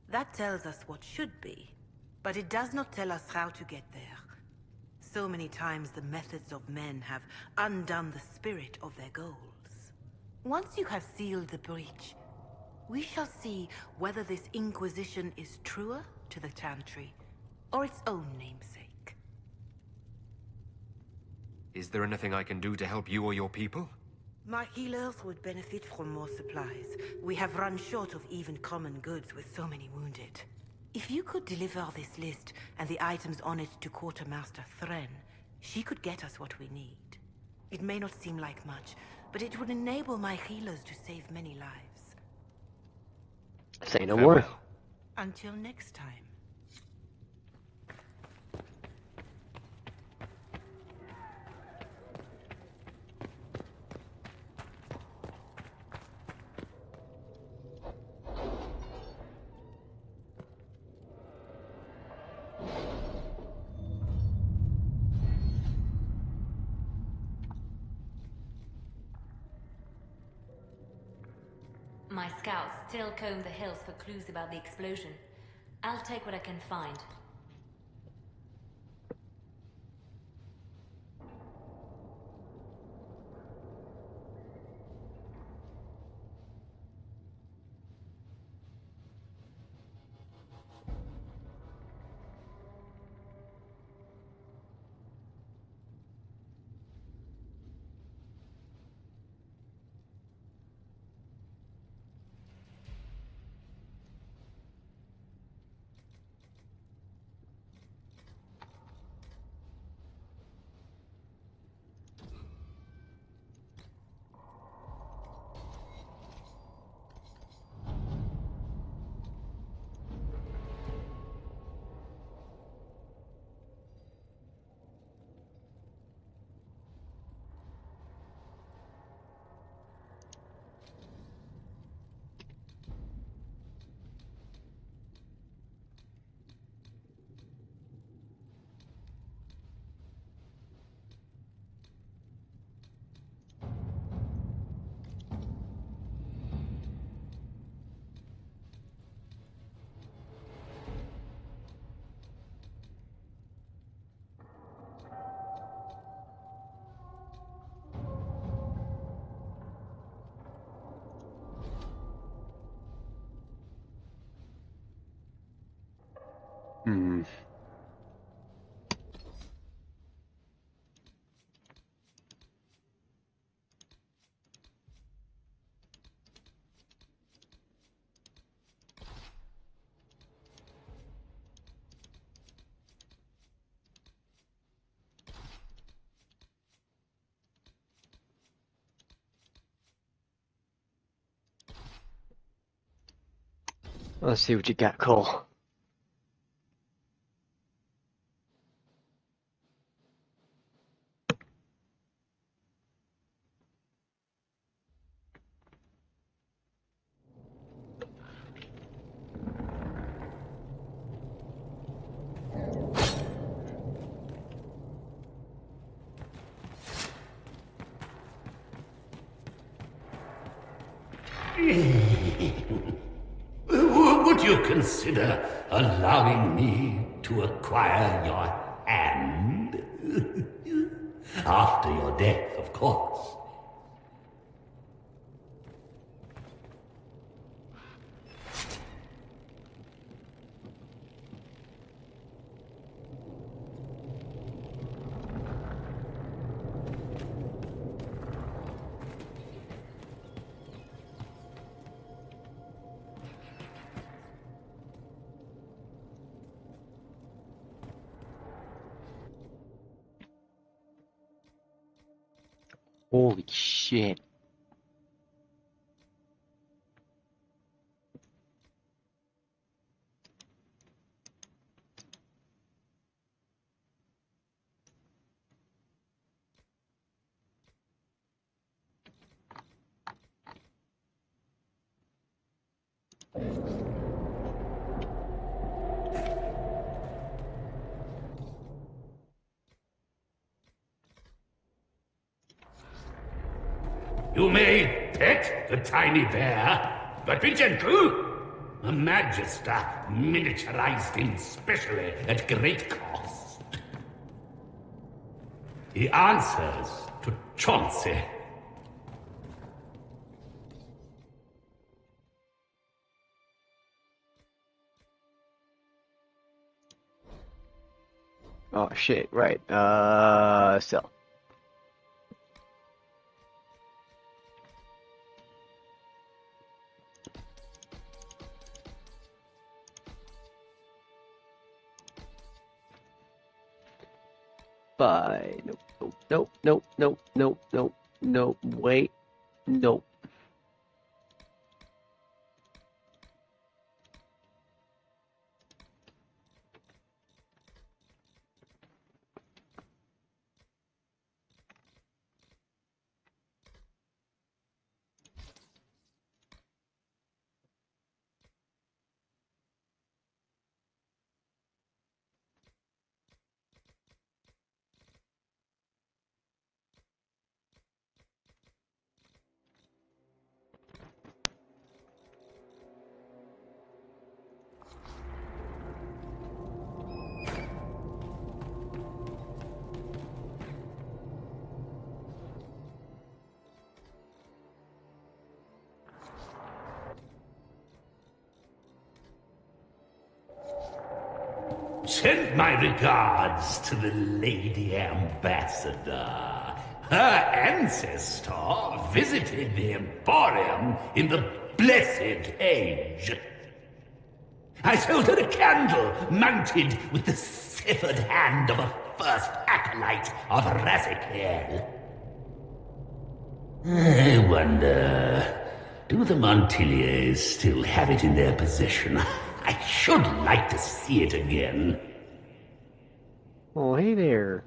That tells us what should be, but it does not tell us how to get there. So many times the methods of men have undone the spirit of their goals. Once you have sealed the breach, we shall see whether this Inquisition is truer to the Chantry, or its own namesake. Is there anything I can do to help you or your people? My healers would benefit from more supplies. We have run short of even common goods with so many wounded. If you could deliver this list and the items on it to Quartermaster Thren, she could get us what we need. It may not seem like much, but it would enable my healers to save many lives. Say no more. Until next time. My scouts still comb the hills for clues about the explosion. I'll take what I can find. Hmm. Let's see what you got, Cole. Would you consider allowing me to acquire your hand? After your death, of course. Holy shit. You may pet the tiny bear, but be gentle. A Magister miniaturized him specially at great cost. He answers to Chauncey. Oh shit, right. Sell. Buy. Nope, nope, nope, nope, nope, nope, nope, wait, nope. Send my regards to the Lady Ambassador. Her ancestor visited the Emporium in the Blessed Age. I sold her a candle mounted with the severed hand of a first acolyte of Raziel. I wonder, do the Montiliers still have it in their possession? I should like to see it again. Oh, hey there.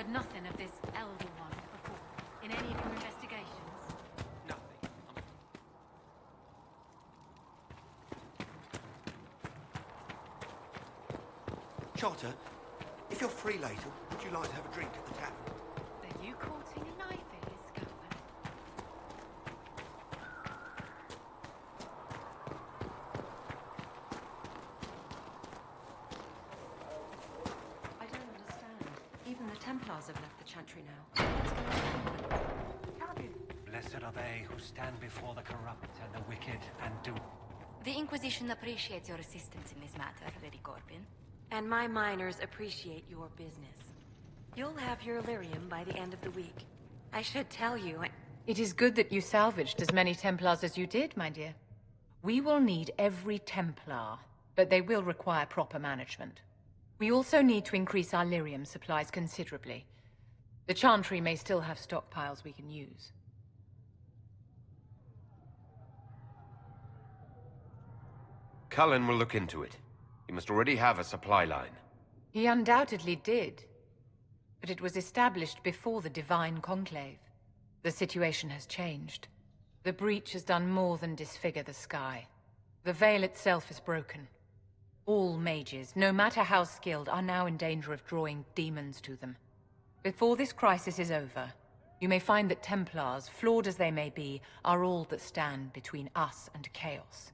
heard nothing of this Elder One before. In any of your investigations? Charter, if you're free later, would you like to have a drink at the tavern? Are you courting a knife here, Scotland? I don't understand. Even the Templars have left the Chantry now. What's going on? Blessed are they who stand before the corrupt and the wicked and do. The Inquisition appreciates your assistance in this matter, Lady Corbin. And my miners appreciate your business. You'll have your lyrium by the end of the week. I should tell you... It is good that you salvaged as many Templars as you did, my dear. We will need every Templar, but they will require proper management. We also need to increase our lyrium supplies considerably. The Chantry may still have stockpiles we can use. Cullen will look into it. He must already have a supply line. He undoubtedly did. But it was established before the Divine Conclave. The situation has changed. The breach has done more than disfigure the sky. The veil itself is broken. All mages, no matter how skilled, are now in danger of drawing demons to them. Before this crisis is over, you may find that Templars, flawed as they may be, are all that stand between us and chaos.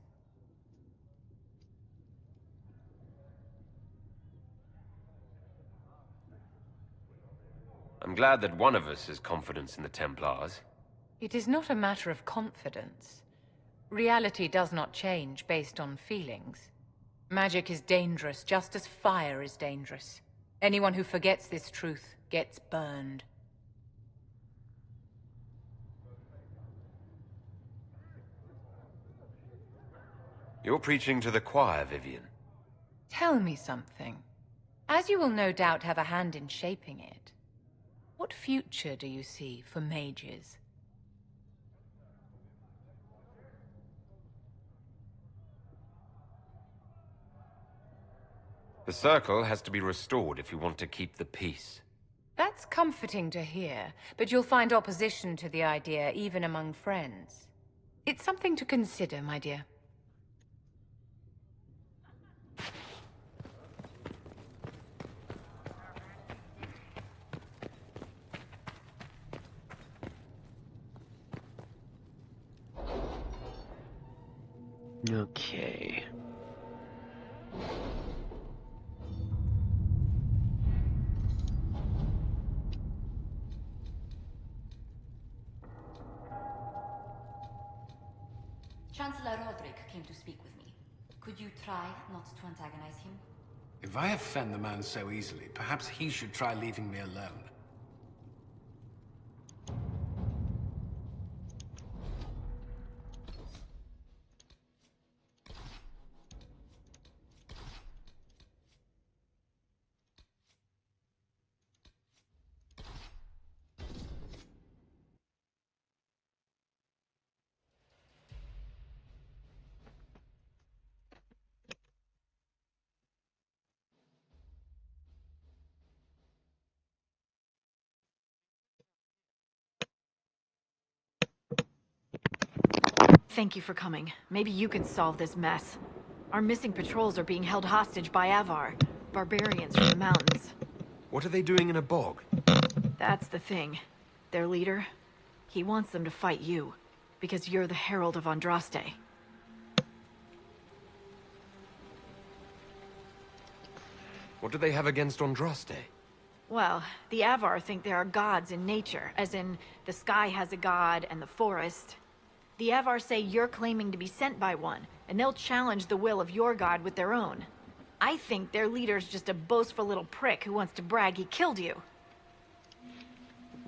I'm glad that one of us has confidence in the Templars. It is not a matter of confidence. Reality does not change based on feelings. Magic is dangerous, just as fire is dangerous. Anyone who forgets this truth gets burned. You're preaching to the choir, Vivian. Tell me something. As you will no doubt have a hand in shaping it, what future do you see for mages? The Circle has to be restored if you want to keep the peace. That's comforting to hear, but you'll find opposition to the idea even among friends. It's something to consider, my dear. Okay. Chancellor Roderick came to speak with me. Could you try not to antagonize him? If I offend the man so easily, perhaps he should try leaving me alone. Thank you for coming. Maybe you can solve this mess. Our missing patrols are being held hostage by Avar, barbarians from the mountains. What are they doing in a bog? That's the thing. Their leader, he wants them to fight you, because you're the Herald of Andraste. What do they have against Andraste? Well, the Avar think there are gods in nature, as in the sky has a god and the forest. The Avar say you're claiming to be sent by one, and they'll challenge the will of your god with their own. I think their leader's just a boastful little prick who wants to brag he killed you.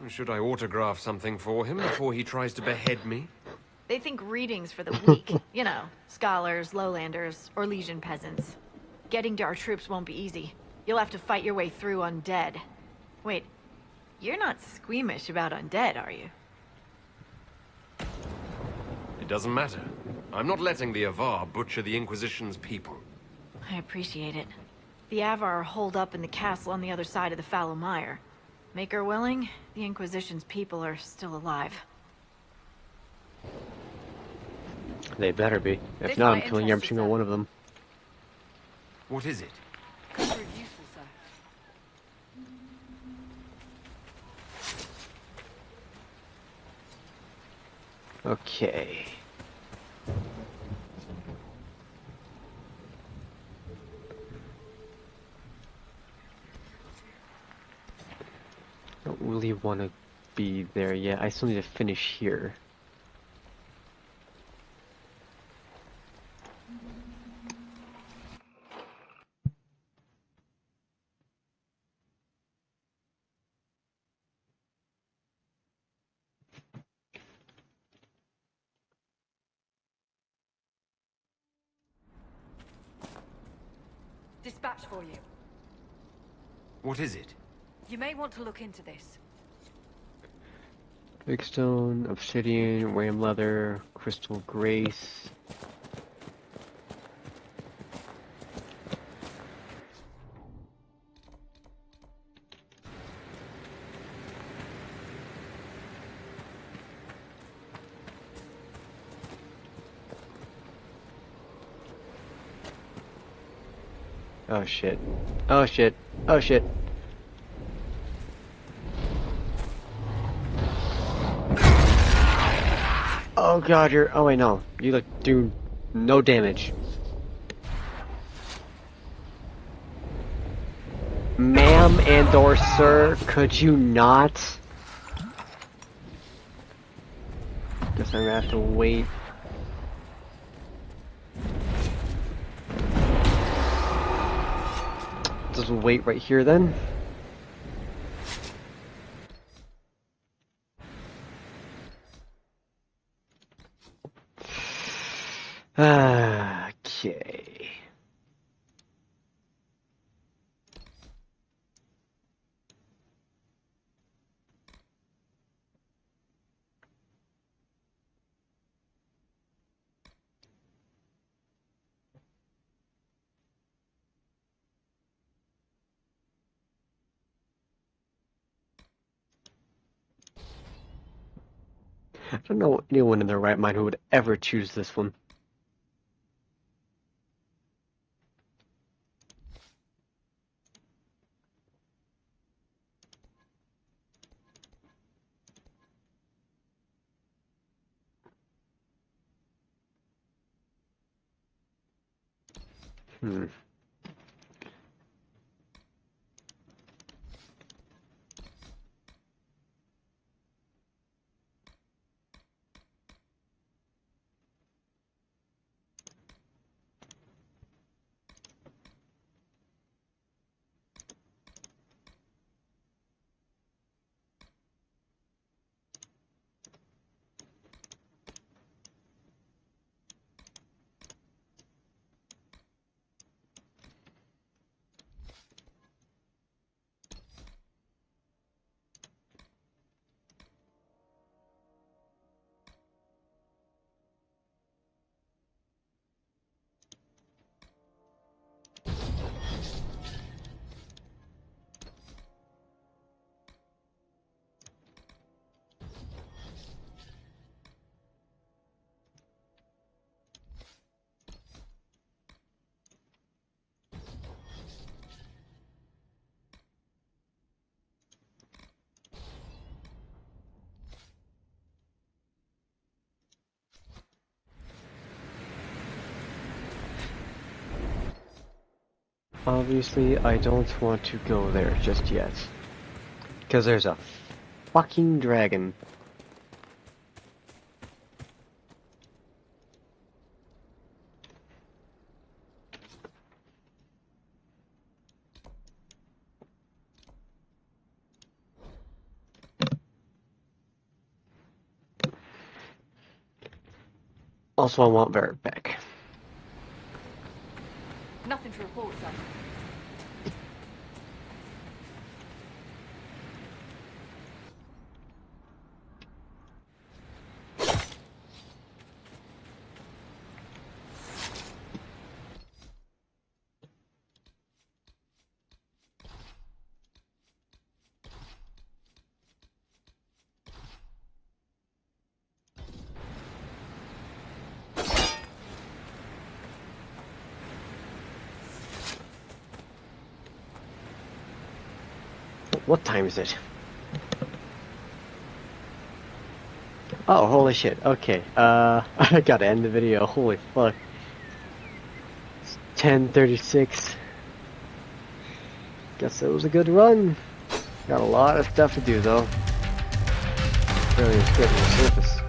Should I autograph something for him before he tries to behead me? They think readings for the weak. You know, scholars, lowlanders, or Legion peasants. Getting to our troops won't be easy. You'll have to fight your way through undead. Wait, you're not squeamish about undead, are you? It doesn't matter. I'm not letting the Avar butcher the Inquisition's people. I appreciate it. The Avar are holed up in the castle on the other side of the Fallow Mire. Maker willing, the Inquisition's people are still alive. They better be. If This not, I'm might killing interest every you, single sir. one of them. What is it? Could prove useful, sir. Okay. Don't really want to be there yet. I still need to finish here. Dispatch for you. What is it? You may want to look into this. Big stone, obsidian, ram leather, crystal grace. Oh shit. Oh shit. Oh shit. Oh god, you're. Oh wait, no. You like do no damage. Ma'am and or sir, could you not? Guess I'm gonna have to wait. Just wait right here then. Okay. I don't know anyone in their right mind who would ever choose this one. Hmm. Obviously, I don't want to go there just yet. Because there's a fucking dragon. Also, I want Varric back. Nothing to report, sir. what time is it? Oh, holy shit. Okay, I gotta end the video. Holy fuck. It's 10:36. Guess it was a good run. Got a lot of stuff to do though. Barely scratching the surface.